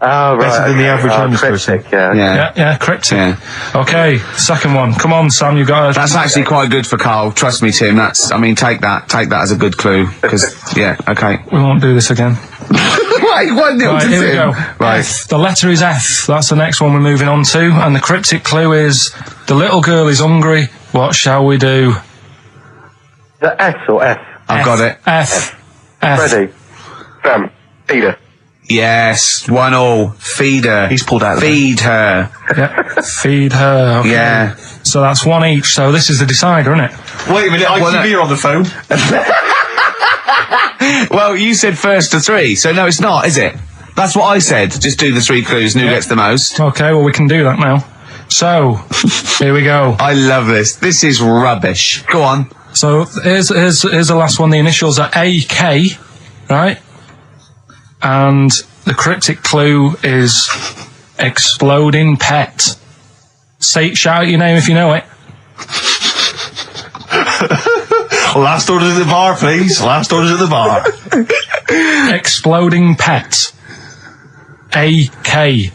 Speaker 7: Oh, right.
Speaker 2: Better than the average homeless person.
Speaker 7: cryptic, yeah.
Speaker 3: Yeah, cryptic.
Speaker 4: Yeah.
Speaker 3: Okay, second one. Come on, Sam, you got it.
Speaker 4: That's actually quite good for Carl. Trust me, Tim. Take that as a good clue. Because, yeah, okay.
Speaker 3: We won't do this again.
Speaker 4: Wait, 1-0 to
Speaker 3: Right, here we
Speaker 4: Tim.
Speaker 3: go.
Speaker 4: Right.
Speaker 3: F. The letter is F. That's the next one we're moving on to. And the cryptic clue is, the little girl is hungry. What shall we do?
Speaker 7: Is that S or F?
Speaker 4: I've got it.
Speaker 3: F.
Speaker 7: Ready. Bam. Peter.
Speaker 4: Yes, 1-1. Feed her.
Speaker 2: He's pulled out of
Speaker 4: Feed her.
Speaker 3: Yeah. Feed her. Okay.
Speaker 4: Yeah.
Speaker 3: So that's one each. So this is the decider, isn't it?
Speaker 2: Wait a minute, ITV are on the phone.
Speaker 4: Well, you said first to three, so no, it's not, is it? That's what I said. Just do the three clues and who gets the most.
Speaker 3: Okay, well, we can do that now. So, here we go.
Speaker 4: I love this. This is rubbish. Go on.
Speaker 3: So, here's the last one. The initials are AK, right? And the cryptic clue is exploding pet. Shout out your name if you know it.
Speaker 2: Last orders at the bar, please. Last orders at the bar.
Speaker 3: Exploding pet. AK.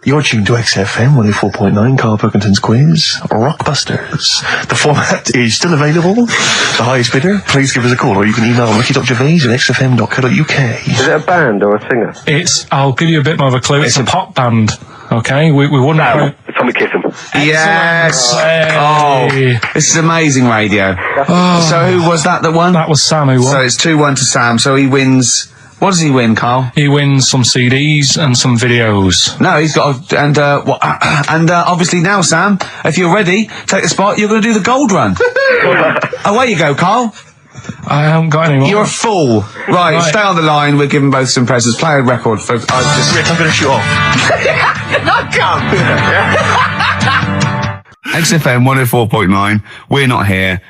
Speaker 2: You're tuned to XFM 104.9, Karl Pilkington's quiz, Rockbusters. The format is still available. The highest bidder, please give us a call, or you can email ricky.gervais@xfm.co.uk.
Speaker 7: Is it a band or a singer?
Speaker 3: I'll give you a bit more of a clue. It's a pop band. Okay, we wouldn't.
Speaker 7: No. Tommy Kissam.
Speaker 4: Yes.
Speaker 3: Hey.
Speaker 4: Oh, this is amazing radio. So who was that won?
Speaker 3: That was Sam who won.
Speaker 4: So it's 2-1 to Sam. So he wins. What does he win, Carl?
Speaker 3: He wins some CDs and some videos.
Speaker 4: No, he's got obviously now, Sam, if you're ready, take the spot. You're going to do the gold run. Away you go, Carl.
Speaker 3: I haven't got any more.
Speaker 4: You're a fool. Right, stay on the line. We're giving both some presents. Play a record for.
Speaker 2: Rick, I'm going to shoot off.
Speaker 4: XFM 104.9. We're not here.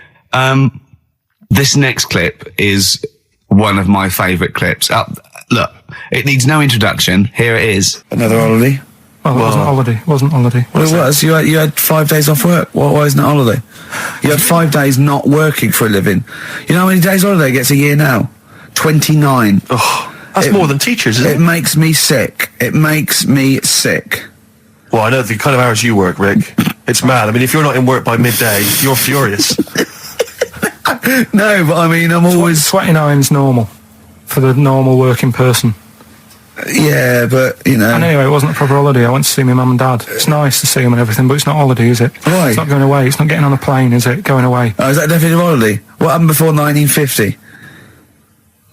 Speaker 4: This next clip is one of my favourite clips. Look, it needs no introduction. Here it is. Another holiday.
Speaker 3: Well, it wasn't holiday. It wasn't holiday.
Speaker 1: Well, it was. You had 5 days off work. Why isn't it holiday? You had 5 days not working for a living. You know how many days holiday gets a year now? 29.
Speaker 2: Oh, that's more than teachers, isn't it?
Speaker 1: It makes me sick. It makes me sick.
Speaker 2: Well, I know the kind of hours you work, Rick. It's mad. I mean, if you're not in work by midday, you're furious.
Speaker 1: No, but I mean, I'm always...
Speaker 3: 29's normal for the normal working person.
Speaker 1: Yeah, but, you know...
Speaker 3: And anyway, it wasn't a proper holiday. I went to see my mum and dad. It's nice to see them and everything, but it's not holiday, is it?
Speaker 1: Why?
Speaker 3: It's not going away. It's not getting on a plane, is it? Going away.
Speaker 1: Oh, is that definitely holiday? What happened before 1950?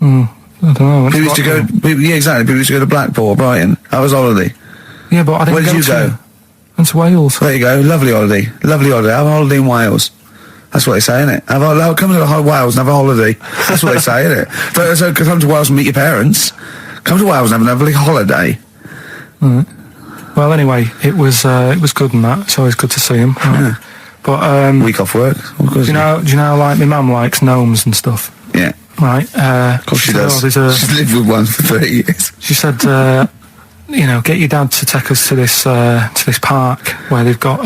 Speaker 3: I don't know.
Speaker 1: People used to go... yeah, exactly. People used to go to Blackpool or Brighton. That was holiday.
Speaker 3: Yeah, but I didn't
Speaker 1: Where did you go?
Speaker 3: Went to Wales.
Speaker 1: There you go. Lovely holiday. Lovely holiday. Have a holiday in Wales. That's what they say, innit? Come to Wales and have a holiday. That's what they say, innit? So come to Wales and meet your parents. Come to Wales and have a lovely holiday.
Speaker 3: Right. Well, anyway, it was good and that. It's always good to see him. Right.
Speaker 1: Yeah.
Speaker 3: But
Speaker 1: Week off work.
Speaker 3: do you know like my mum likes gnomes and stuff?
Speaker 1: Yeah.
Speaker 3: Right.
Speaker 1: Of course she does.
Speaker 3: She's
Speaker 1: lived with one for 30 years.
Speaker 3: She said, get your dad to take us to this park where they've got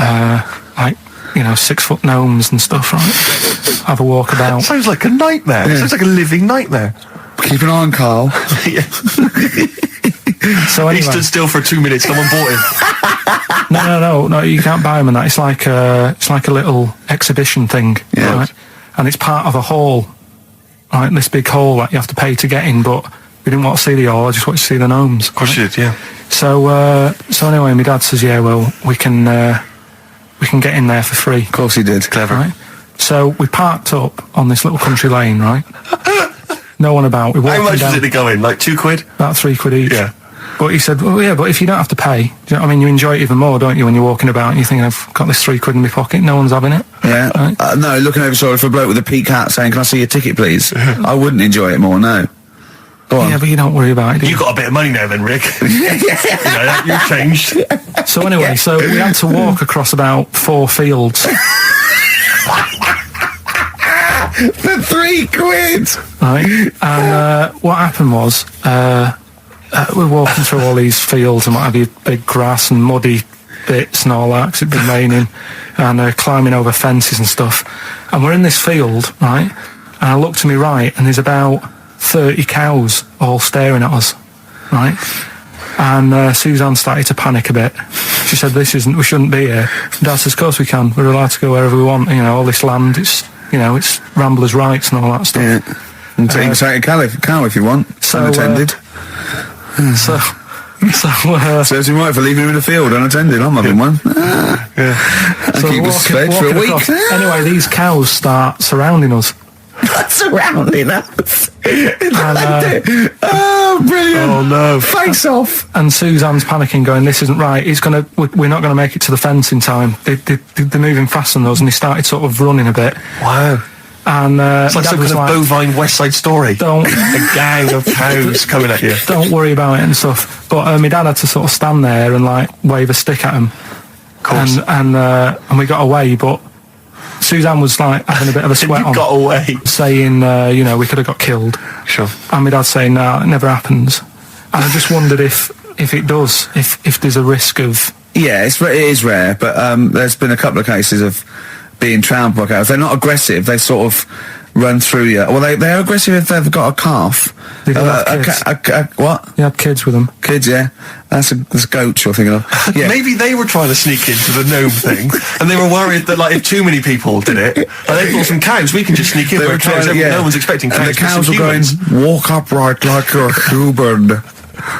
Speaker 3: 6-foot gnomes and stuff, right? Have a walk about.
Speaker 2: Sounds like a nightmare.
Speaker 1: Yeah.
Speaker 2: Sounds like a living nightmare.
Speaker 1: Keep an eye on Carl.
Speaker 2: Yeah.
Speaker 3: So anyway,
Speaker 2: He stood still for 2 minutes. Someone bought him.
Speaker 3: No. You can't buy them and that. It's like a little exhibition thing,
Speaker 1: Yeah.
Speaker 3: right? And it's part of a hall, right? This big hall that you have to pay to get in, but We didn't want to see the hall, I just wanted to see the gnomes.
Speaker 2: Of course you did, yeah.
Speaker 3: So anyway, my dad says, yeah, well, we can get in there for free.
Speaker 1: Of course he did.
Speaker 2: Clever.
Speaker 3: Right? So we parked up on this little country lane, right? No one about. We walked
Speaker 2: How much
Speaker 3: down,
Speaker 2: was it to go in? Like £2?
Speaker 3: about £3 each.
Speaker 2: Yeah.
Speaker 3: But he said, well, yeah, but if you don't have to pay, do you know what I mean? You enjoy it even more, don't you, when you're walking about and you think, I've got this £3 in my pocket, no one's having it.
Speaker 1: Yeah.
Speaker 3: Right?
Speaker 1: No, looking over shoulder for a bloke with a peak hat saying, can I see your ticket, please? I wouldn't enjoy it more, no. Go on.
Speaker 3: Yeah, but you don't worry about it, do you?
Speaker 2: You got a bit of money now then, Rick. You've changed.
Speaker 3: So anyway, so we had to walk across about 4 fields.
Speaker 1: For £3!
Speaker 3: Right, and what happened was we're walking through all these fields and what have you, big grass and muddy bits and all that, 'cause it'd been raining, and climbing over fences and stuff. And we're in this field, right, and I look to my right and there's about 30 cows all staring at us, right? And Suzanne started to panic a bit. She said, we shouldn't be here. Dad says, of course we can, we're allowed to go wherever we want, all this land, it's ramblers' rights and all that stuff.
Speaker 1: Yeah. And take a cow if you want, unattended. Serves him right for leaving him in the field unattended. I'm having one. I keep us fed for a week.
Speaker 3: Anyway, these cows start surrounding us.
Speaker 1: Surrounding us.
Speaker 3: And,
Speaker 1: brilliant.
Speaker 2: Oh no.
Speaker 1: Face off.
Speaker 3: and Suzanne's panicking, going, this isn't right. We're not going to make it to the fence in time. They're moving faster than us, and he started sort of running a bit.
Speaker 2: Wow.
Speaker 3: And
Speaker 2: It's like some kind of bovine West Side Story.
Speaker 3: Don't
Speaker 2: A gang of cows coming at you.
Speaker 3: don't worry about it and stuff. But my dad had to sort of stand there and like wave a stick at him.
Speaker 2: Of course.
Speaker 3: And we got away, but Suzanne was like having a bit of a sweat
Speaker 2: You
Speaker 3: on,
Speaker 2: got away.
Speaker 3: saying, we could have got killed.
Speaker 2: Sure.
Speaker 3: And my dad saying, no, it never happens. And I just wondered if it does, if there's a risk of...
Speaker 1: Yeah, it is rare, but there's been a couple of cases of being trampled by cows. They're not aggressive. They sort of run through you. Well, they're aggressive if they've got a calf.
Speaker 3: They do have kids.
Speaker 1: What?
Speaker 3: You had kids with them.
Speaker 1: Kids, yeah. That's a goat you're thinking of. Yeah.
Speaker 2: Maybe they were trying to sneak into the gnome thing, and they were worried that, like, if too many people did it, and they thought some cows, we can just sneak in.
Speaker 1: They
Speaker 2: Where
Speaker 1: were trying,
Speaker 2: no one's expecting cows.
Speaker 1: And the cows
Speaker 2: but
Speaker 1: were
Speaker 2: some
Speaker 1: going,
Speaker 2: humans.
Speaker 1: walk upright like you're human.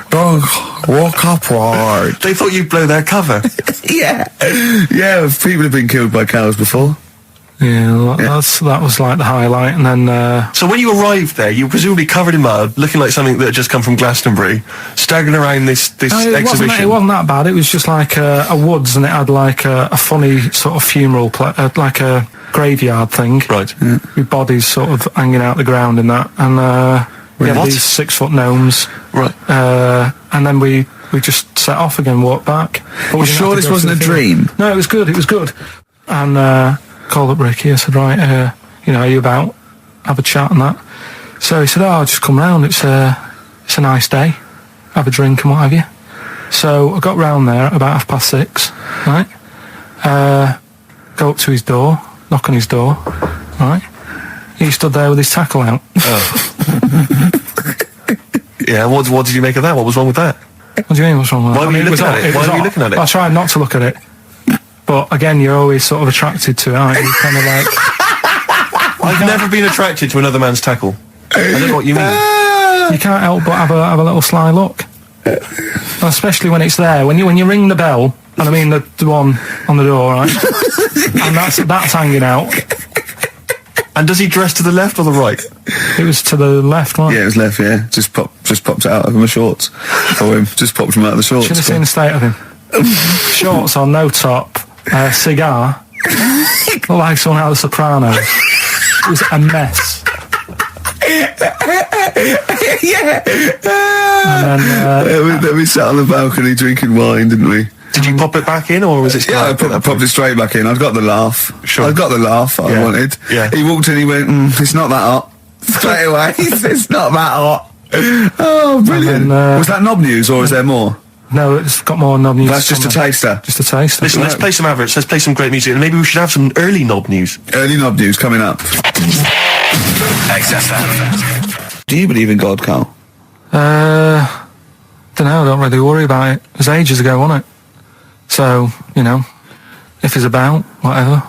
Speaker 1: Don't walk upright.
Speaker 2: They thought you'd blow their cover.
Speaker 1: Yeah. Yeah, people have been killed by cows before.
Speaker 3: Yeah, that was like the highlight. And then
Speaker 2: So when you arrived there, you were presumably covered in mud, looking like something that had just come from Glastonbury, staggering around this exhibition.
Speaker 3: It wasn't that bad. It was just like a woods, and it had like a funny sort of funeral, like a graveyard thing.
Speaker 2: Right.
Speaker 3: With bodies sort of hanging out the ground and that. And we had
Speaker 2: What?
Speaker 3: these 6-foot gnomes.
Speaker 2: Right.
Speaker 3: And then we just set off again, walked back. But
Speaker 1: You sure this wasn't a dream?
Speaker 3: No, it was good. It was good. And called up Ricky. I said, right, are you about? Have a chat and that. So he said, I'll just come round. It's a nice day. Have a drink and what have you. So I got round there at about 6:30, right? Go up to his door, knock on his door, right? He stood there with his tackle out.
Speaker 2: Yeah, what did you make of that? What was wrong with that?
Speaker 3: What do you mean, what's wrong with that?
Speaker 2: Why were you looking at it? Why were you looking at it?
Speaker 3: I tried not to look at it. But again, you're always sort of attracted to it, aren't you? Kind of like...
Speaker 2: I've never been attracted to another man's tackle. I don't know what you mean.
Speaker 3: You can't help but have a little sly look. And especially when it's there. When you ring the bell, and I mean the one on the door, right? And that's hanging out.
Speaker 2: And does he dress to the left or the right?
Speaker 3: It was to the left, right?
Speaker 1: Yeah, it was left, yeah. Just popped it out of my shorts. For him. Just popped him out of the shorts.
Speaker 3: Should have seen the state of him. Shorts on, no top, cigar. Looked like someone out of The Sopranos. It was a mess.
Speaker 1: Yeah.
Speaker 3: And then...
Speaker 1: we sat on the balcony drinking wine, didn't we?
Speaker 2: Did you pop it back in, or was it...
Speaker 1: Yeah, I popped it straight back in. I got the laugh.
Speaker 2: Sure.
Speaker 1: I got the laugh I
Speaker 2: Yeah.
Speaker 1: wanted.
Speaker 2: Yeah.
Speaker 1: He walked in, he went, it's not that hot. Straight away, it's not that hot. Oh, brilliant.
Speaker 3: And then,
Speaker 1: was that knob news, or is there more?
Speaker 3: No, it's got more knob news.
Speaker 1: That's just a taster.
Speaker 3: Just a taster.
Speaker 2: Listen, let's play some adverts, let's play some great music, and maybe we should have some early knob news.
Speaker 1: Early knob news coming up.
Speaker 8: XFM.
Speaker 1: Do you believe in God, Carl?
Speaker 3: Don't know, I don't really worry about it. It was ages ago, wasn't it? So, if he's about, whatever.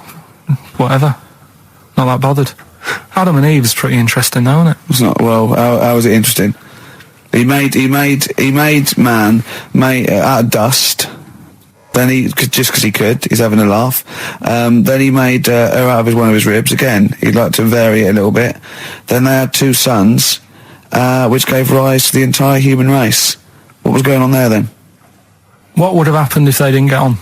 Speaker 3: Not that bothered. Adam and Eve is pretty interesting, though, isn't it?
Speaker 1: It's not. Well, how is it interesting? He made man out of dust. Then just because he could, he's having a laugh. Then he made her out of one of his ribs. Again, he'd like to vary it a little bit. Then they had 2 sons, which gave rise to the entire human race. What was going on there then?
Speaker 3: What would have happened if they didn't get on?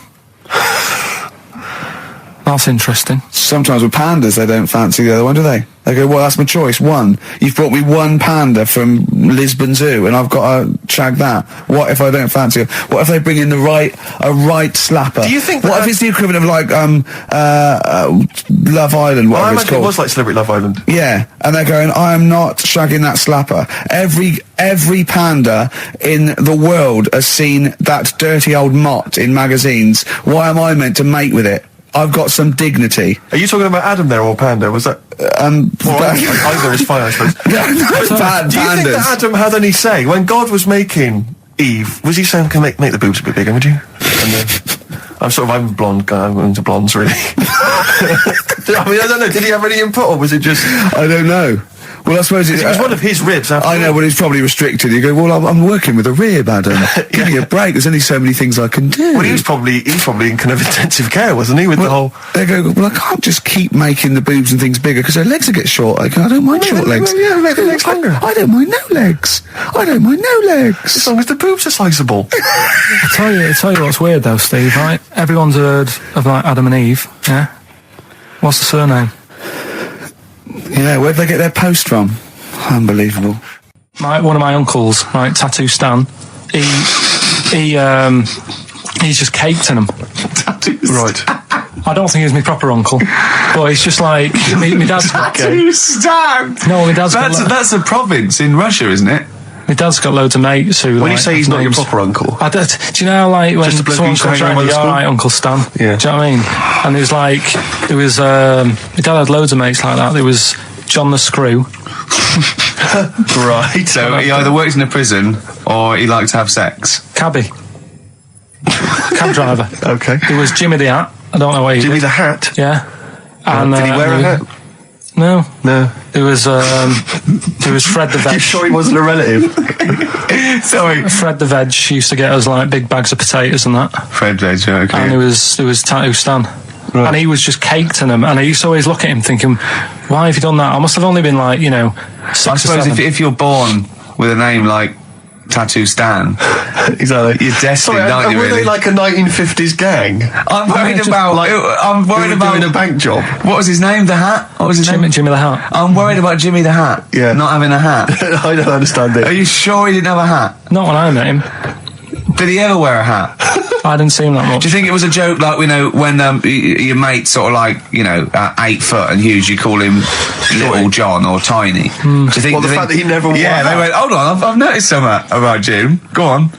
Speaker 3: That's interesting.
Speaker 1: Sometimes with pandas, they don't fancy the other one, do they? They go, well, that's my choice. One. You've brought me one panda from Lisbon Zoo, and I've got to shag that. What if I don't fancy it? What if they bring in a right slapper?
Speaker 2: Do you think
Speaker 1: What if it's the equivalent of like Love Island?
Speaker 2: Well, I
Speaker 1: Whatever it's
Speaker 2: imagine
Speaker 1: called.
Speaker 2: it was like Celebrity Love Island.
Speaker 1: Yeah, and they're going, I am not shagging that slapper. Every panda in the world has seen that dirty old mott in magazines. Why am I meant to mate with it? I've got some dignity.
Speaker 2: Are you talking about Adam there or Panda? Was that? Either is fine, I suppose.
Speaker 1: No,
Speaker 2: Do you think that Adam had any say when God was making Eve? Was he saying, "Can make the boobs a bit bigger, would you?" And then I'm blonde guy. I'm into blondes, really. I mean, I don't know. Did he have any input, or was it just?
Speaker 1: I don't know. Well, I suppose
Speaker 2: it was one of his ribs.
Speaker 1: I know, but he's probably restricted. You go, well, I'm working with a rib, Adam. Give me a break. There's only so many things I can do.
Speaker 2: Well, he was probably in kind of intensive care, wasn't he? With the whole.
Speaker 1: They go, well, I can't just keep making the boobs and things bigger because their legs will get short. I don't mind short legs.
Speaker 2: Yeah, make the legs longer.
Speaker 1: I don't mind no legs. I don't mind no legs.
Speaker 2: As long as the boobs are sizable.
Speaker 3: I tell you what's weird though, Steve. Right? Everyone's heard of like Adam and Eve. Yeah. What's the surname?
Speaker 1: Yeah, where'd they get their post from? Unbelievable.
Speaker 3: One of my uncles, right, Tattoo Stan, he's just caked in them.
Speaker 2: Right.
Speaker 3: I don't think he's my proper uncle, but he's just like my dad's got.
Speaker 4: Tattoo Stan.
Speaker 3: No, my dad's got.
Speaker 4: That's a province in Russia, isn't it?
Speaker 3: My dad's got loads of mates who.
Speaker 2: When
Speaker 3: like,
Speaker 2: you say he's not your
Speaker 3: names.
Speaker 2: proper uncle,
Speaker 3: Do you know how, like when
Speaker 2: Just a bloke
Speaker 3: someone
Speaker 2: who used to
Speaker 3: comes
Speaker 2: hang
Speaker 3: around,
Speaker 2: around
Speaker 3: you're
Speaker 2: school?
Speaker 3: alright, Uncle Stan.
Speaker 2: Yeah.
Speaker 3: Do you know what I mean? And my dad had loads of mates like that. There was John the Screw.
Speaker 2: right?
Speaker 4: So he either works in a prison or he likes to have sex.
Speaker 3: Cabbie. Cab driver.
Speaker 2: Okay.
Speaker 3: There was Jimmy the Hat. I don't know what he
Speaker 2: Jimmy
Speaker 3: did.
Speaker 2: the Hat.
Speaker 3: Yeah. And,
Speaker 2: did he wear a hat?
Speaker 3: No.
Speaker 2: No.
Speaker 3: There was Fred the Veg.
Speaker 2: You sure he wasn't a relative?
Speaker 4: Sorry.
Speaker 3: Fred the Veg used to get us like big bags of potatoes and that.
Speaker 4: Fred Veg, okay.
Speaker 3: And there was Tattoo Stan.
Speaker 2: Right.
Speaker 3: And he was just caked in them. And I used to always look at him thinking, why have you done that? I must have only been like, 6
Speaker 4: I
Speaker 3: or
Speaker 4: suppose
Speaker 3: 7.
Speaker 4: if you're born with a name like Tattoo Stan,
Speaker 2: Exactly.
Speaker 4: you're destined,
Speaker 2: Sorry,
Speaker 4: aren't you,
Speaker 2: were
Speaker 4: really?
Speaker 2: they like a 1950s gang?
Speaker 4: I'm worried about... I'm worried
Speaker 2: Who were
Speaker 4: about...
Speaker 2: doing a bank job.
Speaker 4: What was his name? The Hat? What was his name?
Speaker 3: Jimmy the Hat.
Speaker 4: I'm worried about Jimmy the Hat.
Speaker 2: Yeah.
Speaker 4: Not having a hat.
Speaker 2: I don't understand it.
Speaker 4: Are you sure he didn't have a hat?
Speaker 3: Not when I met him.
Speaker 4: Did he ever wear a hat?
Speaker 3: I didn't see him that much.
Speaker 4: Do you think it was a joke, like, when your mate's sort of like, 8 foot and huge, you call him Little John or Tiny? Do you think?
Speaker 2: Well, the fact that he never wore
Speaker 4: Yeah,
Speaker 2: a
Speaker 4: they
Speaker 2: hat.
Speaker 4: went, hold on, I've noticed something about Jim. Go on.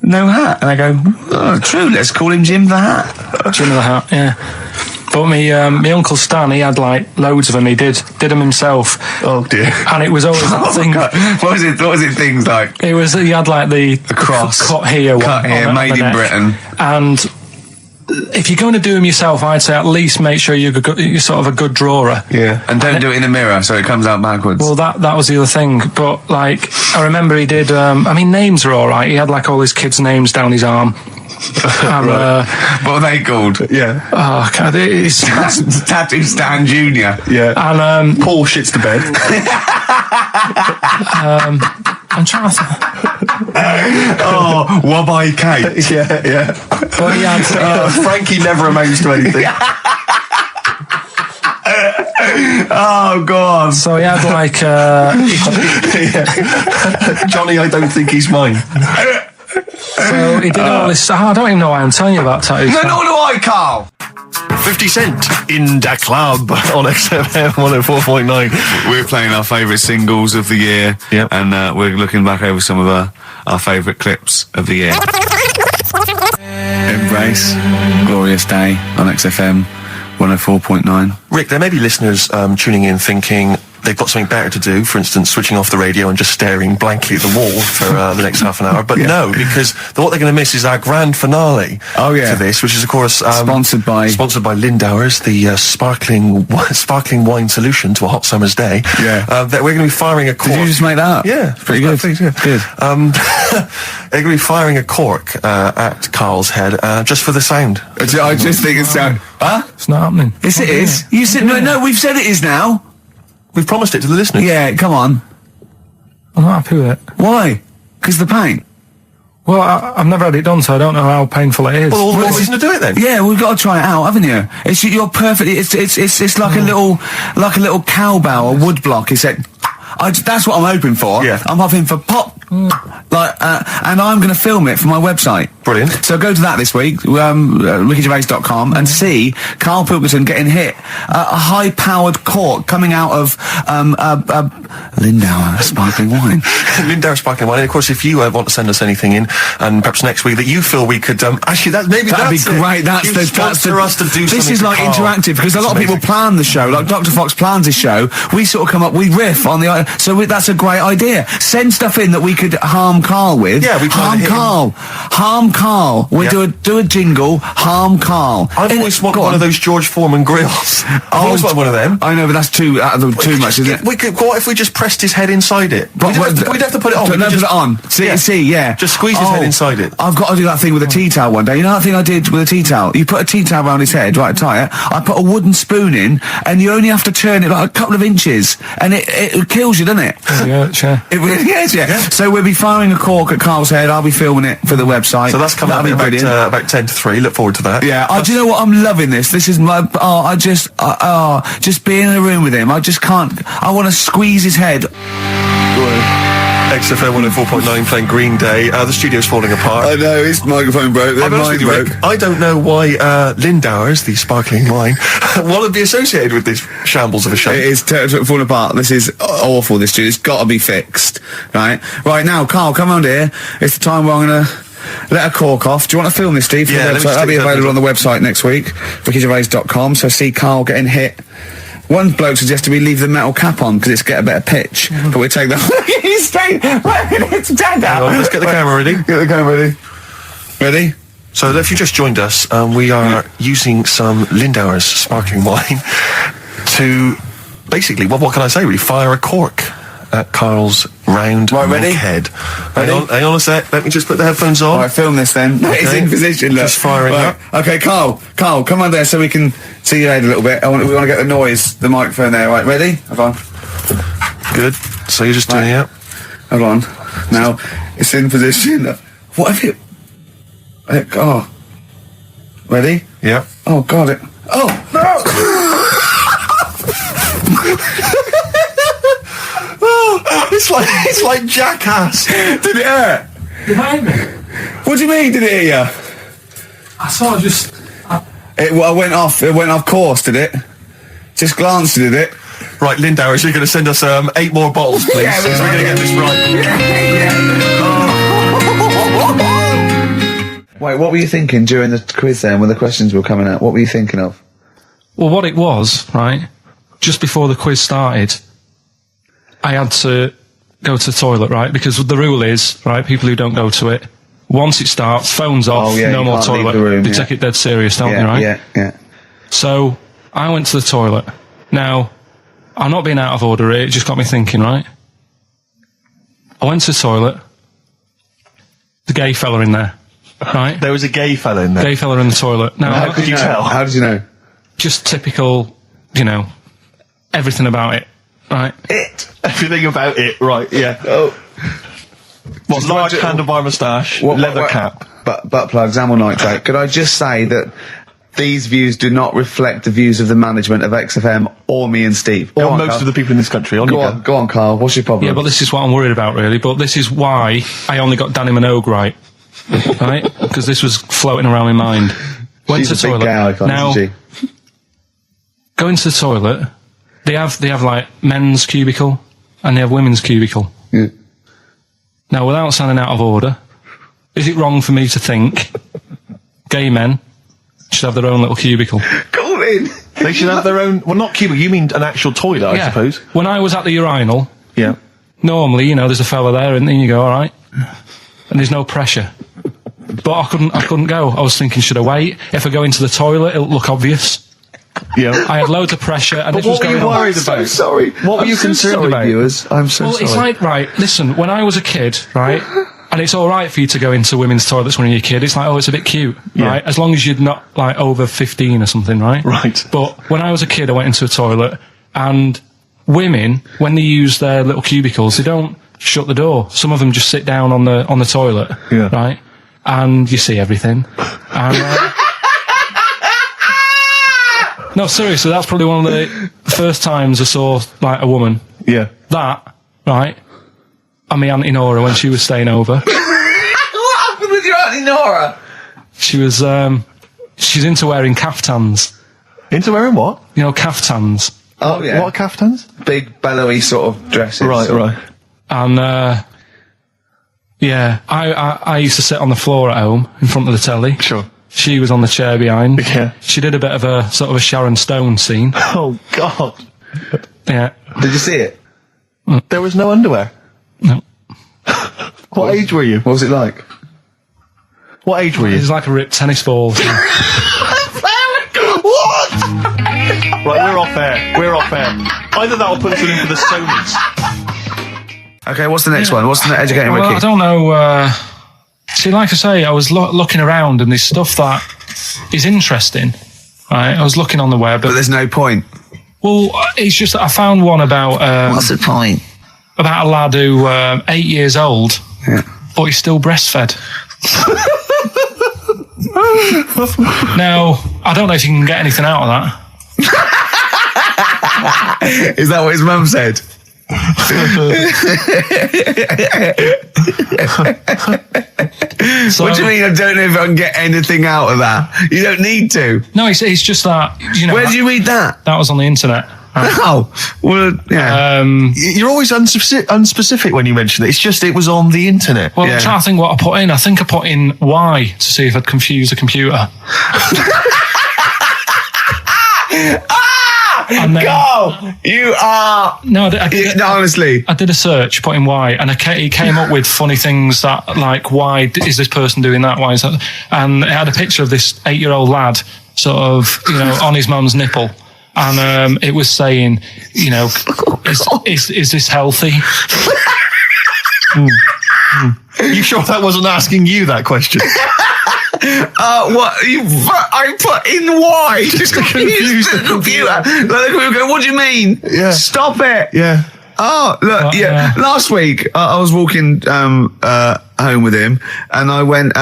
Speaker 4: No hat. And I go, oh, true, let's call him Jim the Hat.
Speaker 3: Jimmy the Hat, yeah. But my Uncle Stan, he had like loads of them. He did them himself.
Speaker 2: Oh dear.
Speaker 3: And it was always that thing.
Speaker 4: God. What was it things like?
Speaker 3: He had like the
Speaker 4: cross.
Speaker 3: cut here,
Speaker 4: Cut here, made in
Speaker 3: neck.
Speaker 4: Britain.
Speaker 3: And if you're going to do them yourself, I'd say at least make sure you're sort of a good drawer.
Speaker 2: Yeah.
Speaker 4: And don't do it in the mirror so it comes out backwards.
Speaker 3: Well, that was the other thing. But like, I remember he did. Names are all right. He had like all his kids' names down his arm. And,
Speaker 4: what are they called?
Speaker 2: Yeah.
Speaker 3: oh God, it's
Speaker 4: Tattoo Stan Jr.
Speaker 2: Yeah.
Speaker 3: and
Speaker 2: Paul shits the bed.
Speaker 3: I'm trying to.
Speaker 4: Oh, Wabbai Kate.
Speaker 2: yeah.
Speaker 3: But he had.
Speaker 2: Frankie never amounts to anything.
Speaker 4: Oh, God.
Speaker 3: So he had like.
Speaker 2: Johnny, I don't think he's mine.
Speaker 3: So he did all this. I don't even know why I'm telling you about tattoos.
Speaker 4: No, nor do I, Carl.
Speaker 2: 50 Cent in the club on XFM 104.9.
Speaker 4: We're playing our favourite singles of the year.
Speaker 2: Yep.
Speaker 4: And we're looking back over some of our favourite clips of the year. Embrace, Glorious Day on XFM 104.9.
Speaker 2: Rick, there may be listeners tuning in thinking, they've got something better to do, for instance, switching off the radio and just staring blankly at the wall for the next half an hour. But no, because what they're going to miss is our grand finale
Speaker 1: Oh, yeah.
Speaker 2: for this, which is, of course,
Speaker 1: Sponsored by
Speaker 2: Lindauer's, the sparkling wine solution to a hot summer's day.
Speaker 1: Yeah.
Speaker 2: That we're going to be firing a cork.
Speaker 1: Did you just make that up?
Speaker 2: Yeah,
Speaker 1: Pretty good.
Speaker 2: Good. They're going to be firing a cork at Karl's head just for the sound.
Speaker 1: I just think it's sound. Huh?
Speaker 3: It's not happening.
Speaker 1: Yes, it is. You said no. We've said it is now.
Speaker 2: We've promised it to the listeners.
Speaker 1: Yeah, come on.
Speaker 3: I'm not happy with it.
Speaker 1: Why? Because the paint.
Speaker 3: Well, I've never had it done, so I don't know how painful it is.
Speaker 2: Well, all the more reason to do it then.
Speaker 1: Yeah, we've got to try it out, haven't you? You're perfect. It's like a little cowbell or wood block. That's what I'm hoping for.
Speaker 2: Yeah.
Speaker 1: I'm hoping for pop. And I'm going to film it for my website.
Speaker 2: Brilliant.
Speaker 1: So go to that this week, rickygervais.com, and see Karl Pilkington getting hit. A high-powered cork coming out of Lindauer sparkling wine.
Speaker 2: Lindauer sparkling wine. And of course, if you want to send us anything in, and perhaps next week that you feel we could actually that'd be
Speaker 1: great.
Speaker 2: Sponsor us to do something.
Speaker 1: This is like interactive because a lot of people plan the show. Like Dr. Fox plans his show. We sort of come up, we riff on the. So that's a great idea. Send stuff in that we could harm Karl with.
Speaker 2: Yeah, we try to
Speaker 1: harm Karl. We do a jingle. Harm Karl.
Speaker 2: I've always wanted one of those George Foreman grills. I've always wanted one of them.
Speaker 1: I know, but that's too much, isn't it?
Speaker 2: What if we just pressed his head inside it? We'd have to put it on.
Speaker 1: Put it on. See.
Speaker 2: Just squeeze his head inside it.
Speaker 1: I've got to do that thing with a tea towel one day. You know that thing I did with a tea towel? You put a tea towel around his head, right, tie it. I put a wooden spoon in, and you only have to turn it like a couple of inches, and it kills you, doesn't it?
Speaker 3: Yeah, sure.
Speaker 1: It really is, yeah. So we'll be firing a cork at Karl's head. I'll be filming it for the website.
Speaker 2: So that's coming up about 10 to 3. Look forward to that.
Speaker 1: Yeah. Do you know what? I'm loving this. This is my. Just being in a room with him. I just can't. I want to squeeze his head.
Speaker 2: XFM 104.9 playing Green Day. The studio's falling apart.
Speaker 1: I know, his microphone broke.
Speaker 2: I'll be honest with you, Rick, I don't know why Lindauer's, the sparkling wine, want to be associated with this shambles of a show.
Speaker 1: It is falling apart. This is awful, this studio. It's got to be fixed. Right now, Karl, come on here. It's the time where I'm going to let a cork off. Do you want to film this, Steve?
Speaker 2: Yeah,
Speaker 1: that'll be available on the website next week, rickygervais.com. So see Karl getting hit. One bloke suggested we leave the metal cap on because it's get a better pitch, but we take that. He's straight. Let's get
Speaker 2: the camera ready.
Speaker 1: Get the camera ready. Ready?
Speaker 2: So if you just joined us, we are using some Lindauer's sparkling wine to basically, what can I say? Really fire a cork at Karl's round
Speaker 1: ready?
Speaker 2: head. Hang on a sec. Let me just put the headphones on.
Speaker 1: All right, film this then. Okay. It's in position. Look.
Speaker 2: Just firing up.
Speaker 1: Okay, Karl, come on there so we can see your head a little bit. We want to get the microphone there. Right, ready? Hold on.
Speaker 2: Good. So you're just doing it.
Speaker 1: Hold on. Now it's in position. What if it? Ready?
Speaker 2: Yeah.
Speaker 1: Oh God! Oh no!
Speaker 2: It's like Jackass.
Speaker 1: Did it hurt?
Speaker 3: Behind me.
Speaker 1: What do you mean? Did it hit you?
Speaker 3: I saw just.
Speaker 1: It went off. It went off course. Did it? Just glanced at it.
Speaker 2: Right, Lindauer, so you're going to send us 8 more bottles, please.
Speaker 1: Yeah,
Speaker 2: so we're going to get this right.
Speaker 1: Wait, what were you thinking during the quiz then, when the questions were coming out? What were you thinking of?
Speaker 3: Well, what it was, right, just before the quiz started, I had to go to the toilet, right, because the rule is, right, people who don't go to it, once it starts, phones off, no more toilet. They take it dead serious, don't they, right?
Speaker 1: Yeah.
Speaker 3: So, I went to the toilet. Now, I'm not being out of order here, it just got me thinking, right? I went to the toilet, the gay fella in there, right?
Speaker 2: There was a gay fella in there.
Speaker 3: Gay fella in the toilet. Now,
Speaker 2: how could you tell?
Speaker 1: How did you know?
Speaker 3: Just typical, everything about it, right?
Speaker 2: Everything about it, right, yeah.
Speaker 1: Oh.
Speaker 2: What, large handlebar moustache, leather cap.
Speaker 1: Butt plugs, amyl nitrate. Could I just say that these views do not reflect the views of the management of XFM or me and Steve.
Speaker 2: Or most of the people in this country.
Speaker 1: Go on, Karl. What's your problem?
Speaker 3: Yeah, but this is what I'm worried about, really. But this is why I only got Danny Minogue right. Right? Because this was floating around my mind. Went to the toilet. Now, going to the toilet, they have like men's cubicle and they have women's cubicle.
Speaker 1: Yeah.
Speaker 3: Now, without sounding out of order, is it wrong for me to think gay men should have their own little cubicle?
Speaker 1: Go in.
Speaker 2: They should have their own. Well, not cubicle. You mean an actual toilet, I suppose.
Speaker 3: When I was at the urinal,
Speaker 2: Yeah.
Speaker 3: normally, there's a fella there, and then you go, all right, and there's no pressure. But I couldn't go. I was thinking, should I wait? If I go into the toilet, it'll look obvious.
Speaker 2: Yeah.
Speaker 3: I had loads of pressure, and
Speaker 2: But
Speaker 3: this was
Speaker 2: what were
Speaker 3: going
Speaker 2: you
Speaker 3: on.
Speaker 2: worried about?
Speaker 1: I'm so sorry.
Speaker 2: What were you concerned about?
Speaker 1: Viewers? I'm so
Speaker 3: Well,
Speaker 1: sorry.
Speaker 3: it's like, right, listen, when I was a kid, right, and it's all right for you to go into women's toilets when you're a kid, it's like, oh, it's a bit cute, right, as long as you're not, like, over 15 or something, right?
Speaker 2: Right.
Speaker 3: But when I was a kid, I went into a toilet, and women, when they use their little cubicles, they don't shut the door. Some of them just sit down on the toilet, right, and you see everything. And, no, seriously, that's probably one of the first times I saw, like, a woman.
Speaker 2: Yeah.
Speaker 3: That, right, and my Auntie Nora when she was staying over.
Speaker 1: What happened with your Auntie Nora?
Speaker 3: She was, she's into wearing caftans.
Speaker 2: Into wearing what?
Speaker 3: Caftans.
Speaker 1: Oh, yeah.
Speaker 2: What caftans?
Speaker 1: Big, bellowy sort of dresses.
Speaker 2: Right.
Speaker 3: And, I used to sit on the floor at home in front of the telly.
Speaker 2: Sure.
Speaker 3: She was on the chair behind.
Speaker 2: Yeah.
Speaker 3: She did a bit of a sort of a Sharon Stone scene.
Speaker 2: Oh, God.
Speaker 3: Yeah.
Speaker 1: Did you see it?
Speaker 2: There was no underwear.
Speaker 3: No.
Speaker 2: What age were you?
Speaker 1: What was it like?
Speaker 2: What age were
Speaker 3: It
Speaker 2: you?
Speaker 3: was like a ripped tennis ball.
Speaker 2: What? Right, we're off air. Either that or put us in for the Sonys.
Speaker 1: Okay, what's the next one? What's the educating
Speaker 3: Well, I
Speaker 1: wiki?
Speaker 3: don't know. See, like I say, I was looking around and there's stuff that is interesting. Right, I was looking on the web.
Speaker 1: But there's no point.
Speaker 3: Well, it's just that I found one about
Speaker 1: What's the point?
Speaker 3: about a lad who 8 years old, but he's still breastfed. Now, I don't know if you can get anything out of that.
Speaker 1: Is that what his mum said?
Speaker 3: So,
Speaker 1: What do you mean I don't know if I can get anything out of that? You don't need to.
Speaker 3: No, it's just that,
Speaker 1: Where did you read that?
Speaker 3: that was on the internet.
Speaker 1: Oh, well, yeah.
Speaker 2: You're always unspecific when you mention it. It's just it was on the internet.
Speaker 3: Well,
Speaker 1: Yeah.
Speaker 3: I'm trying to think what I put in. I think I put in Y to see if I'd confuse a computer. And then-
Speaker 1: Go! You are...
Speaker 3: No, I did,
Speaker 1: No, honestly.
Speaker 3: I did a search, put in why, and it came up with funny things that, like, why is this person doing that? Why is that? And it had a picture of this 8-year-old lad, sort of, on his mum's nipple. And it was saying, is this healthy?
Speaker 2: You sure that wasn't asking you that question?
Speaker 1: What? I put in why? Just to confuse the computer. Like, the computer going, what do you mean?
Speaker 2: Yeah.
Speaker 1: Stop it.
Speaker 2: Yeah.
Speaker 1: Oh, look,
Speaker 3: yeah.
Speaker 1: Last week, I was walking home with him, and I went,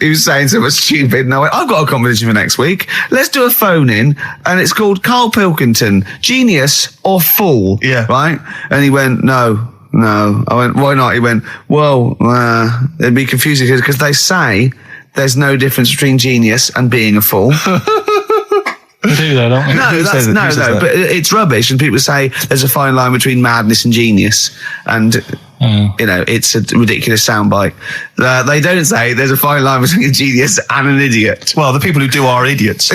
Speaker 1: he was saying so much stupid, and I went, I've got a competition for next week. Let's do a phone-in, and it's called Karl Pilkington, Genius or Fool.
Speaker 2: Yeah.
Speaker 1: Right? And he went, No. I went, why not? He went, well, it'd be confusing because they say there's no difference between genius and being a fool.
Speaker 3: They do, though, don't they?
Speaker 1: No,
Speaker 2: Who says that?
Speaker 1: but it's rubbish. And people say there's a fine line between madness and genius, and it's a ridiculous soundbite. They don't say there's a fine line between a genius and an idiot.
Speaker 2: Well, the people who do are idiots.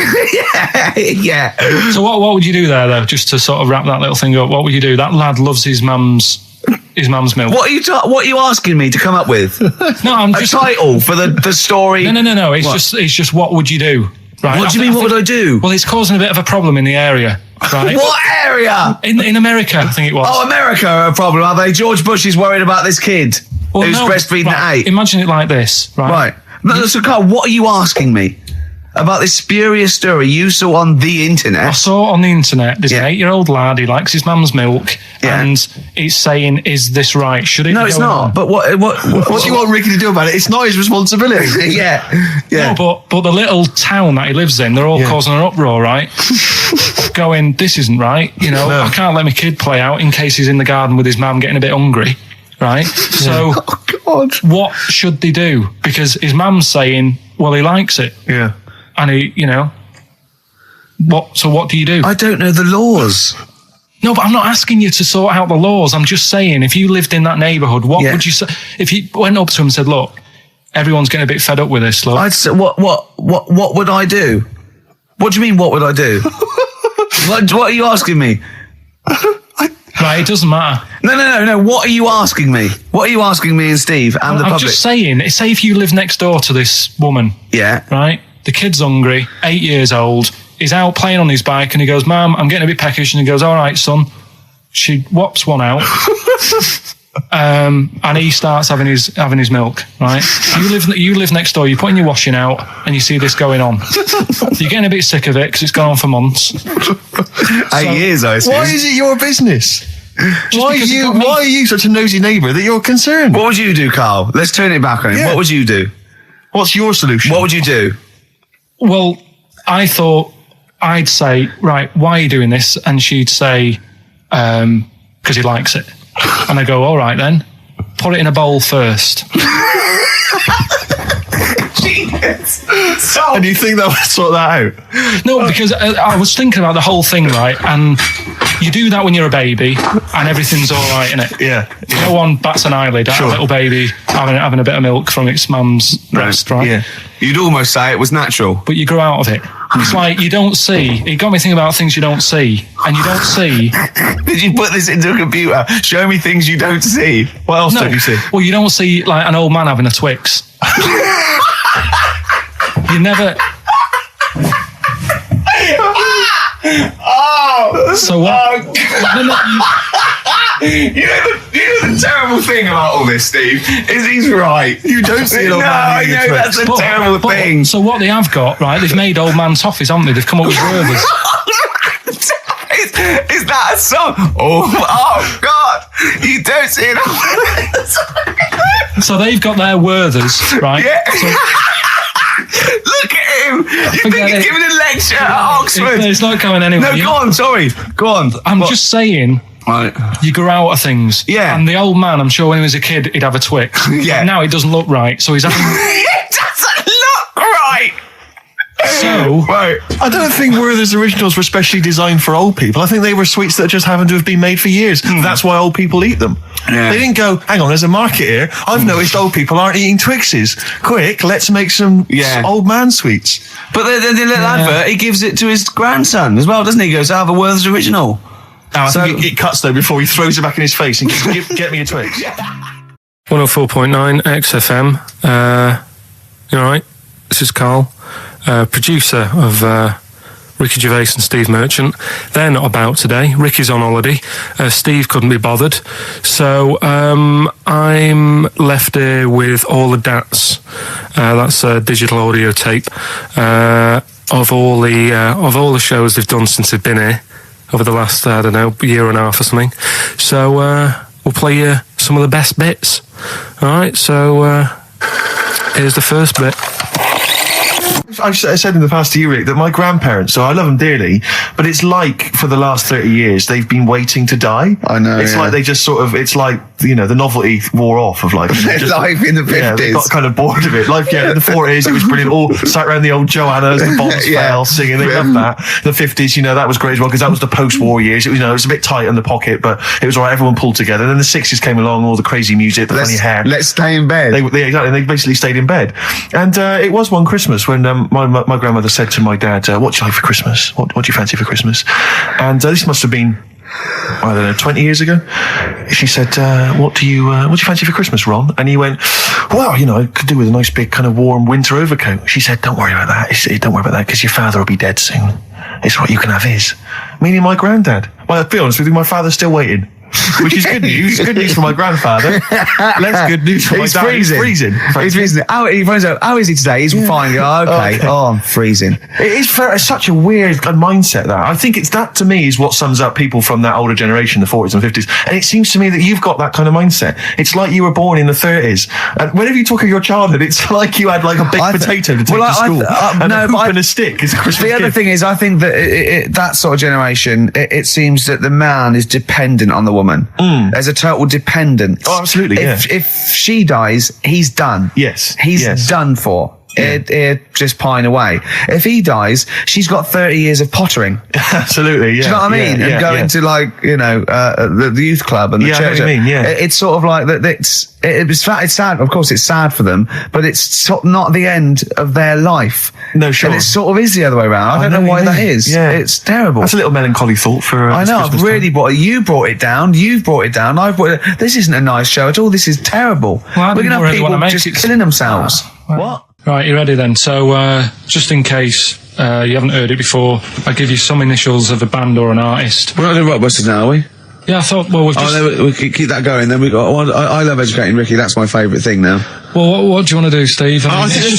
Speaker 1: Yeah.
Speaker 3: So what would you do there, though, just to sort of wrap that little thing up? What would you do? That lad loves his mum's milk.
Speaker 1: What are you asking me to come up with?
Speaker 3: No, I'm
Speaker 1: A
Speaker 3: just...
Speaker 1: title for the story?
Speaker 3: No. It's just what would you do? Right.
Speaker 1: What do you mean? What would I do?
Speaker 3: Well, it's causing a bit of a problem in the area, right?
Speaker 1: What area?
Speaker 3: In America, I think it was.
Speaker 1: Oh, America are a problem, are they? George Bush is worried about this kid who's breastfeeding at 8.
Speaker 3: Imagine it like this, right?
Speaker 1: Right. No, so, Carl, what are you asking me? About this spurious story you saw on the internet?
Speaker 3: I saw on the internet, there's
Speaker 1: Yeah.
Speaker 3: an 8-year-old lad, he likes his mum's milk,
Speaker 1: Yeah.
Speaker 3: and it's saying, is this right? Should it
Speaker 1: No,
Speaker 3: be
Speaker 1: it's
Speaker 3: going
Speaker 1: not.
Speaker 3: on?
Speaker 1: But what
Speaker 2: What do you want Ricky to do about it? It's not his responsibility.
Speaker 1: yeah.
Speaker 3: No, but the little town that he lives in, they're all causing an uproar, right? Going, this isn't right. I can't let my kid play out in case he's in the garden with his mum getting a bit hungry, right? So,
Speaker 1: Oh, God.
Speaker 3: what should they do? Because his mum's saying, well, he likes it.
Speaker 2: Yeah.
Speaker 3: And he, what do you do?
Speaker 1: I don't know the laws.
Speaker 3: No, but I'm not asking you to sort out the laws. I'm just saying, if you lived in that neighbourhood, what
Speaker 1: Yeah.
Speaker 3: would you say? If you went up to him and said, look, everyone's getting a bit fed up with this, look.
Speaker 1: I'd say, what would I do? What do you mean, what would I do? What are you asking me?
Speaker 3: Right, it doesn't matter.
Speaker 1: No. What are you asking me? What are you asking me and Steve and the
Speaker 3: I'm
Speaker 1: public?
Speaker 3: just saying, say if you live next door to this woman,
Speaker 1: Yeah.
Speaker 3: right? The kid's hungry, 8 years old, he's out playing on his bike and he goes, Mum, I'm getting a bit peckish. And he goes, all right, son. She whops one out. And he starts having his milk, right? You live next door, you're putting your washing out and you see this going on. You're getting a bit sick of it because it's gone on for months.
Speaker 1: 8 years, I assume.
Speaker 2: Why is it your business? Why are you such a nosy neighbour that you're concerned?
Speaker 1: What would you do, Carl? Let's turn it back on him.
Speaker 2: Yeah.
Speaker 1: What would you do?
Speaker 2: What's your solution?
Speaker 1: What would you do?
Speaker 3: Well, I thought I'd say, right, why are you doing this? And she'd say, because he likes it. And I go, all right then, put it in a bowl first.
Speaker 2: And you think that would sort that out?
Speaker 3: No, because I was thinking about the whole thing, right? And you do that when you're a baby and everything's all right, innit?
Speaker 2: Yeah.
Speaker 3: No one bats an eyelid at a little baby having a bit of milk from its mum's breast, right?
Speaker 2: Yeah.
Speaker 1: You'd almost say it was natural.
Speaker 3: But you grow out of it. It's like you don't see. It got me thinking about things you don't see. And you don't see.
Speaker 1: Did you put this into a computer? Show me things you don't see.
Speaker 2: What else don't you see?
Speaker 3: Well, you don't see like an old man having a Twix. You never. So what?
Speaker 1: You know the terrible thing about all this, Steve, is he's right.
Speaker 2: You don't see an old man eating a Twix.
Speaker 1: That's a terrible thing.
Speaker 3: So what they have got, right? They've made old man toffees, haven't they? They've come up with Gervais.
Speaker 1: Is that a song? Oh God! You don't see it.
Speaker 3: So they've got their Werthers, right?
Speaker 1: Yeah.
Speaker 3: So,
Speaker 1: look at him. You think
Speaker 3: Forget
Speaker 1: he's
Speaker 3: it.
Speaker 1: giving a lecture at Oxford?
Speaker 3: It's not going anywhere.
Speaker 1: No, go on. Sorry. Go on.
Speaker 3: I'm just saying.
Speaker 1: Right.
Speaker 3: You grow out of things.
Speaker 1: Yeah.
Speaker 3: And the old man, I'm sure when he was a kid, he'd have a Twix.
Speaker 1: Yeah.
Speaker 3: Now it doesn't look right, so he's having.
Speaker 1: It doesn't look right.
Speaker 3: So.
Speaker 1: Right.
Speaker 2: I don't think Werther's originals were specially designed for old people. I think they were sweets that just happened to have been made for years. That's why old people eat them.
Speaker 1: Yeah.
Speaker 2: They didn't go, hang on, there's a market here. I've noticed old people aren't eating Twixes. Quick, let's make some old man sweets.
Speaker 1: But the little advert, he gives it to his grandson as well, doesn't he? He goes, I have a Werther's original.
Speaker 2: Now, I think it cuts though before he throws it back in his face and goes, get me a Twix.
Speaker 3: 104.9 XFM. You all right? This is Karl, producer of Ricky Gervais and Steve Merchant. They're not about today. Ricky's on holiday. Steve couldn't be bothered. So I'm left here with all the DATs. That's a digital audio tape of all the shows they've done since they've been here over the last, I don't know, year and a half or something. So we'll play you some of the best bits. All right, so here's the first bit.
Speaker 2: I've said in the past to you, Rick, that my grandparents, so I love them dearly, but it's like for the last 30 years, they've been waiting to die.
Speaker 1: I know,
Speaker 2: It's like they just sort of, it's like, you know, the novelty wore off of life.
Speaker 1: Life in the 50s.
Speaker 2: Yeah, they got kind of bored of it. Life, in the 40s, it was brilliant. All sat around the old Joannas, the bombs fell, singing. They loved that. The 50s, that was great as well, because that was the post-war years. It was, it was a bit tight in the pocket, but it was all right. Everyone pulled together. And then the 60s came along, all the crazy music, the funny hair.
Speaker 1: Let's stay in bed.
Speaker 2: Exactly. They basically stayed in bed. And it was one Christmas when my grandmother said to my dad, what do you like for Christmas? What do you fancy for Christmas? And this must have been, I don't know, 20 years ago. She said, what do you fancy for Christmas, Ron? And he went, well, I could do with a nice big kind of warm winter overcoat. She said, don't worry about that. Don't worry about that, because your father will be dead soon. It's what you can have his. Meaning my granddad. Well, I'll be honest with you, my father's still waiting. Which is good news. Good news for my grandfather. Less good news for my dad. He's freezing.
Speaker 1: He's freezing. He finds out, how is he today? He's fine. Oh, okay. Oh, I'm freezing.
Speaker 2: It is such a weird mindset, that. I think that, to me, is what sums up people from that older generation, the 40s and 50s. And it seems to me that you've got that kind of mindset. It's like you were born in the 30s. And whenever you talk of your childhood, it's like you had like a baked potato to take to school. And a hoop and a stick is a Christmas
Speaker 1: The other
Speaker 2: gift.
Speaker 1: thing is, I think that that sort of generation, it seems that the man is dependent on the woman. There's a total dependence.
Speaker 2: Oh, absolutely,
Speaker 1: If she dies, he's done.
Speaker 2: Yes.
Speaker 1: He's done for. He'd just pine away. If he dies, she's got 30 years of pottering.
Speaker 2: Absolutely, yeah.
Speaker 1: Do you know what I mean? And go into the youth club and the church.
Speaker 2: I know what you mean, yeah.
Speaker 1: It's sort of like that. It's sad. Of course, it's sad for them, but it's not the end of their life.
Speaker 2: No, sure.
Speaker 1: And it sort of is the other way around. I don't know why that is.
Speaker 2: Yeah,
Speaker 1: it's terrible.
Speaker 2: That's a little melancholy thought for.
Speaker 1: I know. I've really you brought it down. You've brought it down. I've brought it. This isn't a nice show at all. This is terrible.
Speaker 3: Well,
Speaker 1: we're gonna have people just killing themselves.
Speaker 3: What? Right, you ready then? So, just in case you haven't heard it before, I'll give you some initials of a band or an artist.
Speaker 1: We're not doing Rockbusters now, are we?
Speaker 3: Yeah, I thought, well, we've just...
Speaker 1: we keep that going. Then we got... I love educating Ricky. That's my favourite thing now.
Speaker 3: Well, what do you want to do, Steve?
Speaker 2: Let's do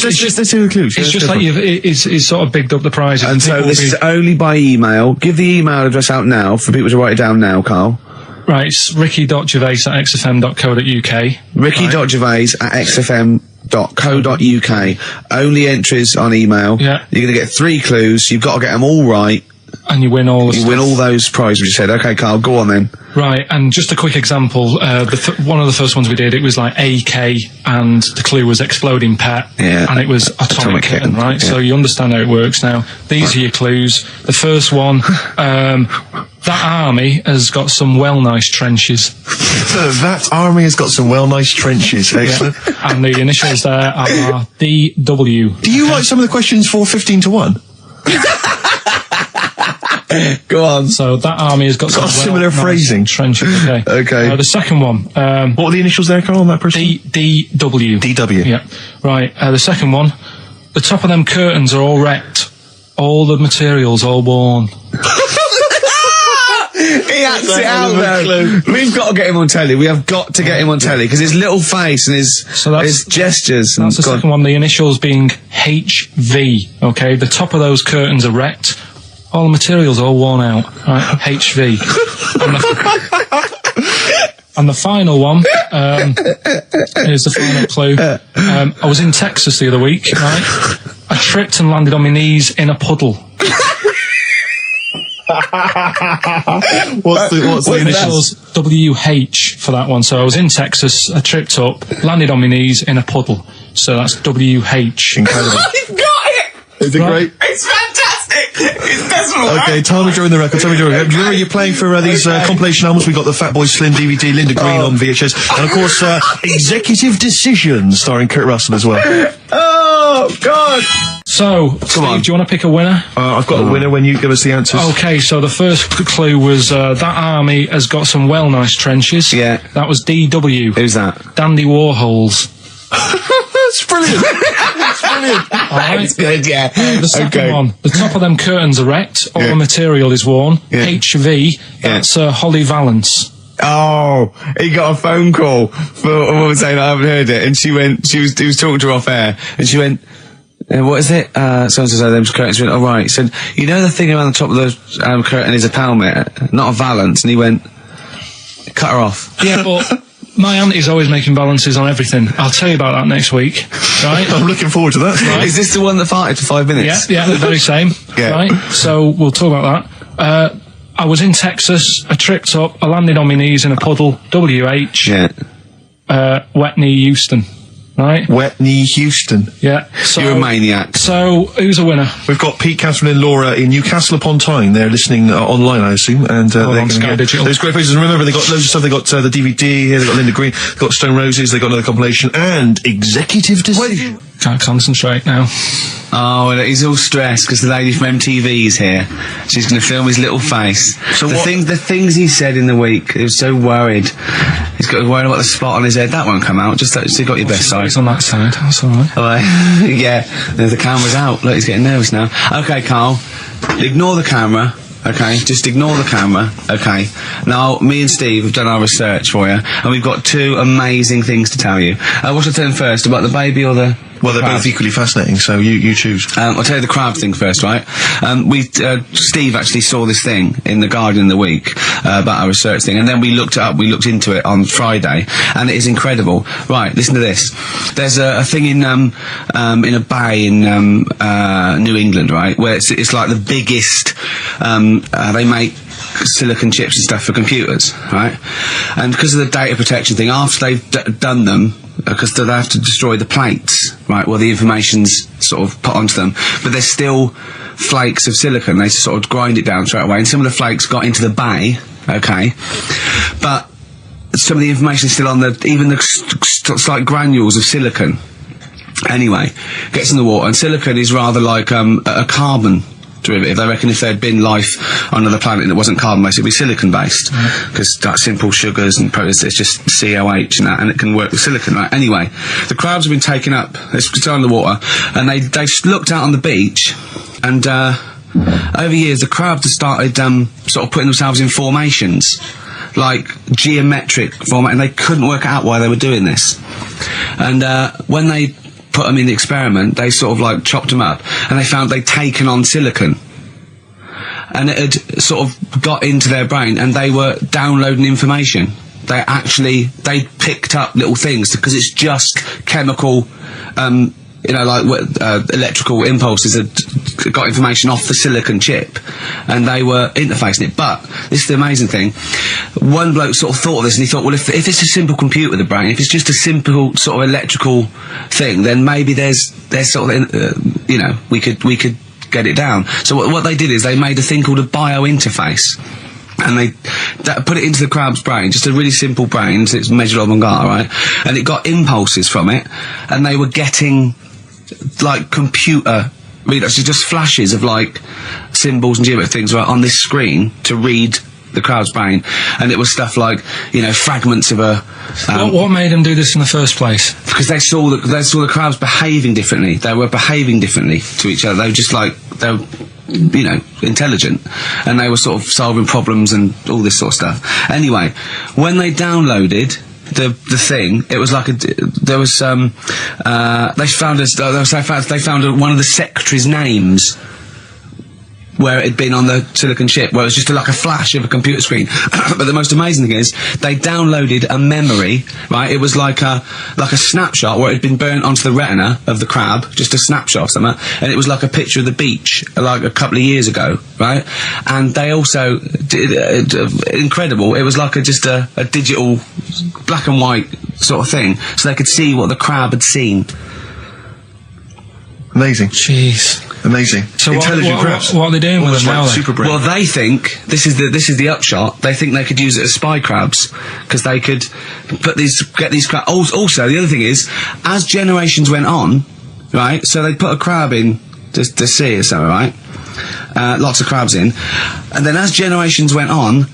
Speaker 2: the clues.
Speaker 3: It's just like it's sort of bigged up the prizes.
Speaker 1: And so this is only by email. Give the email address out now for people to write it down now, Carl.
Speaker 3: Right, it's ricky.gervais@xfm.co.uk.
Speaker 1: ricky.gervais@xfm.co.uk. Only entries on email.
Speaker 3: Yeah.
Speaker 1: You're going to get 3 clues. You've got to get them all right.
Speaker 3: And you win all the
Speaker 1: You win all those prizes you said. Okay, Carl, go on then.
Speaker 3: Right, and just a quick example. One of the first ones we did, it was like AK, and the clue was exploding pet, and it was atomic kitten, right? Yeah. So you understand how it works now. These are your clues. The first one, that army has got some nice trenches.
Speaker 2: That army has got some nice trenches. Excellent.
Speaker 3: Yeah. And the initials there are DW.
Speaker 2: Do you write some of the questions for 15 to 1?
Speaker 1: Go on.
Speaker 3: So that army has got some
Speaker 2: similar phrasing.
Speaker 3: Trenches. Okay.
Speaker 1: Okay.
Speaker 3: The second one.
Speaker 2: What were the initials there, Carl, on that person?
Speaker 3: DW.
Speaker 2: DW.
Speaker 3: Yeah. Right. The second one. The top of them curtains are all wrecked. All the materials all worn.
Speaker 1: He acts it out though. We've got to get him on telly. We have got to get him on telly because his little face and his gestures.
Speaker 3: That's the second one. The initials being HV. Okay. The top of those curtains are wrecked. All the materials all worn out. Right, HV. And the final one, here's the final clue. I was in Texas the other week, right? I tripped and landed on my knees in a puddle.
Speaker 2: What's the
Speaker 3: initials? WH for that one. So I was in Texas, I tripped up, landed on my knees in a puddle. So that's WH.
Speaker 2: Incredible.
Speaker 1: You've got it!
Speaker 2: Is it great?
Speaker 1: It's fantastic! It's decimal.
Speaker 2: Okay, time during the record. Do you remember you're playing for these compilation albums? We got the Fatboy Slim DVD, Linda Green on VHS, and of course Executive Decision, starring Kurt Russell as well.
Speaker 1: Oh God!
Speaker 3: So, Steve, do you want to pick a winner?
Speaker 2: I've got a winner when you give us the answers.
Speaker 3: Okay, so the first clue was that army has got some nice trenches.
Speaker 1: Yeah.
Speaker 3: That was DW.
Speaker 1: Who's that?
Speaker 3: Dandy Warhols.
Speaker 2: That's brilliant. That's brilliant.
Speaker 1: That's good, yeah.
Speaker 3: The second one, the top of them curtains are wrecked, all the material is worn.
Speaker 1: Yeah.
Speaker 3: HV, that's Holly Valance.
Speaker 1: Oh, he got a phone call for a woman saying I haven't heard it, and he was talking to her off air, and she went, what is it? So-and-so, them curtains. She went, right. He said, you know the thing around the top of the curtain is a palmet, not a valance, and he went, cut her off.
Speaker 3: Yeah, but my auntie's always making balances on everything. I'll tell you about that next week, right?
Speaker 2: I'm looking forward to that.
Speaker 1: Right. Is this the one that farted for 5 minutes?
Speaker 3: Yeah, the very same.
Speaker 1: Yeah.
Speaker 3: Right, so we'll talk about that. I was in Texas, I tripped up, I landed on my knees in a puddle, WH, Wet Knee Houston, right?
Speaker 2: Wet Knee Houston.
Speaker 3: Yeah. So,
Speaker 1: you're a maniac.
Speaker 3: So, who's a winner?
Speaker 2: We've got Pete, Catherine and Laura in Newcastle upon Tyne. They're listening online, I assume, and they're
Speaker 3: on Sky Digital.
Speaker 2: Those great places. And remember, they got loads of stuff. They got the DVD here, they got Linda Green, they got Stone Roses, they got another compilation, and Executive Decision.
Speaker 3: Can't concentrate now.
Speaker 1: Oh, he's all stressed because the lady from MTV is here. She's going to film his little face. So the things he said in the week, he was so worried. He's got worried about the spot on his head. That won't come out. Just so you got your best side.
Speaker 3: It's on that side. That's all right.
Speaker 1: Yeah, the camera's out. Look, he's getting nervous now. Okay, Carl, ignore the camera. Okay, just ignore the camera. Okay. Now, me and Steve have done our research for you, and we've got 2 amazing things to tell you. What should I tell him first, about the baby or the...
Speaker 2: Well, they're both equally fascinating, so you choose.
Speaker 1: I'll tell you the crab thing first, right? Steve actually saw this thing in The Guardian in the week about our research thing, and then we looked it up, we looked into it on Friday, and it is incredible. Right, listen to this. There's a thing in a bay in New England, right, where it's like the biggest, they make silicon chips and stuff for computers, right? And because of the data protection thing, after they've done them, because they have to destroy the plates,
Speaker 4: right? Well, the information's sort of put onto them, but there's still flakes of silicon. They sort of grind it down straight away, and some of the flakes got into the bay, okay? But some of the information is still on even the slight granules of silicon. Anyway, gets in the water, and silicon is rather like a carbon derivative. They reckon if there had been life on another planet that wasn't carbon-based, it'd be silicon-based, because that's simple sugars and proteins, it's just COH and that, and it can work with silicon, right? Anyway, the crabs have been taken up, it's still in the water, and they looked out on the beach, and over years the crabs have started sort of putting themselves in formations, like geometric format, and they couldn't work out why they were doing this. And when they put them in the experiment, they sort of like chopped them up, and they found they'd taken on silicon, and it had sort of got into their brain, and they were downloading information. They picked up little things, because it's just chemical, you know, like electrical impulses had got information off the silicon chip, and they were interfacing it. But this is the amazing thing. One bloke sort of thought of this, and he thought, well, if it's a simple computer, the brain, if it's just a simple sort of electrical thing, then maybe there's sort of, you know, we could get it down. So what they did is they made a thing called a biointerface. And they put it into the crab's brain, just a really simple brain, so it's measured avant-garde, right? And it got impulses from it, and they were getting like computer redux, just flashes of like symbols and geometric things right on this screen to read the crab's brain, and it was stuff like, you know, fragments of a.
Speaker 3: What made them do this in the first place?
Speaker 4: Because they saw the crabs behaving differently. They were behaving differently to each other. They were just like you know, intelligent, and they were sort of solving problems and all this sort of stuff. Anyway, when they downloaded the thing, it was like there was they found one of the secretary's names where it had been on the silicon chip, where it was just like a flash of a computer screen. But the most amazing thing is, they downloaded a memory, right? It was like a snapshot where it had been burnt onto the retina of the crab, just a snapshot of something, and it was like a picture of the beach, like a couple of years ago, right? And they also did, incredible, it was like just a digital black and white sort of thing, so they could see what the crab had seen.
Speaker 2: Amazing.
Speaker 3: Jeez.
Speaker 2: Amazing.
Speaker 3: So
Speaker 2: intelligent crabs.
Speaker 3: What are they doing with them now?
Speaker 2: Super brain.
Speaker 4: Well, they think this is the upshot. They think they could use it as spy crabs, because they could get these crabs. Also, the other thing is, as generations went on, right? So they put a crab in the sea or something, right? Lots of crabs in, and then as generations went on,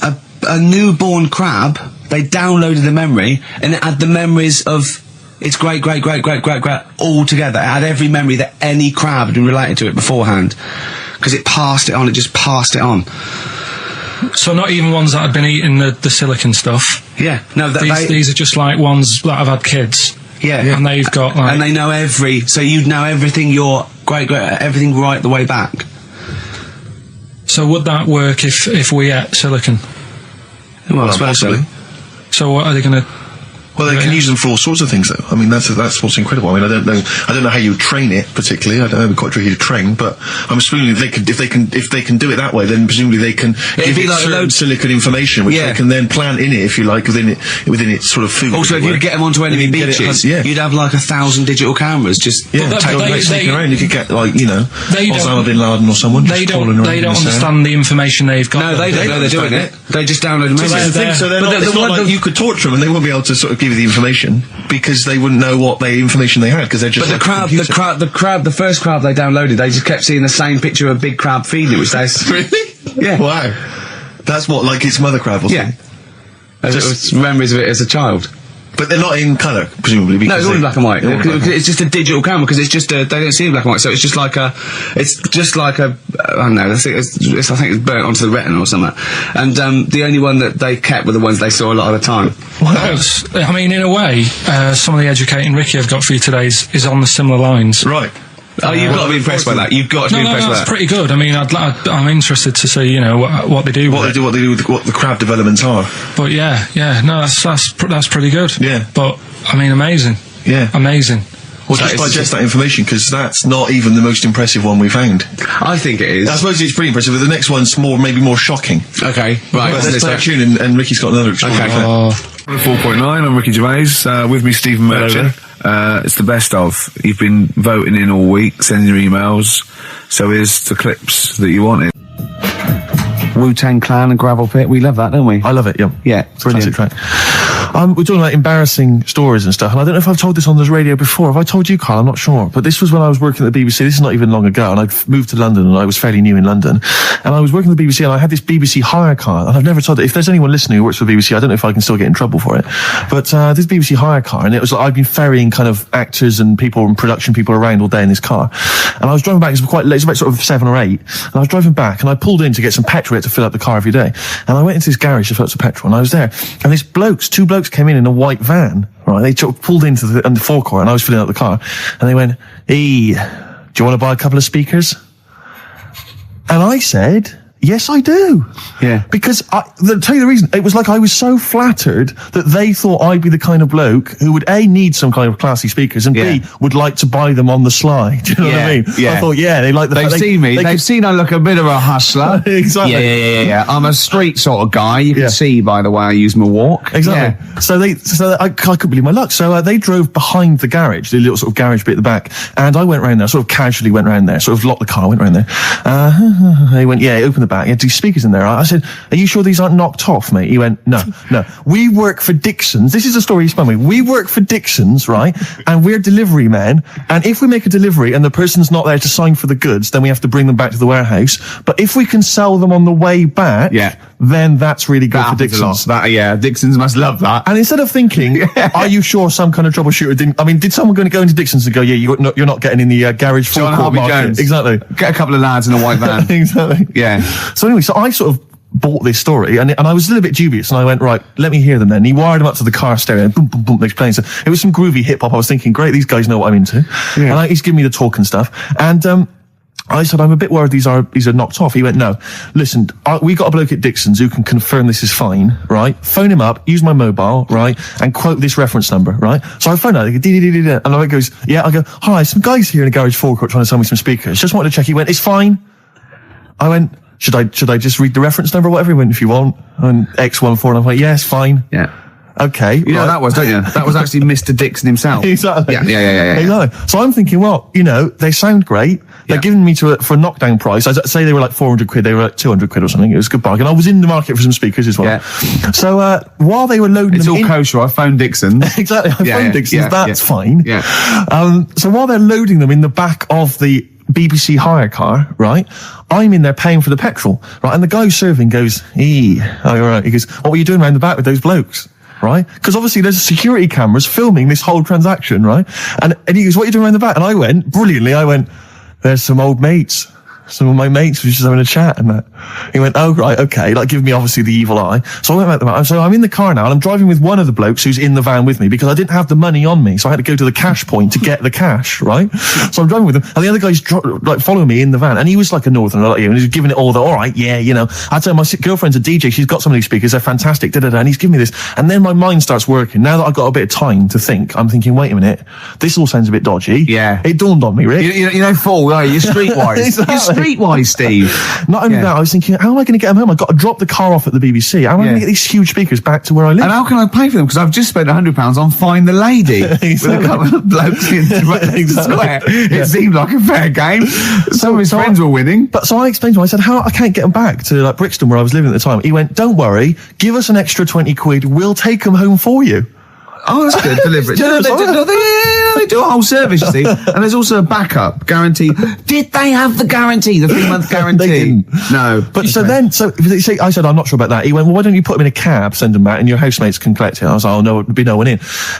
Speaker 4: a newborn crab, they downloaded the memory, and it had the memories of its great all together. It had every memory that any crab had been related to it beforehand, because it passed it on. It just passed it on.
Speaker 3: So not even ones that had been eating the silicon stuff.
Speaker 4: Yeah, no.
Speaker 3: These are just like ones that have had kids.
Speaker 4: Yeah,
Speaker 3: and they've got like,
Speaker 4: and they know so you'd know everything. Your everything right the way back.
Speaker 3: So would that work if we ate silicon?
Speaker 4: Well, I suppose so.
Speaker 3: So what are they going to?
Speaker 2: Well, they can use them for all sorts of things, though. I mean, that's what's incredible. I mean, I don't know how you train it particularly. I don't know, it'd be quite tricky to train, but I'm assuming if they can do it that way, then presumably they can give it like certain silicon information, which they can then plant in it, if you like, within its sort of food.
Speaker 4: Also, if you get them onto enemy beaches, you'd have like 1,000 digital cameras just
Speaker 2: sneaking around. You could get like, you know, Osama bin Laden or someone.
Speaker 3: They don't understand the information they've got.
Speaker 4: No, they don't know they're doing it. They just download them.
Speaker 2: It's not like you could torture them and they won't be able to sort of give you the information, because they wouldn't know what information they had, because they're just.
Speaker 4: But the first crab they downloaded, they just kept seeing the same picture of a big crab feeding it, which they
Speaker 2: really.
Speaker 4: Yeah.
Speaker 2: Wow. That's what, like its mother crab or something.
Speaker 4: Yeah. Just memories of it as a child.
Speaker 2: But they're not in colour, presumably.
Speaker 4: No, it's all in black and white. It's just a digital camera, because it's just they don't see in black and white, so it's just like a I don't know. I think it's burnt onto the retina or something. And the only one that they kept were the ones they saw a lot of the time.
Speaker 3: Well, I mean, in a way, some of the educating Ricky I've got for you today is on the similar lines.
Speaker 2: Right.
Speaker 4: Oh, you've got to be impressed by that. You've got to be impressed by that.
Speaker 3: That's pretty good. I mean, I'm interested to see, you know, what they do.
Speaker 2: What they do with what the crab developments are.
Speaker 3: But yeah, no, that's pretty good.
Speaker 2: Yeah.
Speaker 3: But I mean, amazing.
Speaker 2: Yeah.
Speaker 3: Amazing.
Speaker 2: Well, just digest that information, because that's not even the most impressive one we found.
Speaker 4: I think it is.
Speaker 2: I suppose it's pretty impressive, but the next one's maybe more shocking.
Speaker 4: Okay, right.
Speaker 2: But let's play a tune, and Ricky's got another extraordinary fact.
Speaker 1: 4.9, I'm Ricky Gervais, with me Stephen Merchant.
Speaker 4: It's the best of. You've been voting in all week, sending your emails. So here's the clips that you wanted. Wu-Tang Clan and Gravel Pit. We love that, don't we?
Speaker 2: I love it, yeah.
Speaker 4: Yeah,
Speaker 2: Classic track. We're talking about embarrassing stories and stuff, and I don't know if I've told this on the radio before. Have I told you, Carl? I'm not sure. But this was when I was working at the BBC. This is not even long ago, and I'd moved to London, and I was fairly new in London. And I was working at the BBC, and I had this BBC hire car, and I've never told it. If there's anyone listening who works for the BBC, I don't know if I can still get in trouble for it. But this BBC hire car, and it was like I'd been ferrying kind of actors and people and production people around all day in this car. And I was driving back, it was quite late, it was about sort of 7 or 8, and I was driving back, and I pulled in to get some petrol to fill up the car every day. And I went into this garage to fill up some petrol, and I was there, and these two blokes came in a white van, right? They pulled into the forecourt, and I was filling up the car, and they went, "Hey, do you want to buy a couple of speakers?" And I said, "Yes, I do."
Speaker 4: Yeah.
Speaker 2: Because I'll tell you the reason. It was like I was so flattered that they thought I'd be the kind of bloke who would A, need some kind of classy speakers, and B, would like to buy them on the sly. Do you know what I mean?
Speaker 4: Yeah.
Speaker 2: I thought, they like the
Speaker 4: They've
Speaker 2: fact
Speaker 4: seen me. They've seen I look a bit of a hustler.
Speaker 2: Exactly.
Speaker 4: Yeah. I'm a street sort of guy. You can see by the way I use my walk.
Speaker 2: Exactly.
Speaker 4: Yeah.
Speaker 2: So I couldn't believe my luck. So they drove behind the garage, the little sort of garage bit at the back, and I went round there, sort of casually went round there, sort of locked the car, went round there. They went, open the back. You had 2 speakers in there. I said, "Are you sure these aren't knocked off, mate?" He went, No. We work for Dixon's. This is the story he spun me. We work for Dixon's, right? And we're delivery men. And if we make a delivery and the person's not there to sign for the goods, then we have to bring them back to the warehouse. But if we can sell them on the way back, then that's really good for Dixon's.
Speaker 4: Dixon's must love that.
Speaker 2: And instead of thinking, are you sure some kind of troubleshooter did someone going to go into Dixon's and go, you're not getting in the garage forecourt market?
Speaker 4: Jones.
Speaker 2: Exactly.
Speaker 4: Get a couple of lads in a white van.
Speaker 2: Exactly.
Speaker 4: Yeah.
Speaker 2: So anyway, so I sort of bought this story, and I was a little bit dubious, and I went, right, let me hear them then. And he wired them up to the car stereo, and boom, boom, boom, they're playing. So it was some groovy hip-hop. I was thinking, great, these guys know what I'm into. Yeah. And he's giving me the talk and stuff. And I said, I'm a bit worried these are knocked off. He went, no, listen, we got a bloke at Dixon's who can confirm this is fine, right? Phone him up, use my mobile, right? And quote this reference number, right? So I phone out, they go, and I goes, I go, hi, some guys here in the garage forecourt trying to sell me some speakers. Just wanted to check. He went, it's fine. I went, should I just read the reference number or whatever? He went, if you want. And X14, and I went, yes, fine.
Speaker 4: Yeah.
Speaker 2: Okay.
Speaker 4: You know what that was, don't you? That was actually Mr. Dixon himself.
Speaker 2: Exactly.
Speaker 4: Yeah.
Speaker 2: Exactly. So I'm thinking, well, they sound great. They're giving me for a knockdown price. I'd say they were like 400 quid. They were like 200 quid or something. It was a good bargain. I was in the market for some speakers as well. Yeah. So while they were loading
Speaker 4: it's
Speaker 2: them
Speaker 4: all kosher. I phoned Dixon.
Speaker 2: Exactly. I phoned Dixon. That's fine.
Speaker 4: Yeah.
Speaker 2: So while they're loading them in the back of the BBC hire car, right, I'm in there paying for the petrol, right, and the guy who's serving goes, right. He goes, what were you doing around the back with those blokes? Right? Because obviously there's security cameras filming this whole transaction, right? And he goes, what are you doing around the back? And I went, brilliantly, there's some old mates. Some of my mates were just having a chat and that. He went, oh, right, okay, like giving me obviously the evil eye. So I went back to the van. So I'm in the car now and I'm driving with one of the blokes who's in the van with me because I didn't have the money on me. So I had to go to the cash point to get the cash, right? So I'm driving with him and the other guy's following me in the van and he was like a northerner like you and he was giving it all the, all right, I tell my girlfriend's a DJ, she's got some of these speakers, they're fantastic, and he's giving me this. And then my mind starts working. Now that I've got a bit of time to think, I'm thinking, wait a minute, this all sounds a bit dodgy.
Speaker 4: Yeah.
Speaker 2: It dawned on me, Rick.
Speaker 4: You're streetwise.
Speaker 2: Exactly.
Speaker 4: You're streetwise, Steve.
Speaker 2: Not only that, I was thinking, how am I going to get them home? I've got to drop the car off at the BBC. How am I going to get these huge speakers back to where I live?
Speaker 4: And how can I pay for them? Because I've just spent £100 on Find the Lady with a couple of blokes in the square. It seemed like a fair game. Some of his friends were winning.
Speaker 2: But so I explained to him, I said, I can't get them back to like Brixton where I was living at the time. He went, don't worry, give us an extra 20 quid, we'll take them home for you.
Speaker 4: Oh, that's good. Deliberate. They do a whole service, you see. And there's also a backup guarantee. Did they have the guarantee, the 3-month guarantee?
Speaker 2: They didn't.
Speaker 4: No.
Speaker 2: But so I said, I'm not sure about that. He went, well, why don't you put them in a cab, send them back, and your housemates can collect it? I was like, oh, no, there'd be no one in.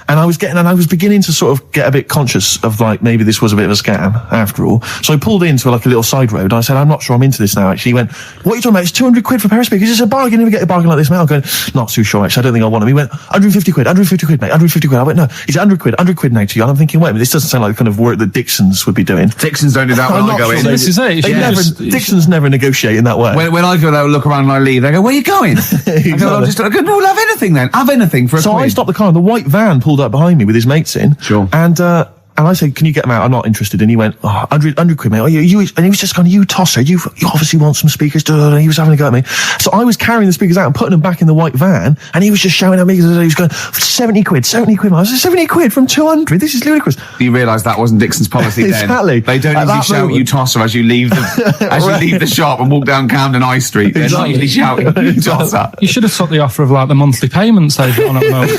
Speaker 2: And I was beginning to sort of get a bit conscious of like, maybe this was a bit of a scam after all. So I pulled into like a little side road. And I said, I'm not sure I'm into this now, actually. He went, what are you talking about? It's 200 quid for a pair of speakers. It's a bargain. You never get a bargain like this, mate. I'm going, not too sure, actually. I don't think I want them. He went, 150 quid, mate. 150 quid. I went, no, he's 100 quid now to you. And I'm thinking, wait a minute, this doesn't sound like the kind of work that Dixon's would be doing.
Speaker 4: Dixon's don't do that when I go in.
Speaker 3: This is it.
Speaker 2: Dixon's never negotiate in that way.
Speaker 4: When I go there, look around and I leave, they go, where are you going?
Speaker 2: Exactly.
Speaker 4: I go, no, we'll have anything then. Have anything for a
Speaker 2: So
Speaker 4: quid.
Speaker 2: I stopped the car and the white van pulled up behind me with his mates in.
Speaker 4: Sure.
Speaker 2: And And I said, can you get him out? I'm not interested. And he went, 100 quid, mate. Oh, you, and he was just going, you tosser, you obviously want some speakers. And he was having a go at me. So I was carrying the speakers out and putting them back in the white van. And he was just shouting at me. He was going, 70 quid. I was like, 70 quid from 200? This is ludicrous.
Speaker 4: You realise that wasn't Dixon's policy then.
Speaker 2: Exactly.
Speaker 4: They don't usually shout at you tosser as you leave the shop and walk down Camden High Street. They're not usually shouting you tosser.
Speaker 3: You should have took the offer of like the monthly payments they've got on at the moment.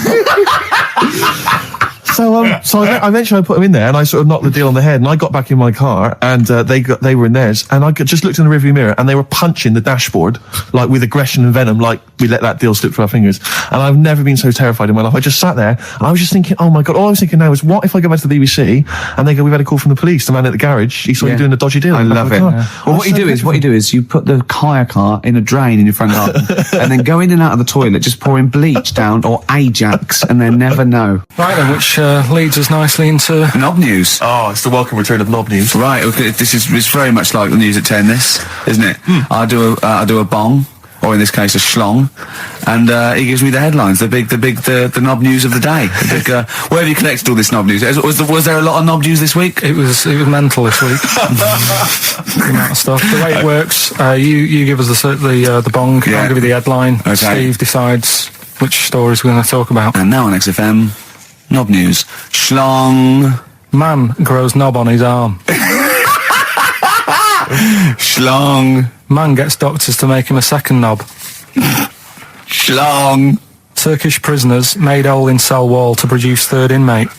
Speaker 2: So I eventually put them in there, and I sort of knocked the deal on the head, and I got back in my car, and they were in theirs, and I just looked in the rearview mirror, and they were punching the dashboard, like with aggression and venom, like we let that deal slip through our fingers. And I've never been so terrified in my life. I just sat there, and I was just thinking, oh my God, all I was thinking now is, what if I go back to the BBC, and they go, we've had a call from the police, the man at the garage, he saw you doing a dodgy deal.
Speaker 4: I love it. Yeah. Well, what you do is you put the hire car in a drain in your front garden, and then go in and out of the toilet, just pouring bleach down, or Ajax, and they never know.
Speaker 3: Right then, which leads us nicely into
Speaker 4: Knob news.
Speaker 2: Oh, it's the welcome return of Knob news.
Speaker 4: Right, okay, it's very much like the news at 10, this, isn't it? I do a bong, or in this case a schlong, and he gives me the headlines, the knob news of the day. Where have you collected all this knob news? Was there a lot of knob news this week?
Speaker 3: it was mental this week. The amount of stuff. The way it works, you give us the bong, I'll give you the headline.
Speaker 4: Okay.
Speaker 3: Steve decides which stories we're going to talk about.
Speaker 4: And now on XFM, knob news. Schlong.
Speaker 3: Man grows knob on his arm.
Speaker 4: Schlong.
Speaker 3: Man gets doctors to make him a second knob.
Speaker 4: Schlong.
Speaker 3: Turkish prisoners made hole in cell wall to produce third inmate.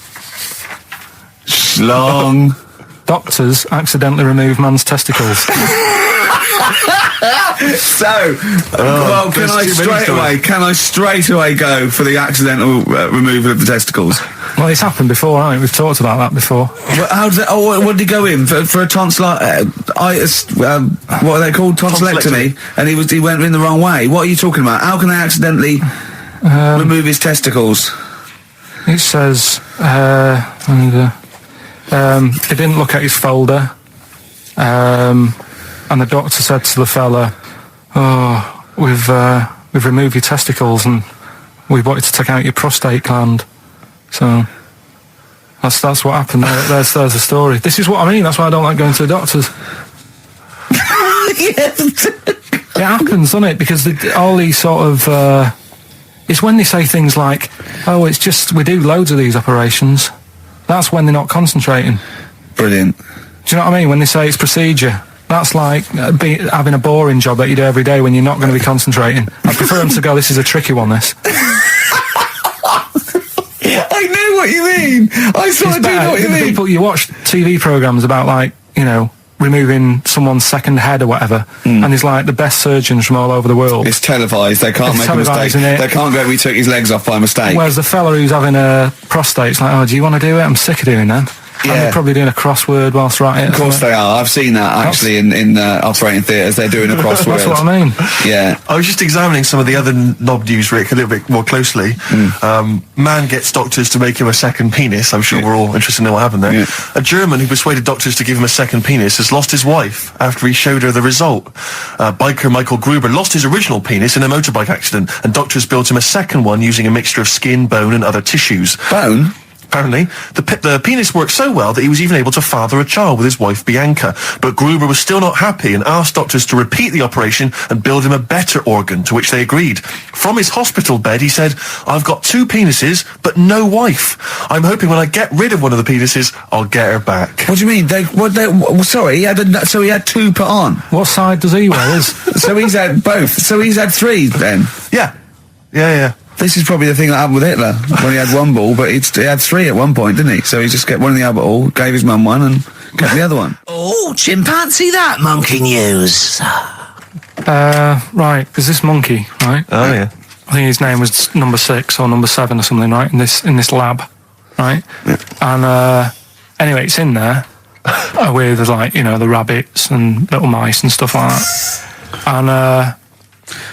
Speaker 4: Schlong.
Speaker 3: Doctors accidentally remove man's testicles.
Speaker 4: So, well, can I straight away go for the accidental removal of the testicles?
Speaker 3: Well, it's happened before, hasn't it? We've talked about that before.
Speaker 4: Well, how does that, what did he go in for a tonsillitis? What are they called? Tonsillectomy. And he went in the wrong way. What are you talking about? How can they accidentally remove his testicles?
Speaker 3: It says he didn't look at his folder, and the doctor said to the fella, "Oh, we've removed your testicles and we wanted to take out your prostate gland." So that's what happened. There's the story. This is what I mean. That's why I don't like going to the doctors. It happens, doesn't it? Because all these sort of it's when they say things like, "Oh, it's just we do loads of these operations." That's when they're not concentrating.
Speaker 4: Brilliant.
Speaker 3: Do you know what I mean? When they say it's procedure, that's like having a boring job that you do every day when you're not going to be concentrating. I prefer them to go, "This is a tricky one, this."
Speaker 4: I know what you mean. I sort of do know what you mean.
Speaker 3: People, you watch TV programmes about, like, you know, removing someone's second head or whatever, and there's like the best surgeons from all over the world.
Speaker 4: It's televised. They can't make a mistake. They can't go, "We took his legs off by mistake."
Speaker 3: Whereas the fella who's having a prostate's like, "Oh, do you want to do it? I'm sick of doing that."
Speaker 4: Yeah.
Speaker 3: And they're probably doing a crossword whilst they're at it.
Speaker 4: Of course they are. I've seen that actually in operating theatres. They're doing a crossword.
Speaker 3: That's what I mean.
Speaker 4: Yeah.
Speaker 2: I was just examining some of the other knob news, Rick, a little bit more closely. Man gets doctors to make him a second penis. I'm sure we're all interested in what happened there.
Speaker 4: Yeah.
Speaker 2: A German who persuaded doctors to give him a second penis has lost his wife after he showed her the result. Biker Michael Gruber lost his original penis in a motorbike accident, and doctors built him a second one using a mixture of skin, bone, and other tissues.
Speaker 4: Bone?
Speaker 2: Apparently, the penis worked so well that he was even able to father a child with his wife Bianca. But Gruber was still not happy and asked doctors to repeat the operation and build him a better organ, to which they agreed. From his hospital bed, he said, "I've got 2 penises, but no wife. I'm hoping when I get rid of one of the penises, I'll get her back."
Speaker 4: What do you mean? Sorry, he had 2 put on.
Speaker 3: What side does he wear?
Speaker 4: So he's had both. So he's had 3 then.
Speaker 2: Yeah.
Speaker 4: This is probably the thing that happened with Hitler when he had 1 ball, but he had 3 at one point, didn't he? So he just kept one in the Albert Hall, gave his mum one, and kept the other one.
Speaker 8: Oh, chimpanzee that monkey news.
Speaker 3: Right, there's this monkey, right?
Speaker 2: Oh, yeah.
Speaker 3: I think his name was number 6 or number 7 or something, right? In this lab, right?
Speaker 4: Yeah.
Speaker 3: And anyway, it's in there with, like, you know, the rabbits and little mice and stuff like that. And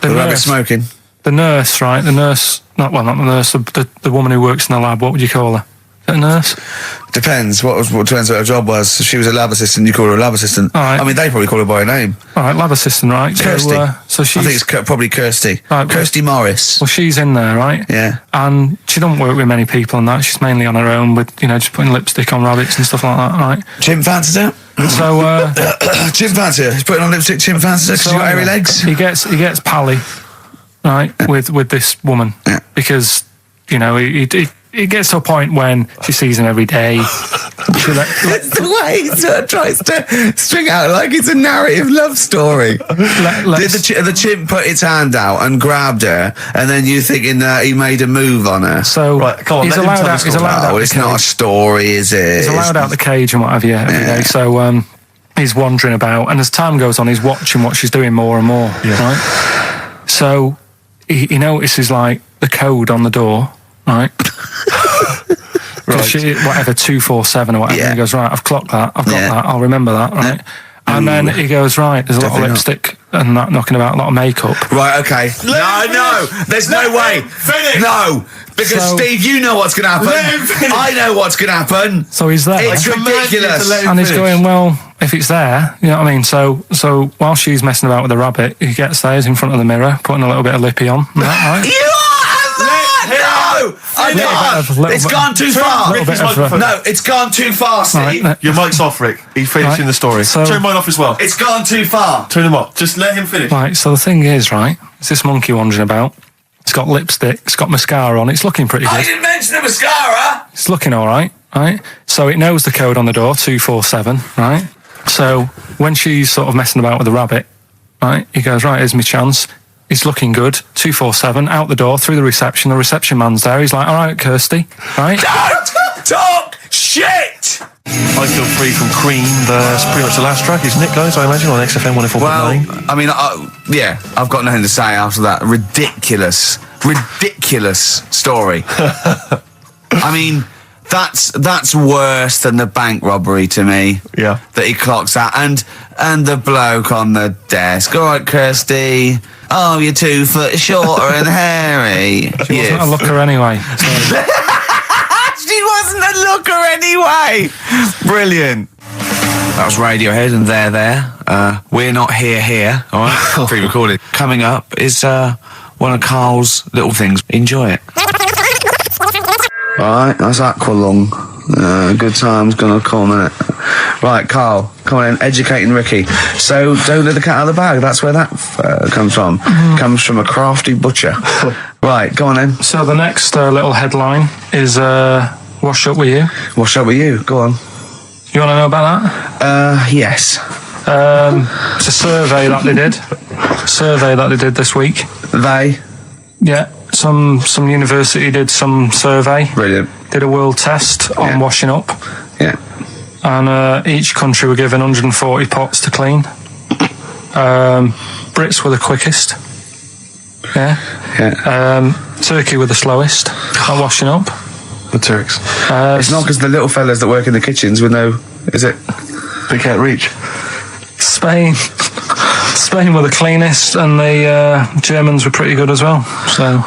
Speaker 4: The rabbit smoking.
Speaker 3: The nurse, right? The nurse, not the nurse, the woman who works in the lab. What would you call her? A nurse?
Speaker 1: Depends. What depends what her job was. If she was a lab assistant, you call her a lab assistant.
Speaker 3: All right.
Speaker 1: I mean, they probably call her by her name.
Speaker 3: All right, lab assistant, right?
Speaker 1: Kirsty.
Speaker 3: So she's...
Speaker 1: I think it's probably Kirsty.
Speaker 3: Right,
Speaker 1: Kirsty Morris.
Speaker 3: Well, she's in there, right?
Speaker 1: Yeah.
Speaker 3: And she don't work with many people and that. She's mainly on her own with, just putting lipstick on rabbits and stuff like that, right?
Speaker 1: Chimp fancies her.
Speaker 3: So,
Speaker 1: Chimp fancy her. He's putting on lipstick. Chimp fancies her because she's got hairy legs.
Speaker 3: He gets pally, right, with this woman.
Speaker 1: Yeah.
Speaker 3: Because, it gets to a point when she sees him every day.
Speaker 1: It's the way he sort of tries to string out like it's a narrative love story. Did the chimp put its hand out and grabbed her, and then you thinking that he made a move on her?
Speaker 3: So
Speaker 2: right, come on,
Speaker 3: he's allowed out. He's allowed out.
Speaker 1: It's not a story, is it?
Speaker 3: He's allowed out the cage and what have you every day. So he's wandering about, and as time goes on, he's watching what she's doing more and more. Yeah. Right. So he notices like the code on the door. Right. Right. Whatever 247 or whatever.
Speaker 1: Yeah.
Speaker 3: And he goes, right, I've clocked that. I've got that. I'll remember that. Right. Yeah. And then he goes, right, there's a lot of lipstick and that knocking about, a lot of makeup.
Speaker 1: Right, okay. No, there's no way.
Speaker 7: Finish.
Speaker 1: No, because Steve, you know what's going to happen. I know what's going to happen.
Speaker 3: So he's there.
Speaker 1: It's ridiculous.
Speaker 3: And he's going, well, if it's there, you know what I mean? So while she's messing about with the rabbit, he gets there, he's in front of the mirror, putting a little bit of lippy on. Right? No! I can't! It's gone too far! No, it's gone too far, Steve!
Speaker 2: Right, your mic's off, Rick. He's finishing the story.
Speaker 3: So,
Speaker 2: turn mine off as well.
Speaker 1: It's gone too far!
Speaker 2: Turn him off. Just let him finish.
Speaker 3: Right, so the thing is, right, it's this monkey wandering about. It's got lipstick, it's got mascara on, it's looking pretty good.
Speaker 1: I didn't mention the mascara!
Speaker 3: It's looking alright, right? So it knows the code on the door, 247, right? So when she's sort of messing about with the rabbit, right, he goes, right, here's my chance. He's looking good. 247, out the door, through the reception man's there. He's like, all right, Kirsty, right?
Speaker 1: Don't talk shit!
Speaker 2: I Feel Free from Cream, that's pretty much the last track, isn't it, guys? I imagine on XFM 104.9.
Speaker 1: Well, I mean, I've got nothing to say after that ridiculous story. I mean, that's worse than the bank robbery to me.
Speaker 2: Yeah.
Speaker 1: That he clocks out. And the bloke on the desk. All right, Kirsty. Oh, you're 2 foot shorter and hairy.
Speaker 3: She wasn't a looker anyway. So.
Speaker 1: She wasn't a looker anyway. Brilliant. That was Radiohead and They're There. We're Not Here. All right, pre-recorded. Coming up is one of Carl's little things. Enjoy it. Right, that's Aqualung. Good time's gonna come, innit? Right, Carl, come on in, educating Ricky. So, don't let the cat out of the bag, that's where that comes from. Comes from a crafty butcher. Right, go on then.
Speaker 3: So the next little headline is Wash Up With You.
Speaker 1: Wash Up With You, go on.
Speaker 3: You want to know about that?
Speaker 1: Yes.
Speaker 3: It's a survey that they did this week.
Speaker 1: They?
Speaker 3: Yeah, some university did some survey.
Speaker 1: Brilliant.
Speaker 3: Did a world test on washing up.
Speaker 1: Yeah.
Speaker 3: And each country were given 140 pots to clean. Brits were the quickest. Yeah. Turkey were the slowest at washing up.
Speaker 2: The Turks.
Speaker 1: It's not because the little fellas that work in the kitchens with no, is it?
Speaker 2: They can't reach.
Speaker 3: Spain were the cleanest, and the Germans were pretty good as well. So.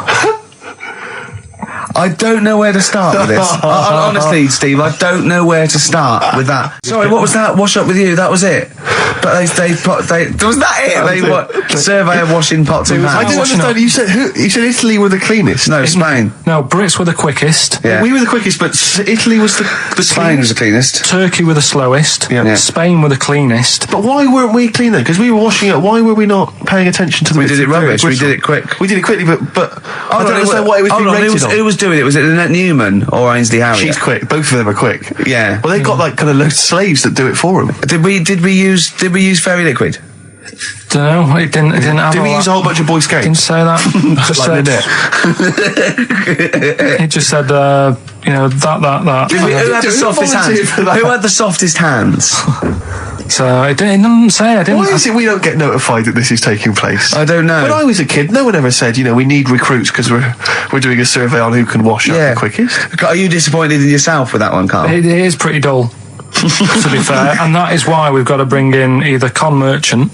Speaker 1: I don't know where to start with this. Honestly, Steve, I don't know where to start with that. Sorry, what was that? Wash Up With You, that was it. But was that it? Survey of washing pots and pans.
Speaker 2: I didn't understand. You said Italy were the cleanest.
Speaker 1: No, Spain.
Speaker 3: No, Brits were the quickest.
Speaker 1: Yeah.
Speaker 2: We were the quickest, but Italy was the
Speaker 1: Spain was the cleanest.
Speaker 3: Turkey were the slowest.
Speaker 2: Yeah.
Speaker 3: Spain were the cleanest.
Speaker 2: But why weren't we clean then? Because we were washing up. Why were we not paying attention to the?
Speaker 1: We did it rubbish. We did it quick.
Speaker 2: We did it quickly, but I don't understand why it was being rated on.
Speaker 1: Who was doing it? Was it Lynette Newman or Ainsley Harriott?
Speaker 2: She's quick. Both of them are quick.
Speaker 1: Yeah.
Speaker 2: Well, they've got like kind of loads of slaves that do it for them.
Speaker 1: Did we use fairy liquid?
Speaker 3: Don't know. It didn't have.
Speaker 2: Did we use a whole bunch of Boy Scouts?
Speaker 3: Didn't say that. It just said, that.
Speaker 1: Who had the softest hands? Who had the softest hands?
Speaker 3: So it didn't say.
Speaker 2: Why is it we don't get notified that this is taking place?
Speaker 1: I don't know.
Speaker 2: When I was a kid, no one ever said, we need recruits because we're doing a survey on who can wash up the quickest. Are
Speaker 1: you disappointed in yourself with that one, Carl?
Speaker 3: It is pretty dull. To be fair, and that is why we've got to bring in either con merchant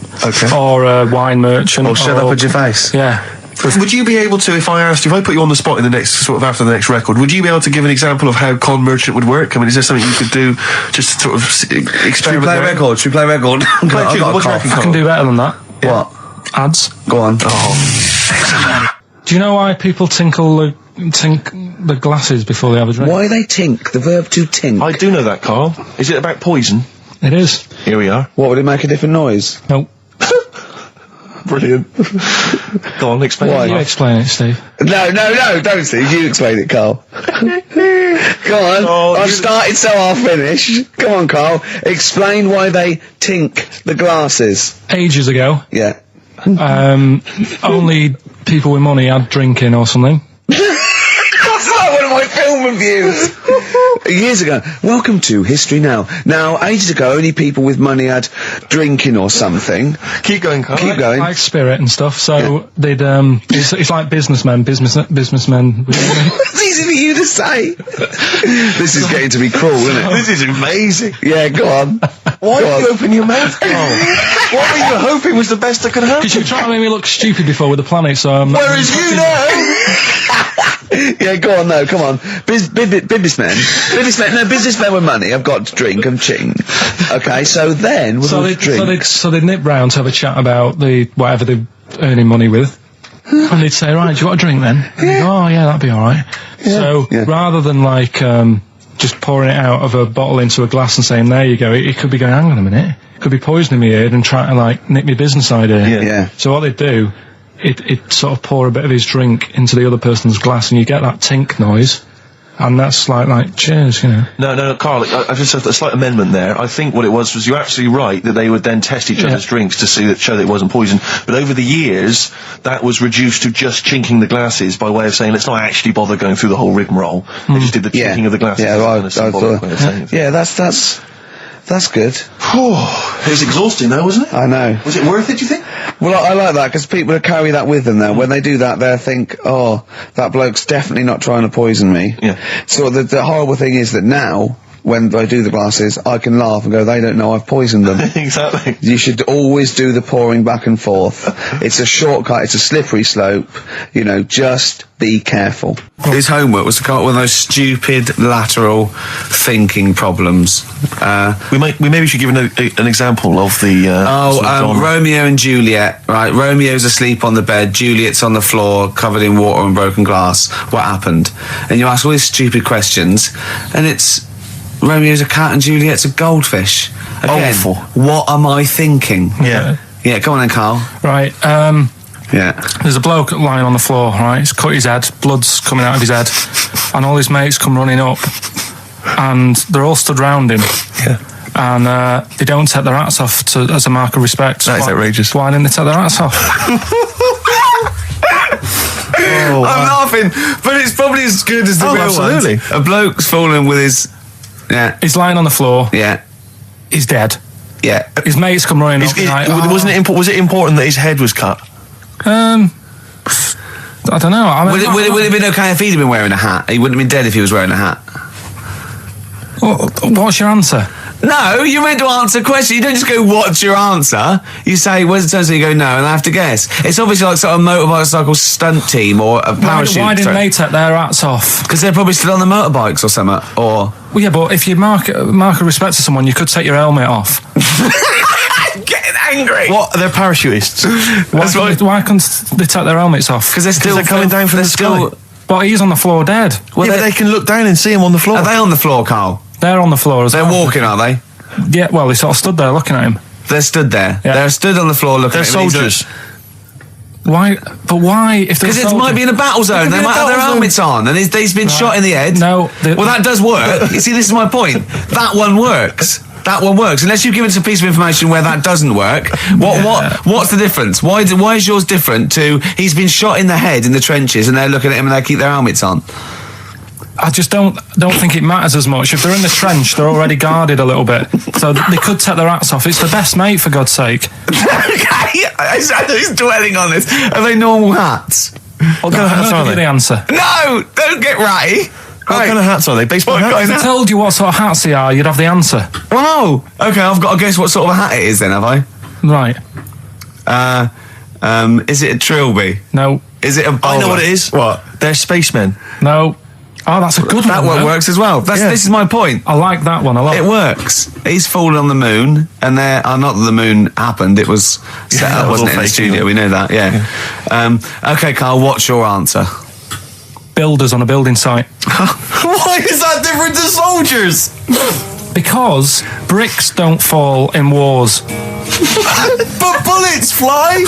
Speaker 3: or a wine merchant
Speaker 1: or shut up a Gervais.
Speaker 3: Yeah,
Speaker 2: Would you be able to, if I put you on the spot in the next, sort of after the next record, would you be able to give an example of how con merchant would work? I mean, is there something you could do just to sort of experiment?
Speaker 1: Should we play record? Should we play record?
Speaker 2: What do you reckon,
Speaker 3: I
Speaker 2: Carl?
Speaker 3: can do better than that.
Speaker 1: What?
Speaker 3: Ads.
Speaker 1: Go on.
Speaker 3: Do you know why people tink the glasses before they have a drink?
Speaker 1: Why they tink? The verb to tink.
Speaker 2: I do know that, Carl. Is it about poison?
Speaker 3: It is.
Speaker 2: Here we are.
Speaker 1: What, would it make a different noise?
Speaker 3: Nope.
Speaker 2: Brilliant. Go on, explain
Speaker 1: Why?
Speaker 2: it.
Speaker 3: You explain it, Steve.
Speaker 1: No, don't Steve. You explain it, Carl. Go on.
Speaker 2: Oh,
Speaker 1: I've started, so I'll finish. Come on, Carl. Explain why they tink the glasses.
Speaker 3: Ages ago,
Speaker 1: Yeah.
Speaker 3: only people with money had drinking or something.
Speaker 1: That's like one of my film reviews. Years ago. Welcome to History Now. Now, ages ago, only people with money had drinking or something.
Speaker 2: Keep going, Carl.
Speaker 1: Keep going.
Speaker 3: Like spirit and stuff. So they'd it's like businessmen. Businessmen.
Speaker 1: It's easy for you to say. This is getting to be cruel, isn't it?
Speaker 2: This is amazing.
Speaker 1: Yeah, go on.
Speaker 2: Why did you open your mouth, Carl? What were you hoping was the best that could happen?
Speaker 3: Because you were trying to make me look stupid before with the planet, so
Speaker 2: Whereas you know.
Speaker 1: Yeah, go on, no, come on. Businessmen with money. I've got to drink and ching. Okay, so then with all the drinks.
Speaker 3: So they'd nip round to have a chat about the whatever they're earning money with, and they'd say, "Right, do you want a drink then?" And they'd go, "Oh yeah, that'd be all right." So rather than like just pouring it out of a bottle into a glass and saying, "There you go," it could be going, "Hang on a minute, it could be poisoning me here and trying to like nick my business idea."
Speaker 1: Yeah.
Speaker 3: So what they'd do, it sort of pour a bit of his drink into the other person's glass, and you get that tink noise. And that's like cheers, you know.
Speaker 2: No, Carl, I just have a slight amendment there. I think what it was you're absolutely right that they would then test each other's drinks to show that it wasn't poison. But over the years, that was reduced to just chinking the glasses by way of saying, let's not actually bother going through the whole rigmarole. They just did the chinking of the glasses.
Speaker 1: Yeah, right. That's good.
Speaker 2: It was exhausting though, wasn't it?
Speaker 1: I know.
Speaker 2: Was it worth it, do you think?
Speaker 1: Well, I like that, because people carry that with them now. When they do that, they think, oh, that bloke's definitely not trying to poison me.
Speaker 2: Yeah.
Speaker 1: So the horrible thing is that now, when I do the glasses, I can laugh and go, they don't know I've poisoned them.
Speaker 2: Exactly.
Speaker 1: You should always do the pouring back and forth. It's a shortcut, it's a slippery slope. You know, just be careful.
Speaker 4: His homework was to come up with those stupid lateral thinking problems.
Speaker 2: We maybe should give an example of the. sort of genre.
Speaker 4: Romeo and Juliet. Right, Romeo's asleep on the bed, Juliet's on the floor, covered in water and broken glass. What happened? And you ask all these stupid questions, and it's Romeo's a cat and Juliet's a goldfish. Again,
Speaker 2: Awful.
Speaker 4: what am I thinking?
Speaker 2: Yeah.
Speaker 4: Yeah, come on then, Carl.
Speaker 3: Right.
Speaker 4: Yeah.
Speaker 3: There's a bloke lying on the floor, right? He's cut his head, blood's coming out of his head, and all his mates come running up, and they're all stood round him.
Speaker 2: Yeah.
Speaker 3: And they don't take their hats off as a mark of respect.
Speaker 2: That is outrageous.
Speaker 3: Why didn't they take their hats off?
Speaker 4: I'm laughing, but it's probably as good as the real
Speaker 2: absolutely.
Speaker 4: ones. A bloke's fallen with his... Yeah.
Speaker 3: He's lying on the floor.
Speaker 4: Yeah.
Speaker 3: He's dead.
Speaker 4: Yeah.
Speaker 3: His mates come running up.
Speaker 2: Was it important that his head was cut?
Speaker 3: I don't know. I mean,
Speaker 4: Would it have been okay if he'd have been wearing a hat? He wouldn't have been dead if he was wearing a hat.
Speaker 3: What's your answer?
Speaker 4: No, you're meant to answer questions. You don't just go, what's your answer? You say, where's the turn? So you go, no, and I have to guess. It's obviously like sort of motorcycle stunt team or a parachute.
Speaker 3: Why didn't they take their hats off?
Speaker 4: Because they're probably still on the motorbikes or something. Or...
Speaker 3: Well, yeah, but if you mark a respect to someone, you could take your helmet off.
Speaker 4: I'm getting angry.
Speaker 2: What? They're parachutists.
Speaker 3: Why can't they take their helmets off?
Speaker 4: Because they're
Speaker 2: coming down from the sky.
Speaker 3: But he's on the floor dead.
Speaker 2: Well, yeah, but they can look down and see him on the floor.
Speaker 4: Are they on the floor, Carl?
Speaker 3: They're on the floor as well.
Speaker 4: They're walking, are they?
Speaker 3: Yeah, well, they sort of stood there looking at him.
Speaker 4: They're stood there.
Speaker 3: Yeah.
Speaker 4: They're stood on the floor looking
Speaker 2: They're
Speaker 4: at him.
Speaker 2: soldiers.
Speaker 3: Why? But why?
Speaker 4: Because it might be in a battle zone. They might have their helmets on, and he's been shot in the head.
Speaker 3: No.
Speaker 4: Well, that does work. You see, this is my point. That one works. That one works. Unless you've given us a piece of information where that doesn't work. What's the difference? Why is yours different to he's been shot in the head in the trenches and they're looking at him and they keep their helmets on?
Speaker 3: I just don't think it matters as much. If they're in the trench, they're already guarded a little bit, so they could take their hats off. It's the best mate, for God's sake.
Speaker 4: Okay, he's dwelling on this. Are they normal hats?
Speaker 2: What kind of hats are they?
Speaker 3: The answer.
Speaker 4: No, don't get ratty.
Speaker 2: What kind of hats are they? Baseball hats?
Speaker 3: If I told you what sort of hats they are, you'd have the answer.
Speaker 4: Wow. Okay, I've got to guess what sort of a hat it is then, have I?
Speaker 3: Right.
Speaker 4: Is it a trilby?
Speaker 3: No.
Speaker 4: Is it a bowler?
Speaker 2: I know what it is.
Speaker 4: What?
Speaker 2: They're spacemen.
Speaker 3: No. Oh, that's a good
Speaker 4: That
Speaker 3: one.
Speaker 4: one
Speaker 3: though.
Speaker 4: works as well. This is my point.
Speaker 3: I like that one a lot.
Speaker 4: It works. He's fallen on the moon, and not that the moon happened. It was set up,
Speaker 2: it was
Speaker 4: wasn't
Speaker 2: all
Speaker 4: it, in the
Speaker 2: fake,
Speaker 4: studio? We know that. Yeah. Okay, Carl. What's your answer?
Speaker 3: Builders on a building site.
Speaker 2: Why is that different to soldiers?
Speaker 3: Because bricks don't fall in wars.
Speaker 2: But bullets fly.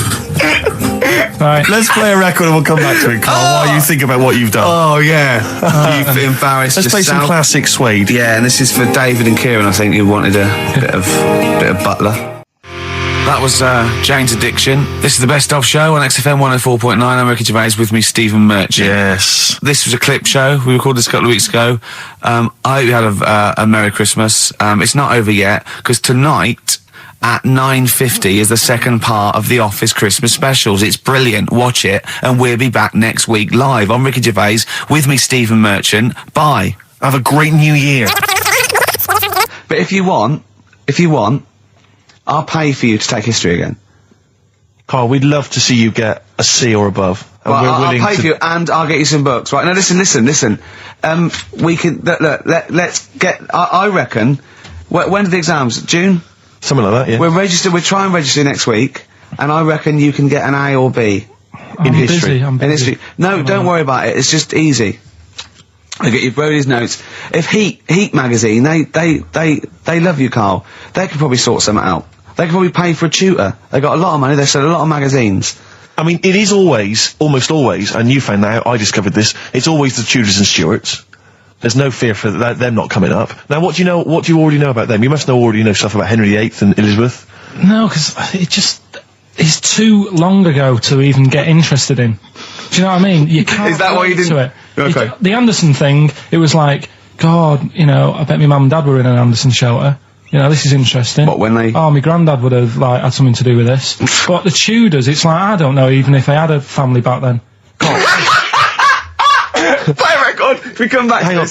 Speaker 3: Right.
Speaker 2: Let's play a record and we'll come back to it, Carl, while you think about what you've done.
Speaker 4: Oh yeah, you've embarrassed
Speaker 2: Let's play some
Speaker 4: yourself.
Speaker 2: classic Suede.
Speaker 4: Yeah, and this is for David and Kieran. I think you wanted a bit of Butler. That was Jane's Addiction. This is the Best Of Show on XFM 104.9. I'm Ricky Gervais, with me Stephen Merchant.
Speaker 2: Yes.
Speaker 4: This was a clip show. We recorded this a couple of weeks ago. I hope you had a Merry Christmas. It's not over yet, because tonight at 9:50 is the second part of The Office Christmas specials. It's brilliant. Watch it, and we'll be back next week live. I'm Ricky Gervais, with me Stephen Merchant. Bye.
Speaker 2: Have a great new year.
Speaker 1: But if you want, I'll pay for you to take history again.
Speaker 2: Carl, we'd love to see you get a C or above. And
Speaker 1: Well,
Speaker 2: we're
Speaker 1: I'll
Speaker 2: willing
Speaker 1: pay
Speaker 2: to...
Speaker 1: for you, and I'll get you some books. Right, now listen. We can, let's get, I reckon, when are the exams? June?
Speaker 2: Something like that, yeah.
Speaker 1: We'll try and register next week, and I reckon you can get an A or B.
Speaker 3: I'm
Speaker 2: history.
Speaker 3: Busy, I'm
Speaker 1: In
Speaker 3: busy.
Speaker 1: history. No, don't worry about it, it's just easy. I get you Brody's notes. If Heat magazine, they love you, Carl. They could probably sort something out. They could probably pay for a tutor. They got a lot of money, they sell a lot of magazines.
Speaker 2: I mean, it is always, almost always, and you found that out, I discovered this, it's always the Tudors and Stuarts. There's no fear for them not coming up. Now, what do you already know about them? You must already know stuff about Henry VIII and Elizabeth.
Speaker 3: No, because it's too long ago to even get interested in. Do you know what I mean? You can't
Speaker 1: Is that why you
Speaker 3: relate
Speaker 1: didn't-
Speaker 3: to it.
Speaker 1: Okay.
Speaker 3: The Anderson thing, it was like, God, I bet my mum and dad were in an Anderson shelter. This is interesting.
Speaker 1: What, when they-
Speaker 3: Oh, my granddad would have, had something to do with this. But the Tudors, it's like, I don't know even if they had a family back then.
Speaker 1: Play a record, if we come back
Speaker 2: Hang on.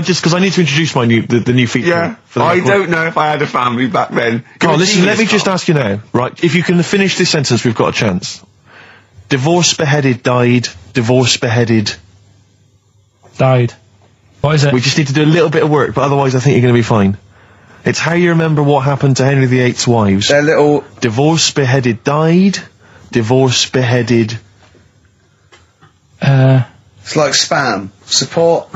Speaker 2: Just because I need to introduce the new feature.
Speaker 1: Yeah,
Speaker 2: for the
Speaker 1: I
Speaker 2: record.
Speaker 1: don't know if I had a family back then.
Speaker 2: Carl, listen, let me just ask you now, right? If you can finish this sentence, we've got a chance. Divorced, beheaded, died. Divorced, beheaded.
Speaker 3: Died. What is it?
Speaker 2: We just need to do a little bit of work, but otherwise I think you're going to be fine. It's how you remember what happened to Henry VIII's wives.
Speaker 1: They're little...
Speaker 2: Divorced, beheaded, died. Divorced, beheaded.
Speaker 1: It's like spam. Support...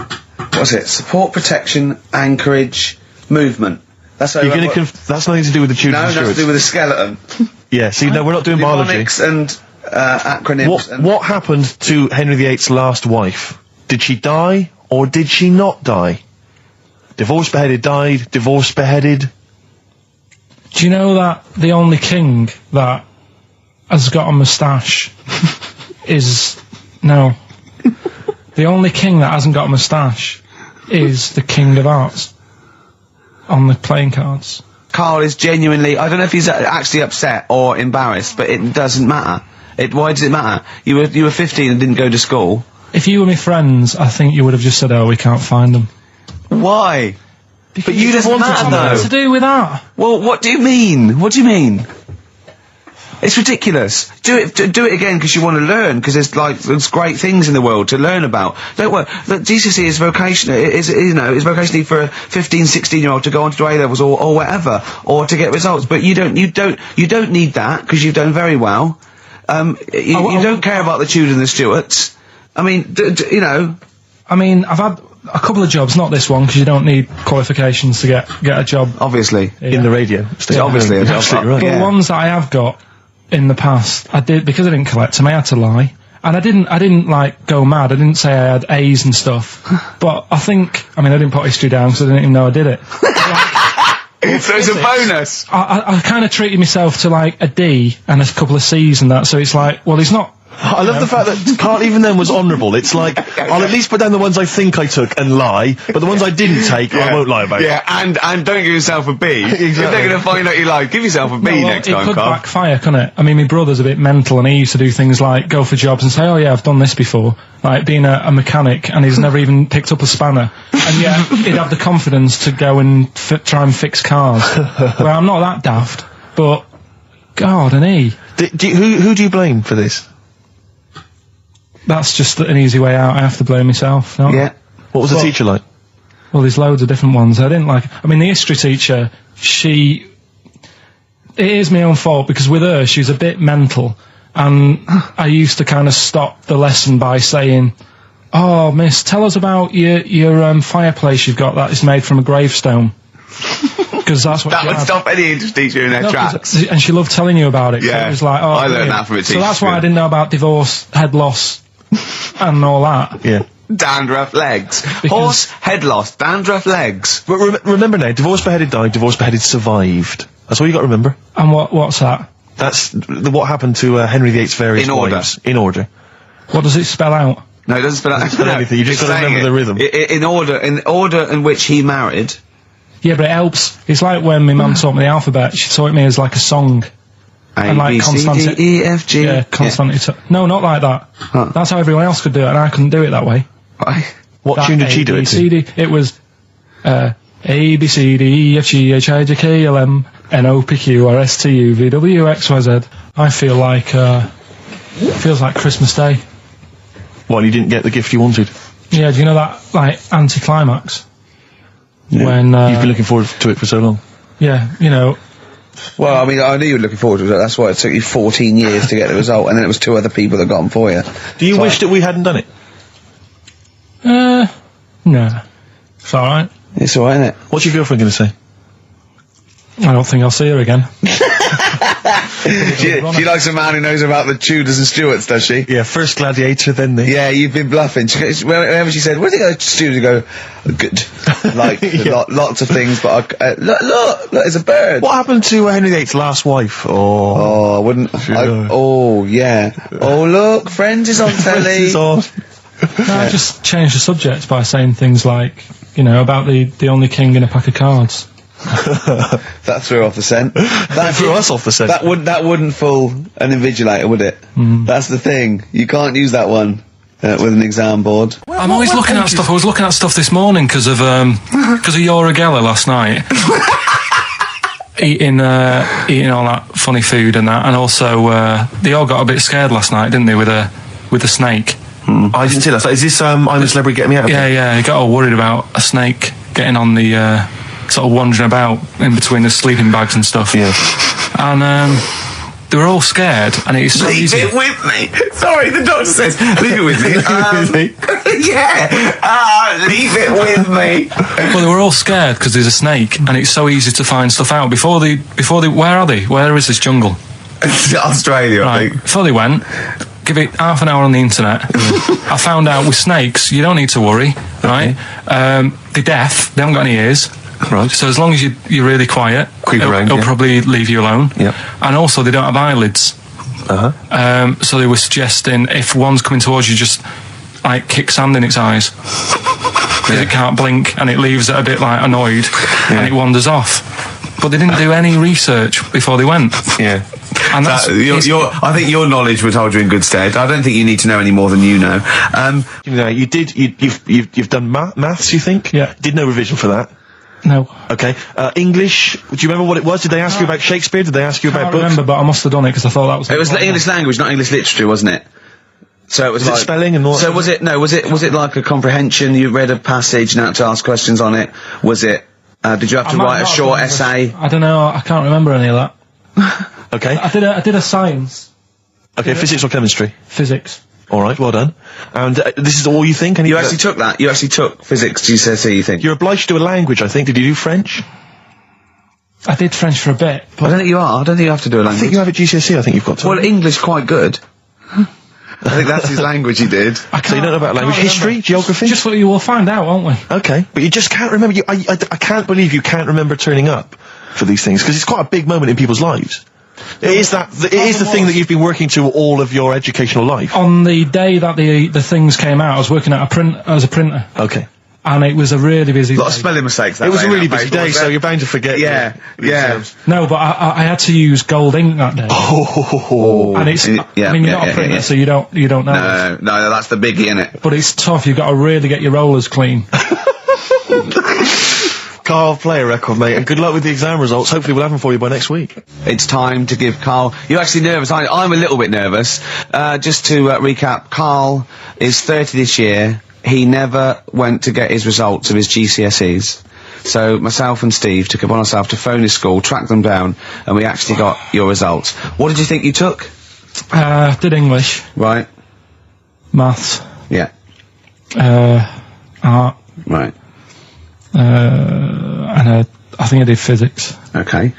Speaker 1: What's it? Support, protection, anchorage, movement. That's how
Speaker 2: You're going to that's nothing to do with the Tudors
Speaker 1: No,
Speaker 2: and
Speaker 1: nothing to
Speaker 2: Stuarts.
Speaker 1: do with the skeleton.
Speaker 2: Yeah, see, no, we're not doing biology.
Speaker 1: Mnemonics and acronyms.
Speaker 2: What happened to Henry VIII's last wife? Did she die, or did she not die? Divorced, beheaded, died. Divorced, beheaded.
Speaker 3: Do you know that the only king that has got a moustache is... No. The only king that hasn't got a moustache is the King of Hearts on the playing cards.
Speaker 1: Carl is genuinely... I don't know if he's actually upset or embarrassed, but it doesn't matter. Why does it matter? You were 15 and didn't go to school.
Speaker 3: If you were my friends, I think you would have just said, "Oh, we can't find them."
Speaker 1: Why? But you doesn't
Speaker 3: What's
Speaker 1: matter,
Speaker 3: to
Speaker 1: though.
Speaker 3: do with that?
Speaker 1: Well, what do you mean? What do you mean? It's ridiculous. Do it again because you want to learn, because there's great things in the world to learn about. Don't worry. Look, GCSE is vocational. Is vocationally for a 15, 16-year-old to go on to do A-levels or whatever, or to get results. But you don't need that because you've done very well. You don't care about the Tudors and the Stuarts. I mean,
Speaker 3: I mean, I've had a couple of jobs, not this one, because you don't need qualifications to get a job.
Speaker 1: Obviously.
Speaker 2: In the radio.
Speaker 1: Yeah, obviously.
Speaker 2: You're absolutely right.
Speaker 3: But the ones that I have got in the past, I did, because I didn't collect them, I had to lie. And I didn't go mad. I didn't say I had A's and stuff. But I didn't put history down because I didn't even know I did it.
Speaker 1: So it's a bonus.
Speaker 3: I kind of treated myself to a D and a couple of C's and that, so it's like, well, he's not...
Speaker 2: I love the fact that Carl even then was honourable. It's like, I'll at least put down the ones I think I took and lie, but the ones I didn't take, I won't lie about.
Speaker 1: Yeah, and don't give yourself a B.
Speaker 2: Exactly.
Speaker 1: If they're going to find out you lied, give yourself a B next time,
Speaker 3: It could
Speaker 1: Carl.
Speaker 3: backfire, couldn't it? I mean, my brother's a bit mental, and he used to do things like go for jobs and say, "Oh yeah, I've done this before," like being a mechanic, and he's never even picked up a spanner, and yet he'd have the confidence to go and try and fix cars. Well, I'm not that daft, but God, and he.
Speaker 2: Who do you blame for this?
Speaker 3: that's just an easy way out. I have to blame myself. No?
Speaker 1: Yeah.
Speaker 2: What was the teacher like?
Speaker 3: Well, there's loads of different ones. I didn't like. I mean, the history teacher, it is my own fault because with her, she was a bit mental, and I used to kind of stop the lesson by saying, "Oh, miss, tell us about your fireplace you've got that is made from a gravestone." Because that's what
Speaker 1: That
Speaker 3: she
Speaker 1: would
Speaker 3: had.
Speaker 1: stop any English teacher in their tracks.
Speaker 3: And she loved telling you about it.
Speaker 1: Yeah.
Speaker 3: So it was like, oh,
Speaker 1: I learned
Speaker 3: brilliant.
Speaker 1: that from a teacher.
Speaker 3: So that's why I didn't know about divorce, head loss, and all that.
Speaker 2: Yeah.
Speaker 1: Dandruff legs. Horse, head loss, dandruff legs.
Speaker 2: But remember now, divorced, beheaded, died, divorced, beheaded, survived. That's all you got to remember.
Speaker 3: And what's that?
Speaker 2: That's what happened to Henry VIII's various
Speaker 1: In order.
Speaker 2: wives. In order.
Speaker 3: What does it spell out?
Speaker 1: No, it doesn't spell out
Speaker 2: spell anything, you just
Speaker 1: it's
Speaker 2: gotta
Speaker 1: saying
Speaker 2: remember the rhythm.
Speaker 1: In order in which he married.
Speaker 3: Yeah, but it helps. It's like when my mum taught me the alphabet. She taught me as like a song.
Speaker 1: A, B, C, D, E, F, G.
Speaker 3: Yeah, consonant. No, not like that. That's how everyone else could do it, and I couldn't do it that way.
Speaker 1: Right.
Speaker 2: What tune did she do it to?
Speaker 3: A, B, C, D. It was A, B, C, D, E, F, G, H, I, J, K, L, M, N, O, P, Q, R, S, T, U, V, W, X, Y, Z. I feel like, it feels like Christmas Day.
Speaker 2: What, you didn't get the gift you wanted?
Speaker 3: Yeah, do you know that, like, anticlimax?
Speaker 1: Yeah.
Speaker 3: When,
Speaker 2: You've been looking forward to it for so long.
Speaker 3: Yeah, you know.
Speaker 1: Well, I mean, I knew you were looking forward to it. That's why it took you 14 years to get the result, and then it was 2 other people that got them for you.
Speaker 2: Do you wish that we hadn't done it?
Speaker 3: No. It's alright.
Speaker 1: It's alright, isn't it?
Speaker 2: What's your girlfriend going to say?
Speaker 3: I don't think I'll see her again.
Speaker 1: She likes a man who knows about the Tudors and Stuarts, does she?
Speaker 2: Yeah, first gladiator, then the...
Speaker 1: Yeah, you've been bluffing. Whenever she said, "Where did you go to Studios?" Go, "Good." Like, lots of things, but look, it's a bird.
Speaker 2: What happened to Henry VIII's last wife?
Speaker 1: Oh, I wouldn't. Oh, yeah. Oh, look, Friends is on telly.
Speaker 3: No, I just changed the subject by saying things like, you know, about the only king in a pack of cards.
Speaker 1: That threw off the scent.
Speaker 2: That threw us off the scent.
Speaker 1: That wouldn't fool an invigilator, would it? That's the thing. You can't use that one with an exam board.
Speaker 3: I'm always looking at stuff. I was looking at stuff this morning because of your regala last night. eating all that funny food and that, and also they all got a bit scared last night, didn't they, with a snake?
Speaker 2: I didn't see that. So is this I'm a Celebrity, Get Me Out of Here?
Speaker 3: Yeah, he got all worried about a snake getting on the sort of wandering about in between the sleeping bags and stuff.
Speaker 2: Yeah.
Speaker 3: And they were all scared, and it's so easy.
Speaker 1: Leave it with me. Sorry, the doctor says, leave it with me. Leave it with me.
Speaker 3: Well, they were all scared because there's a snake, and it's so easy to find stuff out. Before they, where are they? Where is this jungle?
Speaker 1: Australia, I
Speaker 3: Right.
Speaker 1: think.
Speaker 3: Before they went, give it half an hour on the internet. I found out with snakes, you don't need to worry, right? They're deaf, they haven't got any ears.
Speaker 2: Right.
Speaker 3: So as long as you're really quiet,
Speaker 2: Creep around,
Speaker 3: it'll
Speaker 2: yeah.
Speaker 3: probably leave you alone.
Speaker 2: Yep.
Speaker 3: And also, they don't have eyelids. So they were suggesting if one's coming towards you, just like kick sand in its eyes. Because it can't blink, and it leaves it a bit like annoyed, and it wanders off. But they didn't do any research before they went.
Speaker 1: Yeah.
Speaker 3: And that's,
Speaker 1: I think your knowledge would hold you in good stead. I don't think you need to know any more than you know.
Speaker 2: You know, you've done maths, you think?
Speaker 3: Yeah.
Speaker 2: Did no revision for that?
Speaker 3: No.
Speaker 2: Okay. English, do you remember what it was? Did they ask you about Shakespeare? Did they ask you
Speaker 3: I
Speaker 2: about
Speaker 3: can't
Speaker 2: books?
Speaker 3: remember, but I must have done it because I thought that was...
Speaker 1: It was English language, not English literature, wasn't it? So it was
Speaker 2: Was it
Speaker 1: like
Speaker 2: spelling and all that
Speaker 1: So
Speaker 2: sort
Speaker 1: was it? No, was it like a comprehension? You read a passage and had to ask questions on it. Was it? Did you have to write a short essay?
Speaker 3: I don't know. I can't remember any of that.
Speaker 2: Okay.
Speaker 3: I did a science.
Speaker 2: Okay, physics or chemistry?
Speaker 3: Physics.
Speaker 2: All right, well done. And this is all you think?
Speaker 1: You actually took that. You actually took physics GCSE. You think?
Speaker 2: You're obliged to do a language, I think. Did you do French?
Speaker 3: I did French for a bit.
Speaker 1: I don't think you are. I don't think you have to do a
Speaker 2: I
Speaker 1: language.
Speaker 2: think you have at GCSE, I think you've got to.
Speaker 1: Well, English quite good. I think that's his language he did.
Speaker 2: So you don't know about language. History? Geography?
Speaker 3: Just what you will find out, won't we?
Speaker 2: Okay, but you just can't remember. I can't believe you can't remember turning up for these things, because it's quite a big moment in people's lives. It is the thing that you've been working to all of your educational life.
Speaker 3: On the day that the things came out, I was working at as a printer.
Speaker 2: Okay.
Speaker 3: And it was a really busy
Speaker 1: A lot of
Speaker 3: day.
Speaker 1: spelling mistakes.
Speaker 2: It was a really busy day, so you're bound to forget.
Speaker 1: Yeah, yeah.
Speaker 3: No, but I had to use gold ink that day.
Speaker 2: Oh.
Speaker 3: And it's, I mean, you're not a printer, so you don't know.
Speaker 1: No, that's the biggie, innit?
Speaker 3: But it's tough. You've got to really get your rollers clean.
Speaker 2: Carl, play a record, mate, and good luck with the exam results. Hopefully we'll have them for you by next week.
Speaker 4: It's time to give Carl... You're actually nervous, aren't you? I'm a little bit nervous. Just to recap, Carl is 30 this year. He never went to get his results of his GCSEs. So myself and Steve took it upon ourselves to phone his school, track them down, and we actually got your results. What did you think you took?
Speaker 3: Did English,
Speaker 4: Right.
Speaker 3: maths,
Speaker 4: Yeah.
Speaker 3: art,
Speaker 4: Right.
Speaker 3: and I think I did physics.
Speaker 4: Okay.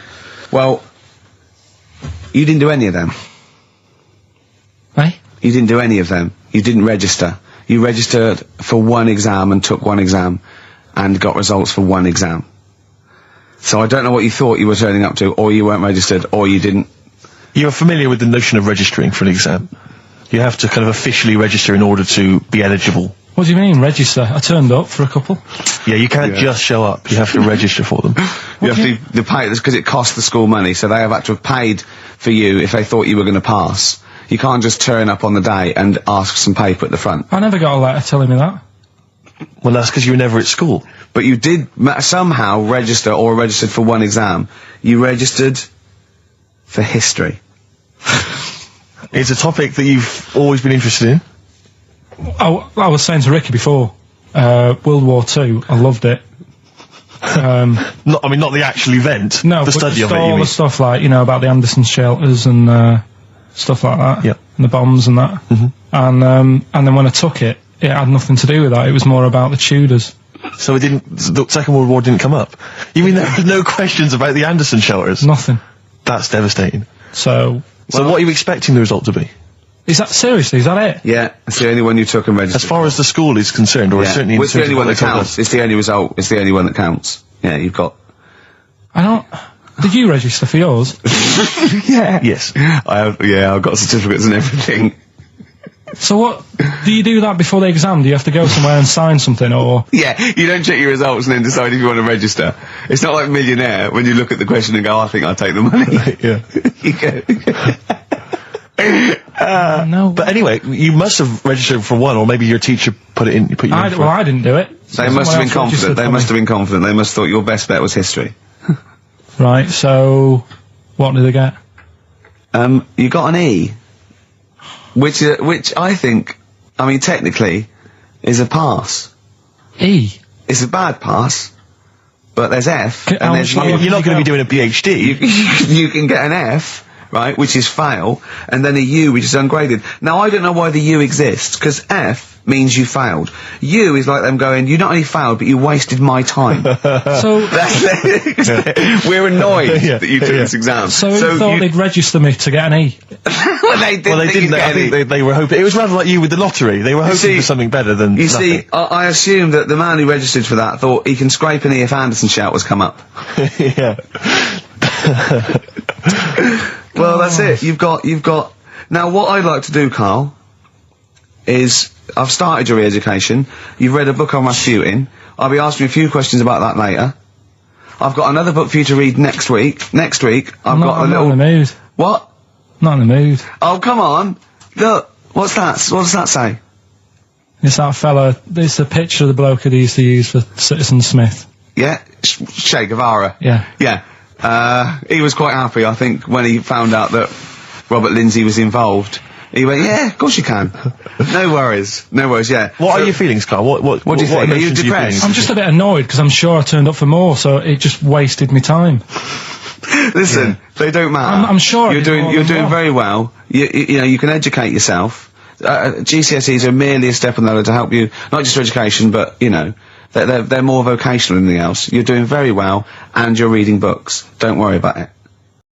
Speaker 4: Well, you didn't do any of them.
Speaker 3: Eh?
Speaker 4: You didn't do any of them. You didn't register. You registered for one exam and took one exam and got results for one exam. So I don't know what you thought you were turning up to, or you weren't registered, or you didn't.
Speaker 2: You're familiar with the notion of registering for an exam. You have to kind of officially register in order to be eligible.
Speaker 3: What do you mean, register? I turned up for a couple.
Speaker 2: Yeah, you can't just show up. You have to register for them.
Speaker 4: You have to pay this because it costs the school money, so they have had to have paid for you if they thought you were going to pass. You can't just turn up on the day and ask some paper at the front.
Speaker 3: I never got a letter telling me that.
Speaker 2: Well, that's because you were never at school.
Speaker 4: But you did somehow register or registered for one exam. You registered for history.
Speaker 2: It's a topic that you've always been interested in.
Speaker 3: I was saying to Ricky before, World War II, I loved it.
Speaker 2: Not the actual event.
Speaker 3: No,
Speaker 2: the
Speaker 3: but
Speaker 2: study
Speaker 3: just
Speaker 2: of it.
Speaker 3: all
Speaker 2: You
Speaker 3: the
Speaker 2: mean?
Speaker 3: stuff like, about the Anderson shelters and stuff like that.
Speaker 2: Yep.
Speaker 3: And the bombs and that. And then when I took it, it had nothing to do with that. It was more about the Tudors.
Speaker 2: So it didn't. The Second World War didn't come up. You mean there were no questions about the Anderson shelters?
Speaker 3: Nothing.
Speaker 2: That's devastating.
Speaker 3: So
Speaker 2: So what are you expecting the result to be?
Speaker 3: is that seriously? Is that it?
Speaker 4: Yeah, it's the only one you took and registered.
Speaker 2: As far as the school is concerned, or
Speaker 4: yeah.
Speaker 2: certainly in
Speaker 4: Well, it's the
Speaker 2: terms
Speaker 4: only
Speaker 2: of
Speaker 4: one
Speaker 2: what
Speaker 4: that
Speaker 2: they told
Speaker 4: counts.
Speaker 2: us.
Speaker 4: It's the only result. It's the only one that counts. Yeah, you've got.
Speaker 3: I don't. Did you register for yours?
Speaker 4: Yeah.
Speaker 2: Yes.
Speaker 4: I've got certificates and everything.
Speaker 3: So what? Do you do that before the exam? Do you have to go somewhere and sign something, or?
Speaker 4: Yeah, you don't check your results and then decide if you want to register. It's not like Millionaire when you look at the question and go, I think I'll take the money.
Speaker 2: Yeah.
Speaker 4: You go.
Speaker 3: No.
Speaker 2: But anyway, you must have registered for one, or maybe your teacher put you in for
Speaker 3: I didn't do it.
Speaker 4: They must have been confident. They must have been confident. They must have thought your best bet was history.
Speaker 3: Right. So, what did they get?
Speaker 4: You got an E, which I think, technically, is a pass.
Speaker 3: E.
Speaker 4: It's a bad pass, but there's F, and
Speaker 3: how
Speaker 4: there's
Speaker 3: much
Speaker 2: You're not going to be doing a PhD.
Speaker 4: you can get an F, right, which is fail, and then a U, which is ungraded. Now, I don't know why the U exists, because F means you failed. U is like them going, you not only failed, but you wasted my time.
Speaker 3: So,
Speaker 4: We're annoyed that you took this exam.
Speaker 3: so you thought they'd register me to get an E?
Speaker 4: Well, they didn't.
Speaker 2: Well, they didn't. I think they were hoping. It was rather like you with the lottery. They were hoping for something better than
Speaker 4: You
Speaker 2: nothing.
Speaker 4: see, I assume that the man who registered for that thought he can scrape an E if Anderson shouters come up.
Speaker 2: Yeah.
Speaker 4: Well, that's it. You've got. Now, what I'd like to do, Carl, is I've started your re-education. You've read a book on Rasputin. I'll be asking you a few questions about that later. I've got another book for you to read next week. Next week, I've got a
Speaker 3: I'm
Speaker 4: little.
Speaker 3: not in the mood.
Speaker 4: What?
Speaker 3: Not in the mood.
Speaker 4: Oh, come on. Look. What's that? What does that say?
Speaker 3: It's that fella. It's a picture of the bloke that he used to use for Citizen Smith.
Speaker 4: Yeah? Che Guevara.
Speaker 3: Yeah.
Speaker 4: Yeah. He was quite happy, I think, when he found out that Robert Lindsay was involved. He went, yeah, of course you can. No worries, yeah.
Speaker 2: What are your feelings, Carl? What
Speaker 4: do you think? Are you
Speaker 2: emotions
Speaker 4: depressed?
Speaker 3: I'm just a bit annoyed because I'm sure I turned up for more, so it just wasted me time.
Speaker 4: Listen, they don't matter.
Speaker 3: I'm sure
Speaker 4: you're doing very well. You can educate yourself. GCSEs are merely a step on the ladder to help you, not just for education, but they're more vocational than anything else. You're doing very well, and you're reading books. Don't worry about it.